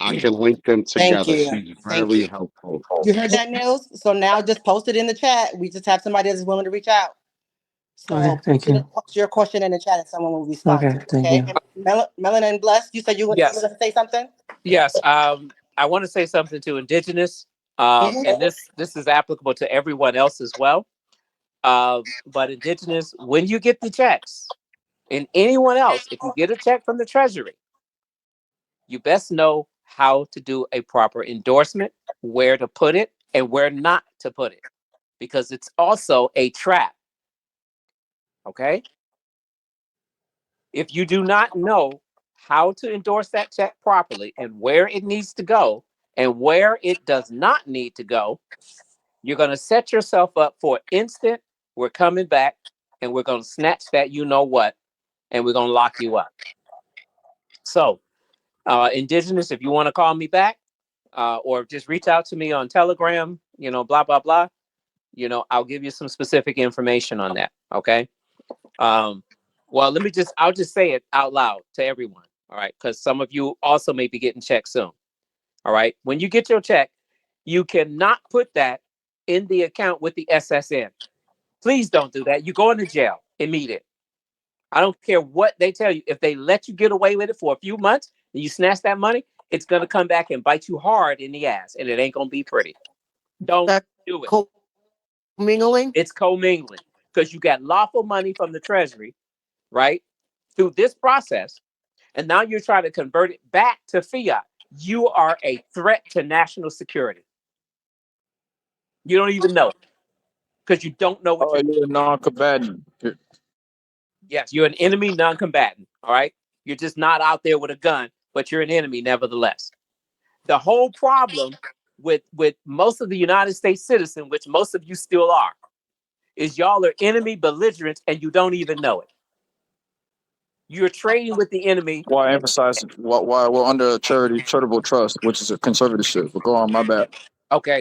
K: I can link them
A: Thank
K: together.
A: you.
K: She's
A: Thank
K: very
A: you.
K: helpful.
A: You heard that, Nils? So now just post it in the chat. We just have somebody that's willing to reach out. So
U: thank you.
A: post your question in the chat and someone will respond to it.
U: Thank
A: Okay. Melanie and Bless, you said you were going to say something?
N: Yes. I want to say something to Indigenous, and this is applicable to everyone else as well. But Indigenous, when you get the checks, and anyone else, if you get a check from the Treasury, you best know how to do a proper endorsement, where to put it, and where not to put it, because it's also a trap. Okay? If you do not know how to endorse that check properly and where it needs to go and where it does not need to go, you're going to set yourself up for instant. We're coming back and we're going to snatch that you know what, and we're going to lock you up. So, Indigenous, if you want to call me back or just reach out to me on Telegram, blah, blah, blah, I'll give you some specific information on that. Okay. Well, I'll just say it out loud to everyone. All right. Because some of you also may be getting checks soon. All right. When you get your check, you cannot put that in the account with the SSN. Please don't do that. You go into jail immediately. I don't care what they tell you. If they let you get away with it for a few months and you snatch that money, it's going to come back and bite you hard in the ass, and it ain't going to be pretty. Don't do it.
O: Mingling?
N: It's commingling because you got lawful money from the Treasury, right, through this process, and now you're trying to convert it back to fiat. You are a threat to national security. You don't even know it because you don't know what
S: you're a non-combatant.
N: Yes, you're an enemy non-combatant. All right. You're just not out there with a gun, but you're an enemy nevertheless. The whole problem with most of the United States citizens, which most of you still are, is y'all are enemy belligerents and you don't even know it. You're trading with the enemy.
S: Why emphasize why we're under a charitable trust, which is a conservatorship. But go on, my bad.
N: Okay,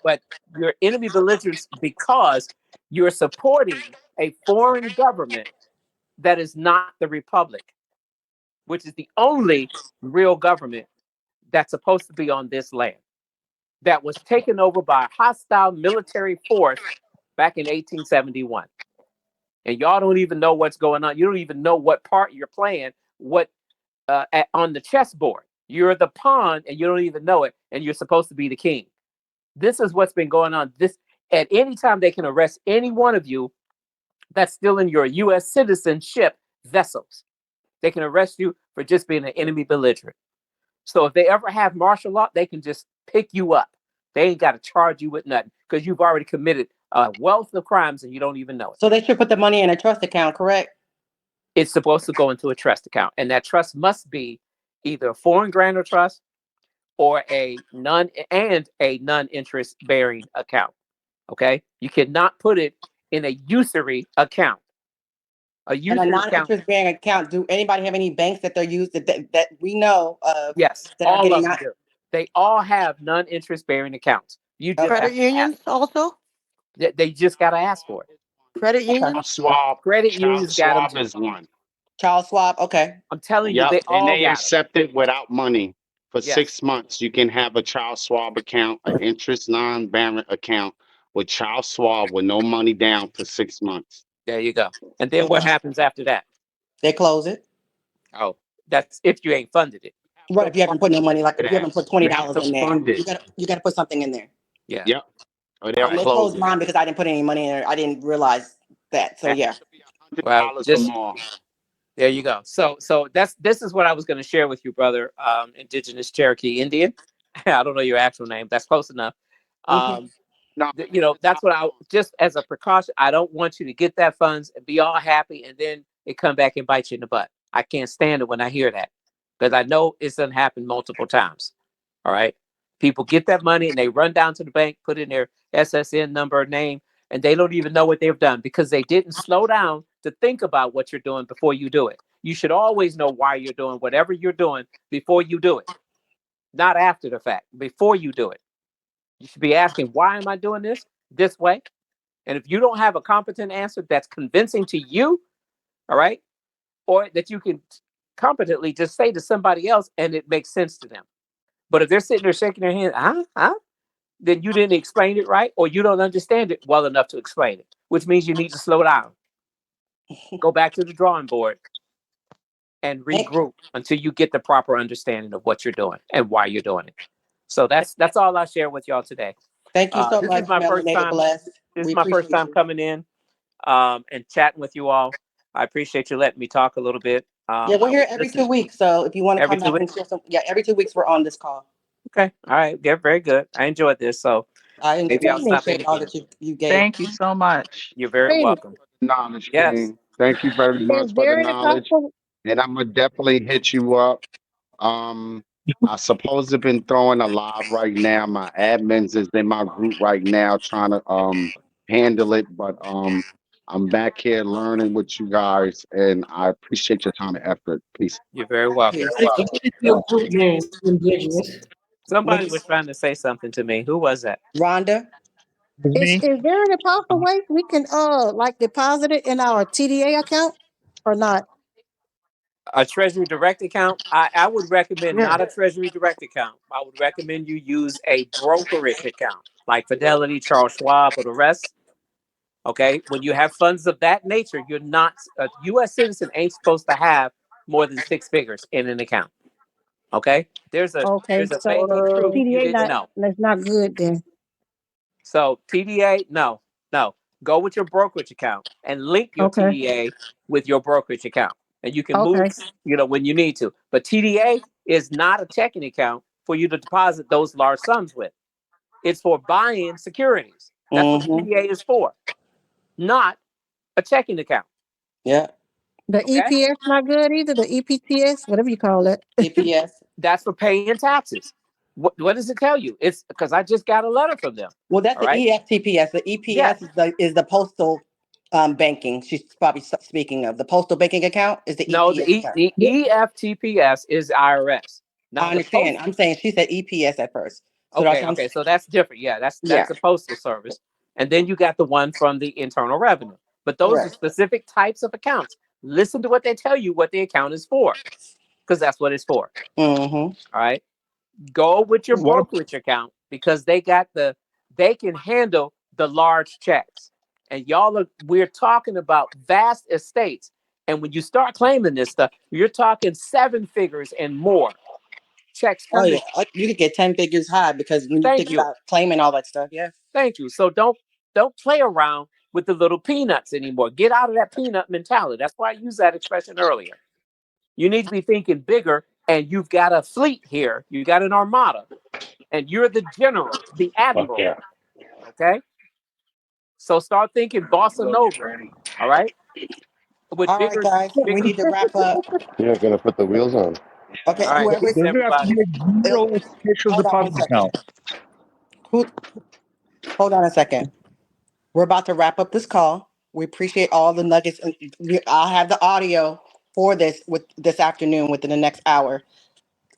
N: but you're enemy belligerents because you're supporting a foreign government that is not the republic, which is the only real government that's supposed to be on this land, that was taken over by a hostile military force back in 1871. And y'all don't even know what's going on. You don't even know what part you're playing, what on the chessboard. You're the pawn and you don't even know it, and you're supposed to be the king. This is what's been going on. This at any time they can arrest any one of you that's still in your U.S. citizenship vessels. They can arrest you for just being an enemy belligerent. So if they ever have martial law, they can just pick you up. They ain't got to charge you with nothing because you've already committed a wealth of crimes and you don't even know it.
A: So they should put the money in a trust account, correct?
N: It's supposed to go into a trust account, and that trust must be either a foreign grantor trust or a non-interest bearing account. Okay, you cannot put it in a usury account. A
A: And a
N: usury account.
A: non-interest bearing account. Do anybody have any banks that they're used that we know of?
N: Yes,
A: that are
N: all
A: getting
N: of them
A: not?
N: do. They all have non-interest bearing accounts. You just
A: Okay.
N: have
O: Credit
N: to ask.
O: unions also?
N: They just got to ask for it.
O: Credit
L: Charles
O: unions?
L: Schwab.
N: Credit unions
L: Charles
N: got them
L: Schwab
N: too.
L: is one.
A: Charles Schwab. Okay.
N: I'm telling you,
L: Yep,
N: they
L: and
N: all
L: they
N: got them.
L: accept it without money. For
N: Yes.
L: 6 months, you can have a Charles Schwab account, an interest non-bearing account with Charles Schwab with no money down for 6 months.
N: There you go. And then what happens after that?
A: They close it.
N: Oh, that's if you ain't funded it.
A: Right. If you haven't put no money, like if you haven't put $20
L: You have to
A: in there,
L: fund it.
A: you gotta put something in there.
N: Yeah.
L: Yep. Or they'll
A: They
L: close
A: closed
L: it.
A: mine because I didn't put any money in there. I didn't realize that. So
L: It
A: yeah.
L: has to be
N: Well,
L: $100 or
N: this
L: more.
N: there you go. So this is what I was going to share with you, brother. Indigenous Cherokee Indian. I don't know your actual name. That's close enough.
A: Mhm.
L: No,
N: You know, that's what I just as a precaution. I don't want you to get that funds and be all happy and then it come back and bite you in the butt. I can't stand it when I hear that because I know it's done happened multiple times. All right, people get that money and they run down to the bank, put in their SSN number, name, and they don't even know what they've done because they didn't slow down to think about what you're doing before you do it. You should always know why you're doing whatever you're doing before you do it, not after the fact. Before you do it, you should be asking, why am I doing this way? And if you don't have a competent answer that's convincing to you, all right, or that you can competently just say to somebody else and it makes sense to them. But if they're sitting there shaking their head, then you didn't explain it right, or you don't understand it well enough to explain it, which means you need to slow down, go back to the drawing board, and regroup until you get the proper understanding of what you're doing and why you're doing it. So that's all I share with y'all today.
A: Thank you so
N: This
A: much,
N: is my first
A: Melanated
N: time.
A: Bless.
N: This
A: We
N: is my first
A: appreciate
N: time
A: you.
N: coming in and chatting with you all. I appreciate you letting me talk a little bit.
A: Yeah, we're
N: I
A: here
N: was
A: every
N: listening
A: 2 weeks. So if you want to
N: every
A: come
N: 2
A: back and
N: weeks.
A: share some, yeah, every 2 weeks we're on this call.
N: Okay, all right, yeah, very good. I enjoyed this, so maybe I'll stop in
A: Appreciate all
N: again.
A: that you gave.
T: Thank you so much.
N: You're very
G: Great.
N: welcome.
L: knowledge,
N: Yes,
L: King. Thank you very
G: Is
L: much for the
G: there any
L: knowledge.
G: possible?
L: And I'm gonna definitely hit you up. I suppose have been throwing a live right now. My admins is in my group right now trying to handle it, but I'm back here learning with you guys, and I appreciate your time and effort. Peace.
N: you're very welcome.
Q: What is your group name, Indigenous?
N: Somebody was trying to say something to me. Who was that?
A: Rhonda.
G: Is there any possible way we can like deposit it in our TDA account or not?
N: A Treasury Direct account? I would recommend
G: Yeah.
N: not a Treasury Direct account. I would recommend you use a brokerage account like Fidelity, Charles Schwab, or the rest. Okay. When you have funds of that nature, you're not a U.S. citizen ain't supposed to have more than 6 figures in an account. Okay.
G: Okay,
N: There's a
G: so
N: banking truth you
G: TDA
N: didn't
G: not
N: know.
G: that's not good then.
N: So TDA, no. Go with your brokerage account and link your
G: Okay.
N: TDA with your brokerage account. And you can
G: Okay.
N: move, when you need to. But TDA is not a checking account for you to deposit those large sums with. It's for buying securities. That's what
A: Mm-hmm.
N: TDA is for, not a checking account.
A: Yeah.
G: The
N: Okay.
G: EPS not good either. The EPTS, whatever you call it.
A: EPS.
N: That's for paying taxes. What does it tell you? It's because I just got a letter from them.
A: Well, that's
N: All
A: the
N: right.
A: EFTPS. The
N: Yes.
A: EPS is the postal banking. She's probably speaking of the postal banking account. Is the
N: No,
A: EPS account?
N: the EFTPS is IRS.
A: I
N: Now the
A: understand.
N: post.
A: I'm saying she said EPS at first. So that's what
N: Okay, so that's different. Yeah, that's
A: yeah.
N: the postal service, and then you got the one from the Internal Revenue. But those are
A: Correct.
N: specific types of accounts. Listen to what they tell you what the account is for, because that's what it's for.
A: Mm-hmm.
N: All right, go with your
S: What?
N: brokerage account because they can handle the large checks. And we're talking about vast estates, And when you start claiming this stuff, you're talking 7 figures and more. Checks
A: Oh
N: coming.
A: yeah, you could get 10 figures high because when you
N: Thank
A: think
N: you.
A: about claiming all that stuff, yeah.
N: Thank you. So don't play around with the little peanuts anymore. Get out of that peanut mentality. That's why I used that expression earlier. You need to be thinking bigger, and you've got a fleet here. You got an armada, and you're the general, the admiral.
E: Yeah.
N: Okay? So start thinking bossa nova. All right? With
A: All right,
N: bigger,
A: guys, we
N: bigger.
A: need to wrap up.
C: You're gonna put the wheels on.
A: Okay,
N: All right.
A: whoever's
N: Thanks,
V: Does it have to
N: everybody.
V: be a zero official
A: hold on one
V: deposit
A: second.
V: account?
A: Who? Hold on a second. We're about to wrap up this call. We appreciate all the nuggets. I'll have the audio for this with this afternoon within the next hour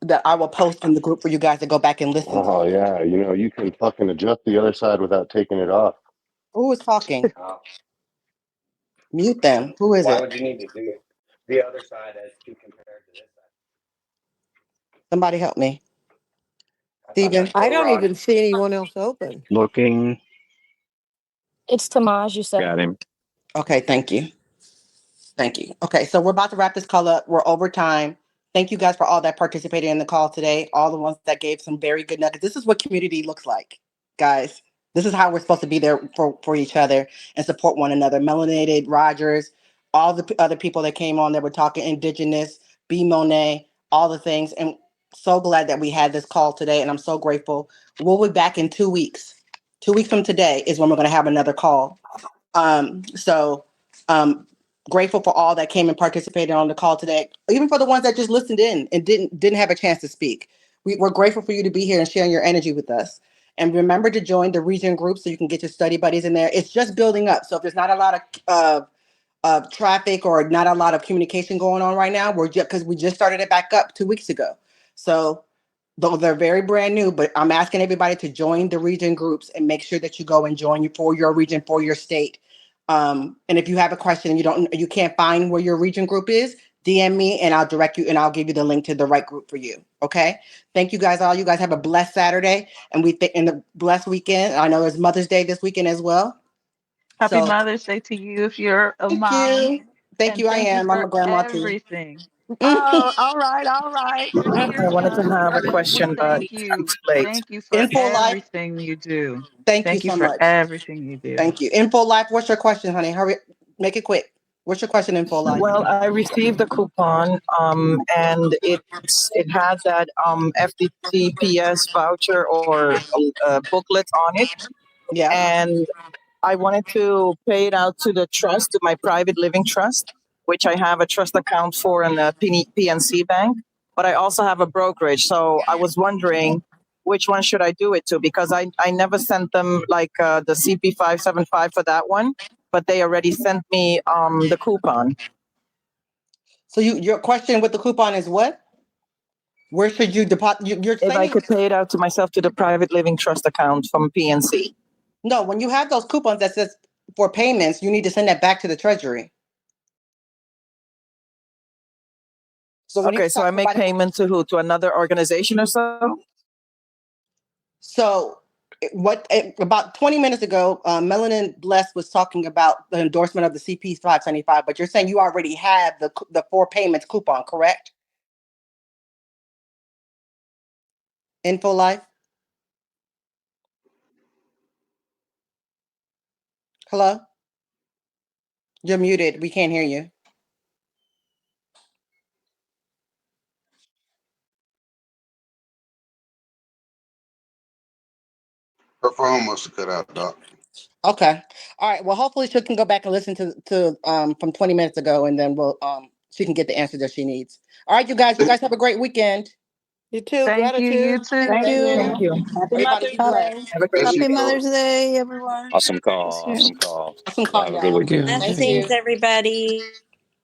A: that I will post in the group for you guys to go back and listen to.
C: Oh yeah, you know you can fucking adjust the other side without taking it off.
A: Who is talking? Mute them. Who is
E: Why
A: it?
E: would you need to do the other side as to compared to this side?
A: Somebody help me.
E: I thought
A: Steven?
E: that's
O: I
E: where
O: don't
E: Rod.
O: even see anyone else open.
V: Looking.
D: It's Tamaj, you said.
B: Got him.
A: Okay, thank you. Thank you. Okay, so we're about to wrap this call up. We're over time. Thank you guys for all that participated in the call today. All the ones that gave some very good nuggets. This is what community looks like, guys. This is how we're supposed to be there for each other and support one another. Melanated, Rogers, all the other people that came on that were talking indigenous, B. Monet, all the things. And so glad that we had this call today. And I'm so grateful. We'll be back in 2 weeks. 2 weeks from today is when we're going to have another call. So grateful for all that came and participated on the call today, even for the ones that just listened in and didn't have a chance to speak. We're grateful for you to be here and sharing your energy with us. And remember to join the region group so you can get your study buddies in there. It's just building up. So if there's not a lot of traffic or not a lot of communication going on right now, we're just because we just started it back up 2 weeks ago. So though they're very brand new, but I'm asking everybody to join the region groups and make sure that you go and join you for your region, for your state. And if you have a question and you can't find where your region group is, DM me and I'll direct you and I'll give you the link to the right group for you. Okay. Thank you guys all. You guys have a blessed Saturday and and a blessed weekend. I know it's Mother's Day this weekend as well.
T: Happy
A: So
T: Mother's Day to you if you're a
A: thank
T: mom.
A: you. Thank
T: And
A: you. I
T: thank you
A: am. I'm a
T: for
A: grandma too.
T: everything. Oh, all right, all right. Good to hear
W: I wanted to
T: ya.
W: have a question, but
T: Thank you.
W: it's late.
T: Thank you for
A: Info Life.
T: everything you do.
A: Thank you
T: Thank you
A: so
T: for
A: much.
T: everything you do.
A: Thank you. Info Life, what's your question, honey? Hurry, make it quick. What's your question, Info Life?
W: Well, I received a coupon, and it had that FTTPS voucher or booklet on it,
A: Yeah.
W: and I wanted to pay it out to the trust, to my private living trust, which I have a trust account for in the PNC Bank, but I also have a brokerage. So I was wondering which one should I do it to, because I never sent them like the CP 575 for that one, but they already sent me the coupon.
A: So your question with the coupon is what? Where should you deposit? You're
W: If I
A: saying
W: could pay it out to myself to the private living trust account from PNC.
A: no. When you have those coupons that says for payments, you need to send that back to the Treasury. So when you
W: Okay, so I make payment to who? To another organization or so?
A: So about 20 minutes ago, Melanin Bless was talking about the endorsement of the CP 575, but you're saying you already have the 4 payments coupon, correct? Info Life. Hello? You're muted. We can't hear you.
H: Her phone must have cut out, Doc.
A: Okay. All right. Well, hopefully she can go back and listen to from 20 minutes ago, and then we'll she can get the answer that she needs. All right, you guys. You guys have a great weekend.
O: You too.
T: Thank you. You
O: Gratitude.
T: too.
A: Thank you.
W: Thank you.
I: Happy
A: Everybody
I: Mother's
A: be
I: Day.
A: blessed.
W: Have a great
H: There
W: week.
H: you
X: Happy
H: go.
X: Mother's Day, everyone.
B: Awesome call.
X: Yes,
B: Awesome call.
A: Awesome
B: Y'all
A: call,
B: have a good
A: y'all.
B: weekend.
A: Thank
J: Blessings,
A: you.
J: everybody.